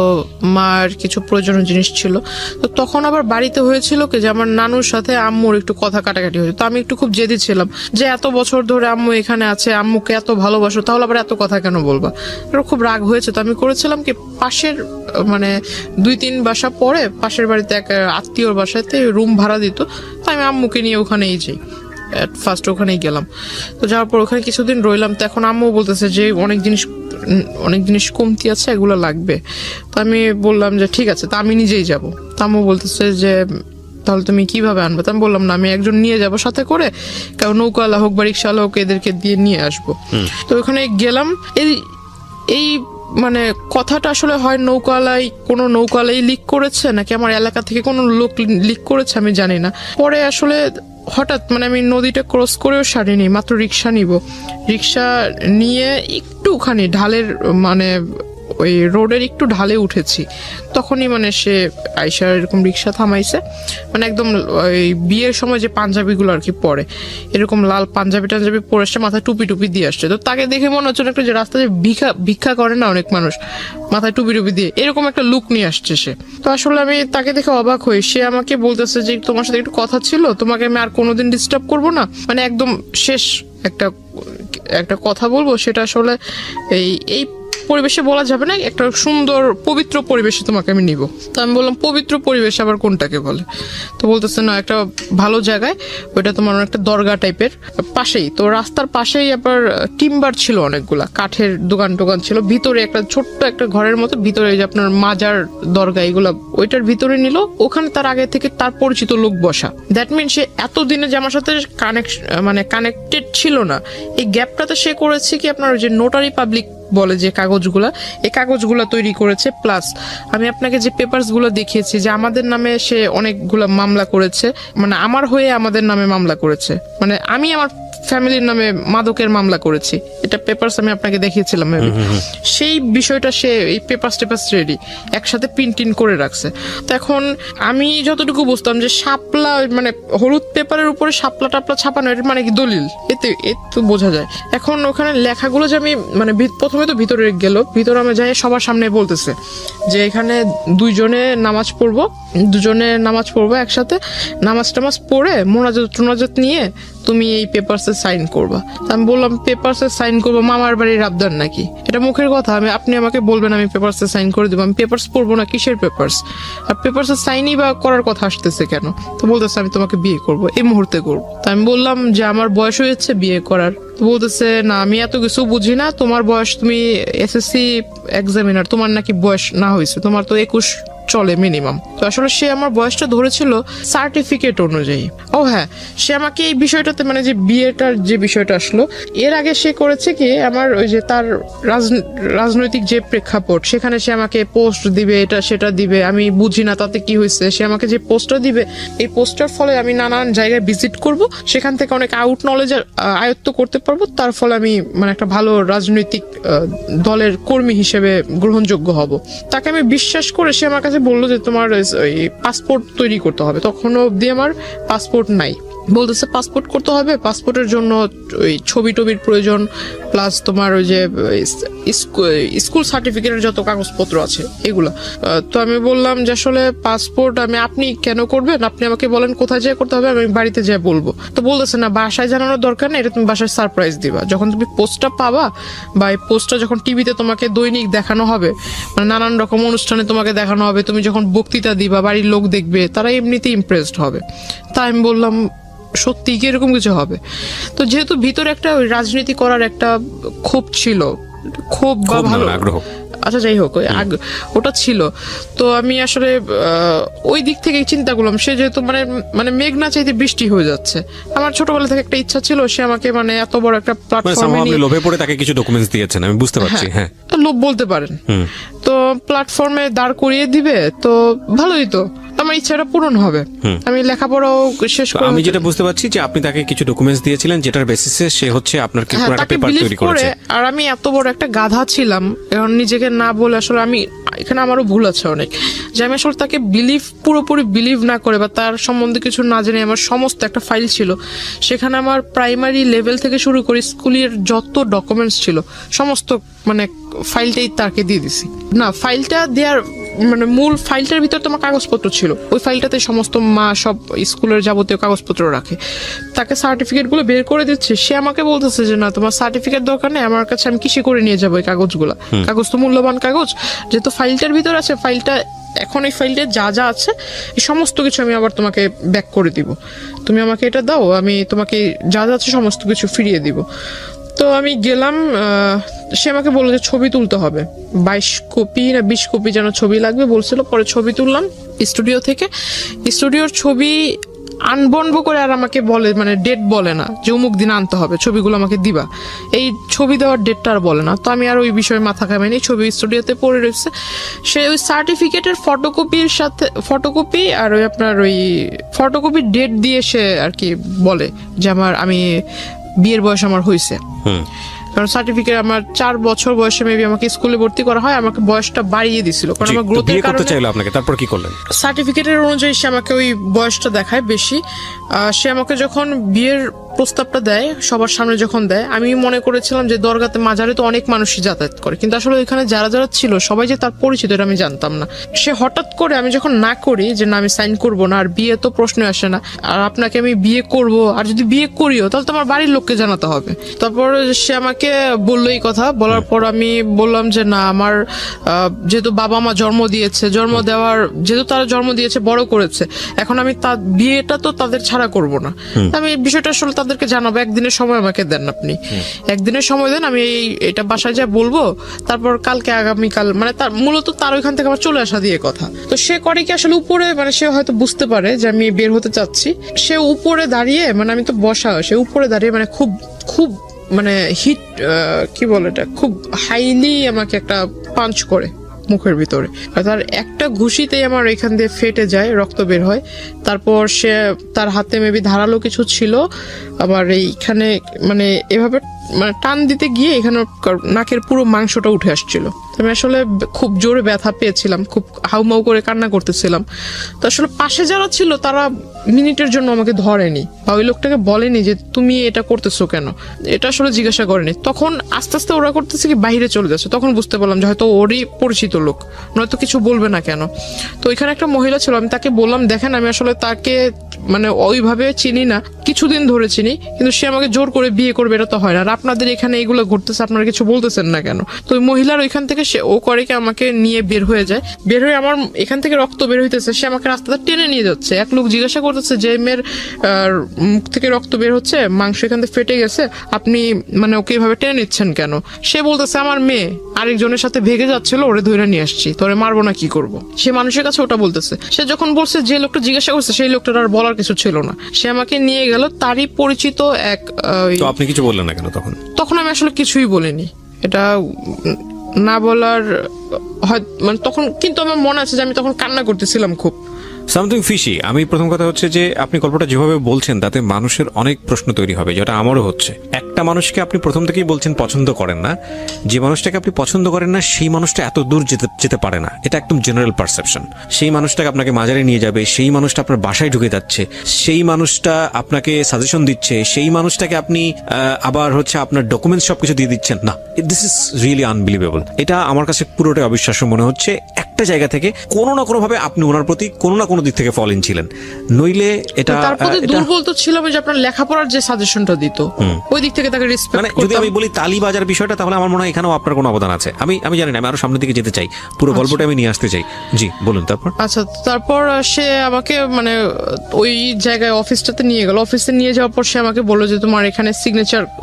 মার কিছু প্রয়োজনীয় জিনিস ছিল, তো তখন আবার বাড়িতে হয়েছিল কি যে আমার নানুর সাথে আম্মুর একটু কথা কাটাকাটি হয়েছে, তো আমি একটু খুব জেদি ছিলাম যে এত বছর ধরে আম্মু এখানে আছে, আম্মুকে এত ভালোবাসো, তাহলে আবার এত কথা কেন বলবা, এটা খুব রাগ হয়েছে। তো আমি করেছিলাম কি পাশের মানে 2-3 বাসা পরে পাশের বাড়িতে এক আত্মীয়র বাসাতে রুম ভাড়া দিত, তো আমি আম্মুকে নিয়ে ওখানেই যাই, ফার্স্ট ওখানেই গেলাম। তো যাওয়ার পর ওখানে কিছুদিন রইলাম, তো এখন আম্মু বলতেছে যে অনেক জিনিস কমতি আছে, এগুলো লাগবে। তো আমি বললাম যে ঠিক আছে, তো আমি নিজেই যাব। তো আম্মু বলতেছে যে তাহলে তুমি কিভাবে আনবে? তো আমি বললাম না, আমি একজন নিয়ে যাব সাথে করে, কারণ নৌকাওয়ালা হোক বা রিক্সাওয়ালা হোক, এদেরকে দিয়ে নিয়ে আসবো। তো ওখানে গেলাম, এই মানে কথাটা আসলে হয় কোনো নৌকালাই লিক করেছে নাকি আমার এলাকা থেকে কোনো লোক লিক করেছে আমি জানি না। পরে আসলে হঠাৎ মানে আমি নদীটা ক্রস করেও সারিনি, মাত্র রিক্সা রিক্সা নিয়ে একটুখানি ঢালের মানে ওই রোডের একটু ঢালে উঠেছি, তখনই মানে সে আইসা এরকম রিক্সা থামাইছে, মানে একদম ওই বিয়ের সময় যে পাঞ্জাবিগুলো আর কি পরে, এরকম লাল পাঞ্জাবি পরে আসছে, মাথায় টুপি দিয়ে আসছে। তো তাকে দেখে মনে হচ্ছে একটা যে রাস্তায় ভিক্ষা করে না অনেক মানুষ, মাথায় টুপি দিয়ে এরকম একটা লুক নিয়ে আসছে সে। তো আসলে আমি তাকে দেখে অবাক হই, সে আমাকে বলতেছে যে তোমার সাথে একটু কথা ছিল, তোমাকে আমি আর কোনোদিন ডিস্টার্ব করবো না, মানে একদম শেষ একটা কথা বলবো, সেটা আসলে এই পরিবেশে বলা যাবে না, একটা সুন্দর পবিত্র পরিবেশে তোমাকে আমি নিব। তো আমি বললাম পবিত্র পরিবেশ আবার কোনটাকে বলে? তো বলতেছে না, একটা ভালো জায়গায়, ওইটা তোমার একটা দরগা টাইপের পাশেই, তো রাস্তার পাশেই আবার টিম্বার ছিল, অনেকগুলা কাঠের দোকান ছিল, ভিতরে একটা ছোট্ট একটা ঘরের মতো, ভিতরে যে আপনার মাজার দরগা এগুলা ওইটার ভিতরে নিল, ওখানে তার আগে থেকে তার পরিচিত লোক বসা। দ্যাট মিন সে এতদিনে যে আমার সাথে কানেক্টেড ছিল না, এই গ্যাপটাতে সে করেছে কি আপনার যে নোটারি পাবলিক বলে যে এই কাগজগুলা তৈরি করেছে, প্লাস আমি আপনাকে যে পেপারস গুলো দেখিয়েছি যে আমাদের নামে সে অনেকগুলা মামলা করেছে, মানে আমার হয়ে আমাদের নামে মামলা করেছে, মানে আমি আমার ফ্যামিলির নামে মাদকের মামলা করেছি, এটা পেপারস আমি আপনাকে দেখিয়েছিলাম। সেই বিষয়টা সে এই পেপারস রেডি একসাথে প্রিন্ট করে রাখছে। তো এখন আমি যতটুকু বুঝতাম যে শাপলা মানে হলুদ পেপারের উপরে শাপলা টাপলা ছাপানো, এটা মানে কি দলিল, এতে তো বোঝা যায়। এখন ওখানে লেখাগুলো যে আমি মানে প্রথমে তো ভিতরে আমি যাই, সবার সামনে বলতেছে যে এখানে দুজনে নামাজ পড়বো একসাথে, নামাজ পড়ে মোনাজাত নিয়ে তুমি এই পেপারসে সাইন করবা। আমি বললাম পেপারসে সাইন করবো, মামার বাড়ির আবদার নাকি? এটা মুখের কথা, আপনি আমাকে বলবেন আমি পেপারসে সাইন করে দেবো, আমি পেপারস পড়বো না, কিসের পেপারস? আর পেপারসে সাইনই বা করার কথা আসতেছে কেন? তো বলতেছে আমি তোমাকে বিয়ে করবো, এই মুহূর্তে করবো। তো আমি বললাম যে আমার বয়স হয়েছে বিয়ে করার। তো বলতেছে না, আমি এত কিছু বুঝি না, তোমার বয়স, তুমি এসএসসি এক্সামিনার, তোমার নাকি বয়স না হয়েছে, তোমার তো 21 চলে মিনিমাম। তো আসলে সে আমার বয়সটা ধরেছিল সার্টিফিকেট অনুযায়ী। ও হ্যাঁ, সে আমাকে এই বিষয়টাতে মানে যে বিয়েটার যে বিষয়টা আসলো, এর আগে সে করেছে কি আমার ওই যে তার রাজনৈতিক যে প্রেক্ষাপট, সেখানে সে আমাকে পোস্ট দিবে, এটা সেটা দিবে, আমি বুঝি না তাতে কি হয়েছে, সে আমাকে যে পোস্টটা দিবে, এই পোস্টার ফলে আমি নানান জায়গায় ভিজিট করব, সেখান থেকে অনেক আউট নলেজ আয়ত্ত করতে পারবো, তার ফলে আমি মানে একটা ভালো রাজনৈতিক দলের কর্মী হিসেবে গ্রহণযোগ্য হব। তাকে আমি বিশ্বাস করে সে আমার কাছে বললো যে তোমার পাসপোর্ট তৈরি করতে হবে, তখন অবধি আমার পাসপোর্ট নাই। বলতেছে পাসপোর্ট করতে হবে, পাসপোর্টের জন্য ওই ছবির প্রয়োজন, প্লাস তোমার ওই যে স্কুল সার্টিফিকেটের যত কাগজপত্র আছে এগুলা। তো আমি বললাম যে আসলে পাসপোর্ট আপনি কেন করবেন, আপনি আমাকে বলেন কোথায় যেয়ে করতে হবে, আমি বাড়িতে যেয়ে বলবো। তো বলতেছে না, বাসায় জানানোর দরকার নেই, এটা তুমি বাসায় সারপ্রাইজ দিবা, যখন তুমি পোস্টটা পাবা বা এই পোস্টটা যখন টিভিতে তোমাকে দৈনিক দেখানো হবে, মানে নানান রকম অনুষ্ঠানে তোমাকে দেখানো হবে, তুমি যখন বক্তৃতা দিবা বাড়ির লোক দেখবে, তারা এমনিতেই ইমপ্রেসড হবে। তাই আমি বললাম সত্যি কি এরকম কিছু হবে? তো যেহেতু ভিতরে একটা ওই রাজনীতি করার একটা ক্ষোভ ছিল, ক্ষোভ বা ক্ষোভ না, ভালো আগ্রহ। আচ্ছা যাই হোক, ওটা ছিল। তো আমি আসলে ওই দিক থেকে চিন্তা করলাম, সে যেহেতু মানে মানে মেঘ না চাইতে বৃষ্টি হয়ে যাচ্ছে, আমার ছোটবেলা থেকে একটা ইচ্ছা ছিল সে আমাকে মানে এত বড় একটা মানে প্ল্যাটফর্মে somehow আপনি নিয়ে, লোভে পড়ে তাকে কিছু ডকুমেন্টস দিয়েছেন, আমি বুঝতে পারছি। হ্যাঁ, লোভ বলতে পারেন, তো প্ল্যাটফর্মে দাঁড় করিয়ে দিবে তো ভালোই, তো আমার ইচ্ছাটা পূরণ হবে। আমি লেখাপড়াও শেষ তো করে আমি যেটা বুঝতে পারছি যে আপনি তাকে কিছু ডকুমেন্টস দিয়েছিলেন যেটার বেসিসে সে হচ্ছে আপনার কি পুরো একটা তাকে পেপার বিলিভ তৈরি করে, করেছে। আর আমি এত বড় একটা গাধা ছিলাম, এখন নিজেকে না বলে আসলে আমি এখানে আমারও ভুল আছে অনেক, যে আমি আসলে তাকে পুরোপুরি বিলিভ না করে বা তার সম্বন্ধে কিছু না জেনে আমার সমস্ত একটা ফাইল ছিল, সেখানে আমার প্রাইমারি লেভেল থেকে শুরু করে স্কুলের যত ডকুমেন্টস ছিল সমস্ত মানে ফাইলটাই তাকে দিয়ে দিছি। না, ফাইলটা দেওয়ার মানে মূল ফাইলটার ভিতর তোমার কাগজপত্র ছিল, ওই ফাইলটাতে সমস্ত মা সব স্কুলের যাবতীয় কাগজপত্র রাখে। তাকে সার্টিফিকেট গুলো বের করে দিচ্ছে, সে আমাকে বলতেছে যে না তোমার সার্টিফিকেট দরকার নেই, আমার কাছে আমি কিসে করে নিয়ে যাবো এই কাগজগুলো, কাগজ তো মূল্যবান কাগজ, যেহেতু ফাইলটার ভিতর আছে, ফাইলটা এখন এই ফাইলটা যা যা আছে এই সমস্ত কিছু আমি আবার তোমাকে ব্যাক করে দিব, তুমি আমাকে এটা দাও, আমি তোমাকে যা যা আছে সমস্ত কিছু ফিরিয়ে দিব। তো আমি গেলাম, সে আমাকে বললো যে ছবি তুলতে হবে, 22 কপি না 20 কপি যেন ছবি লাগবে বলছিল। পরে ছবি তুললাম স্টুডিও থেকে, স্টুডিওর ছবি আনবন্ড করে আর আমাকে বলে মানে ডেট বলে না যে অমুক দিন আনতে হবে, ছবিগুলো আমাকে দিবা, এই ছবি দেওয়ার ডেটটা আর বলে না। তো আমি আর ওই বিষয়ে মাথা ঘামাইনি, ছবি স্টুডিওতে পড়ে রয়েছে। সে ওই সার্টিফিকেটের ফটোকপির সাথে ফটোকপি আর ওই আপনার ওই ফটোকপির ডেট দিয়ে সে আর কি বলে যে আমি বিয়ের বয়স আমার হয়েছে, কারণ সার্টিফিকেট আমার 4 বছর বয়সে মেবি আমাকে স্কুলে ভর্তি করা হয়, আমাকে বয়সটা বাড়িয়ে দিছিল কারণ আমার গ্রোথের বিয়ে করতে কারণে। চাইলো আপনাকে, তারপর কি করলেন? সার্টিফিকেটের অনুযায়ী সে আমাকে ওই বয়সটা দেখায় বেশি। সে আমাকে যখন বিয়ের প্রস্তাবটা দেয় সবার সামনে যখন দেয়, আমি মনে করেছিলাম যে দরগাতে মাজারে তো অনেক মানুষই যাতায়াত করে, কিন্তু আসলে ওইখানে যারা যারা ছিল সবাই যে তার পরিচিত এটা আমি জানতাম না। সে হঠাৎ করে আমি যখন না করি যে না আমি সাইন করব না, আর বিয়ে তো প্রশ্ন আসে না, আর আপনাকে আমি বিয়ে করব, আর যদি বিয়ে করিও তাহলে তো আমার বাড়ির লোককে জানাতে হবে। তারপর সে আমাকে বললো এই কথা, বলার পর আমি বললাম যে না আমার যেহেতু বাবা মা জন্ম দিয়েছে, জন্ম দেওয়ার যেহেতু তারা জন্ম দিয়েছে বড় করেছে, এখন আমি তার বিয়েটা তো তাদের ছাড়া করব না, আমি বিষয়টা আসলে তাদেরকে জানাবো, একদিনের সময় আমাকে দেন, আপনি একদিনের সময় দেন, আমি এটা বাসায় যা বলবো, তারপর কালকে আগামীকাল মানে তার মূলত তার ওইখান থেকে আমার চলে আসা দিয়ে কথা। তো সে করে কি আসলে উপরে মানে সে হয়তো বুঝতে পারে যে আমি বের হতে চাচ্ছি, সে উপরে দাঁড়িয়ে মানে আমি তো বসা, সে উপরে দাঁড়িয়ে মানে খুব খুব মানে হিট কি বলে এটা, খুব হাইলি আমাকে একটা পাঞ্চ করে মুখের ভিতরে, আর তার একটা ঘুষিতেই আমার এখান দিয়ে ফেটে যায়, রক্ত বের হয়। তারপর সে তার হাতে মেবি ধারালো কিছু ছিল, আবার এইখানে মানে এভাবে মানে টান দিতে গিয়ে এখানে নাকের পুরো মাংসটা উঠে আসছিল। আমি আসলে খুব জোরে ব্যথা পেয়েছিলাম, খুব হাউমাউ করে কান্না করতেছিলাম। তো আসলে পাশে যারা ছিল তারা মিনিটের জন্য আমাকে ধরেনি বা ওই লোকটাকে বলেনি যে তুমি এটা করতেছো কেন, এটা আসলে জিজ্ঞাসা করেনি। তখন আস্তে আস্তে ওরা করতেছে কি বাইরে চলে যাচ্ছে, তখন বুঝতে পারলাম যে হয়তো ওরই পরিচিত লোক, নয়তো কিছু বলবে না কেন। তো ওইখানে একটা মহিলা ছিল, আমি তাকে বললাম দেখেন আমি আসলে তাকে মানে ওইভাবে চিনি না, কিছুদিন ধরে চিনি, কিন্তু সে আমাকে জোর করে বিয়ে করবে এটা তো হয় না, আর আপনাদের এখানে এগুলো ঘটতেছে আপনারা কিছু বলতেছেন না কেন। তো ওই মহিলার ওইখান থেকে সে ও করে কি আমাকে নিয়ে বের হয়ে যায়, বের হয়ে আমার এখান থেকে রক্ত বের হইতেছে, সে আমাকে রাস্তাটা টেনে নিয়ে যাচ্ছে। এক লোক জিজ্ঞাসা করতেছে যে মেয়ের মুখ থেকে রক্ত বের হচ্ছে, মাংস এখান থেকে ফেটে গেছে, আপনি মানে ওকে এইভাবে টেনে নিচ্ছেন কেন? সে বলতেছে আমার মেয়ে আরেকজনের সাথে ভেগে যাচ্ছিল, ওরে ধরে নিয়ে আসছি, তোরে মারবো না কি করব। সে মানুষের কাছে ওটা বলতেছে। সে যখন বলছে যে লোকটা জিজ্ঞাসা করছে সেই লোকটার আর বলার কিছু ছিল না, সে আমাকে নিয়ে গেল তারই পরিচিত এক। তো আপনি কিছু বললেন না কেন তখন? তখন আমি আসলে কিছুই বলিনি, এটা না বলার হয় মানে তখন, কিন্তু আমার মনে আছে যে আমি তখন কান্না করতেছিলাম খুব। Something fishy. আমি প্রথম কথা হচ্ছে যে আপনি গল্পটা যেভাবে বলছেন তাতে মানুষের অনেক প্রশ্ন তৈরি হবে, যেটা আমারও হচ্ছে। একটা মানুষকে আপনি প্রথম থেকেই বলছেন পছন্দ করেন না, যে মানুষটাকে আপনি পছন্দ করেন না সেই মানুষটা এত দূর যেতে পারে না, এটা একদম জেনারেল পারসেপশন। সেই মানুষটাকে আপনাকে মাজারে নিয়ে যাবে, সেই মানুষটা আপনার বাসায় ঢুকে যাচ্ছে, সেই মানুষটা আপনাকে সাজেশন দিচ্ছে, সেই মানুষটাকে আপনি আবার হচ্ছে আপনার ডকুমেন্টস সবকিছু দিয়ে দিচ্ছেন না। This is really unbelievable. এটা আমার কাছে পুরোটাই অবিশ্বাস্য মনে হচ্ছে। একটা জায়গা থেকে কোনো না কোনো ভাবে আপনি ওনার প্রতি কোনো না কোনো কোনো দিক থেকে ফল ইন ছিলেন, নইলে এটা তারপরে দুর্বল তো ছিল যে আপনার লেখাপড়ার যে সাজেশনটা দিত ওই দিক থেকে তাকে মানে রেসপেক্ট যদি করতাম। আমি বলি তালিবাজার বিষয়টা, তাহলে আমার মনে হয় এখানেও আপনার কোনো অবদান আছে। আমি জানি না, আমি আরো সামনের দিকে যেতে চাই, পুরো গল্পটা আমি নিয়ে আসতে চাই। জি বলুন। তারপর আচ্ছা, তারপর সে আমাকে মানে ওই জায়গায় অফিসটাতে নিয়ে গেল। অফিসে নিয়ে যাওয়ার পর সে আমাকে বললো যে তোমার এখানে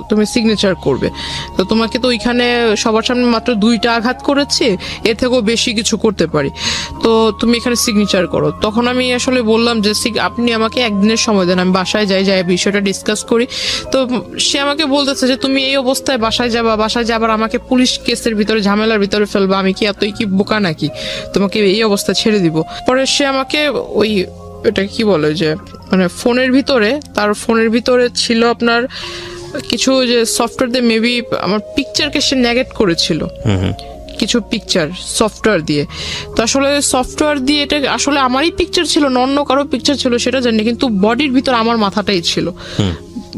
তুমি সিগনেচার করবে, তো তোমাকে তো ওইখানে সবার সামনে মাত্র 2টা আঘাত করেছি, এর থেকেও বেশি কিছু করতে পারি, তো তুমি এখানে সিগনেচার করো। তখন আমি আসলে বললাম যে আপনি আমাকে একদিনের সময় দেন, আমি বাসায় যাই বিষয়টা ডিসকাস করি। তো সে আমাকে বলতেছে যে তুমি এই অবস্থায় বাসায় যাবার আমাকে পুলিশ কেসের ভিতরে ঝামেলার ভিতরে ফেলবা, আমি কি এতই কি বোকা নাকি, তোমাকে এই অবস্থা ছেড়ে দিব। পরে সে আমাকে ওই এটা কি বলে যে মানে ফোনের ভিতরে ছিল আপনার কিছু যে সফটওয়্যার দিয়ে মেবি আমার পিকচারকে সে নেগেট করেছিল, কিছু পিকচার সফটওয়্যার দিয়ে। তো আসলে সফটওয়্যার দিয়ে এটা আসলে আমারই পিকচার ছিল না, অন্য কারো পিকচার ছিল সেটা জানি, কিন্তু বডির ভিতর আমার মাথাটাই ছিল,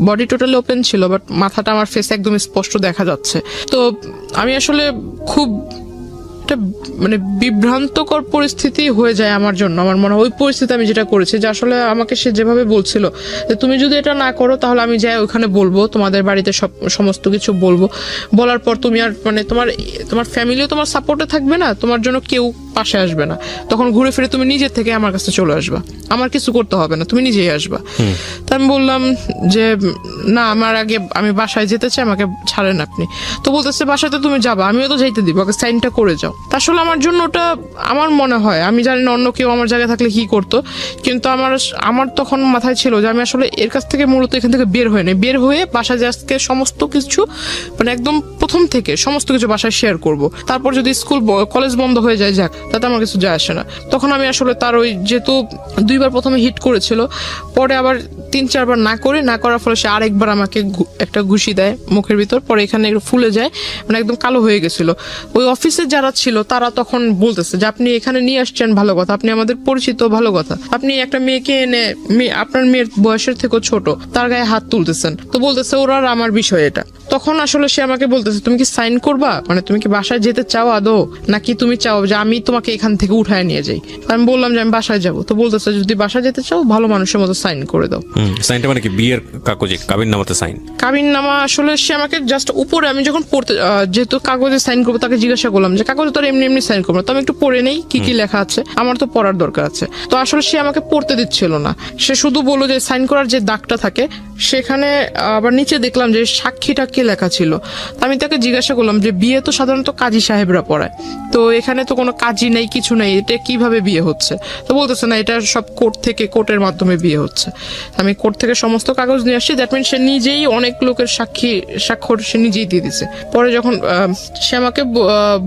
বডি টোটালি ওপেন ছিল, বাট মাথাটা আমার ফেস একদম স্পষ্ট দেখা যাচ্ছে। তো আমি আসলে খুব একটা মানে বিভ্রান্তকর পরিস্থিতি হয়ে যায় আমার জন্য। আমার মনে হয় ওই পরিস্থিতি আমি যেটা করেছি, যে আসলে আমাকে সে যেভাবে বলছিল যে তুমি যদি এটা না করো তাহলে আমি যাই ওখানে বলবো, তোমাদের বাড়িতে সমস্ত কিছু বলবো, বলার পর তুমি আর মানে তোমার ফ্যামিলিও তোমার সাপোর্টে থাকবে না, তোমার জন্য কেউ পাশে আসবে না, তখন ঘুরে ফিরে তুমি নিজের থেকে আমার কাছে চলে আসবা, আমার কিছু করতে হবে না, তুমি নিজেই আসবা। তা আমি বললাম যে না, আমি বাসায় যেতে চাই, আমাকে ছাড়েন আপনি। তো বলতেছে বাসাতে তুমি যাবা, আমিও তো যাইতে দিব, আগে সাইনটা করে যাও। তা আসলে আমার জন্য ওটা আমার মনে হয়, আমি জানি না অন্য কেউ আমার জায়গায় থাকলে কি করতো, কিন্তু আমার তখন মাথায় ছিল যে আমি আসলে এর কাছ থেকে মূলত এখান থেকে বের হয়ে বাসায় আজকে সমস্ত কিছু মানে একদম প্রথম থেকে সমস্ত কিছু বাসায় শেয়ার করব। তারপর যদি স্কুল কলেজ বন্ধ হয়ে যায় যাক, তাতে আমার কিছু যায় আসে না। তখন আমি আসলে তার ওই যেহেতু 2বার প্রথমে হিট করেছিল, পরে আবার 3-4 বার না করার ফলে সে আরেকবার আমাকে একটা ঘুষি দেয় মুখের ভিতর, পরে এখানে একটু ফুলে যায়, মানে একদম কালো হয়ে গেছিল। ওই অফিসে যারা ছিল তারা তখন বলতেছে যে আপনি এখানে নিয়ে আসছেন ভালো কথা, আপনি আমাদের পরিচিত ভালো কথা, আপনি একটা মেয়েকে এনে আপনার মেয়ের বয়সের থেকেও ছোট তার গায়ে হাত তুলতেছেন, তো বলতেছে ওরা আর আমার বিষয় এটা। তখন আসলে সে আমাকে বলতেছে তুমি কি সাইন করবা, মানে তুমি কি বাসায় যেতে চাও আদৌ, নাকি তুমি চাও যে আমি তোমাকে এখান থেকে উঠায় নিয়ে যাই। আমি বললাম যে আমি বাসায় যাবো। তো বলতেছে যদি বাসায় যেতে চাও ভালো মানুষের মতো সাইন করে দাও। সাইনটা মানে কি বিয়ের কাগজে কাবিননামাতে সাইন? কাবিননামা আসলে সে আমাকে জাস্ট উপরে, আমি যখন পড়তে যেহেতু কাগজে সাইন করবো, তাকে জিজ্ঞাসা করলাম যে কাগজে তো এমনি সাইন করবো, তো আমি একটু পড়ে নেই কি কি লেখা আছে, আমার তো পড়ার দরকার আছে। তো আসলে সে আমাকে পড়তে দিচ্ছিল না, সে শুধু বললো যে সাইন করার যে দাগটা থাকে সেখানে আবার নিচে দেখলাম যে সাক্ষীটা কে লেখা ছিল। আমি তাকে জিজ্ঞাসা করলাম যে বিয়ে তো সাধারণত কাজী সাহেবরা পড়ায়, তো এখানে তো কোনো কাজী নেই, কিছু নেই, এটা কিভাবে বিয়ে হচ্ছে? তো বলতেছে না, এটা সব কোর্টের মাধ্যমে বিয়ে হচ্ছে। আমি কোর্ট থেকে সমস্ত কাগজ নিয়ে আসছি, দ্যাট মিন সে নিজেই অনেক লোকের স্বাক্ষর সে নিজেই দিয়ে দিছে। পরে যখন সে আমাকে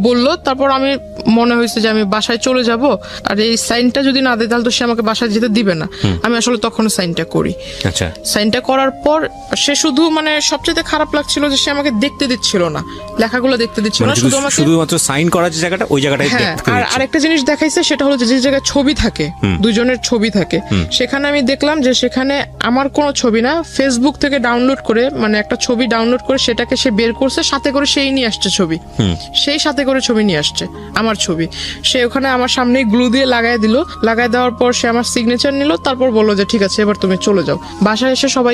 বললো, তারপর আমি মনে হয়েছে যে আমি বাসায় চলে যাব, আর এই সাইনটা যদি না দেয় তাহলে তো সে আমাকে বাসায় যেতে দিবে না। আমি আসলে তখন সাইনটা করি। আচ্ছা, সাইনটা করার পর সে শুধু মানে সবচেয়ে খারাপ লাগছিল যে সে আমাকে দেখতে দিচ্ছিল না, লেখাগুলো দেখতে দিচ্ছিল না, শুধুমাত্র সাইন করার যে জায়গাটা ওই জায়গাটাই দেখতে দিচ্ছে। আর আরেকটা জিনিস দেখাইছে, সেটা হলো যে জায়গায় ছবি থাকে, দুজনের ছবি থাকে, সেখানে আমি দেখলাম যে সেখানে আমার কোনো ছবি না, ফেসবুক থেকে ডাউনলোড করে মানে একটা ছবি ডাউনলোড করে সেটাকে সে বের করছে, সাথে করে সেই নিয়ে আসছে ছবি, সেই সাথে করে ছবি নিয়ে আসছে আমার ছবি, সে ওখানে আমার সামনে গ্লু দিয়ে লাগাই দেওয়ার পর সে আমার সিগনেচার নিল, তারপর বললো যে ঠিক আছে এবার তুমি চলে যাও। বাসায় এসে সবাই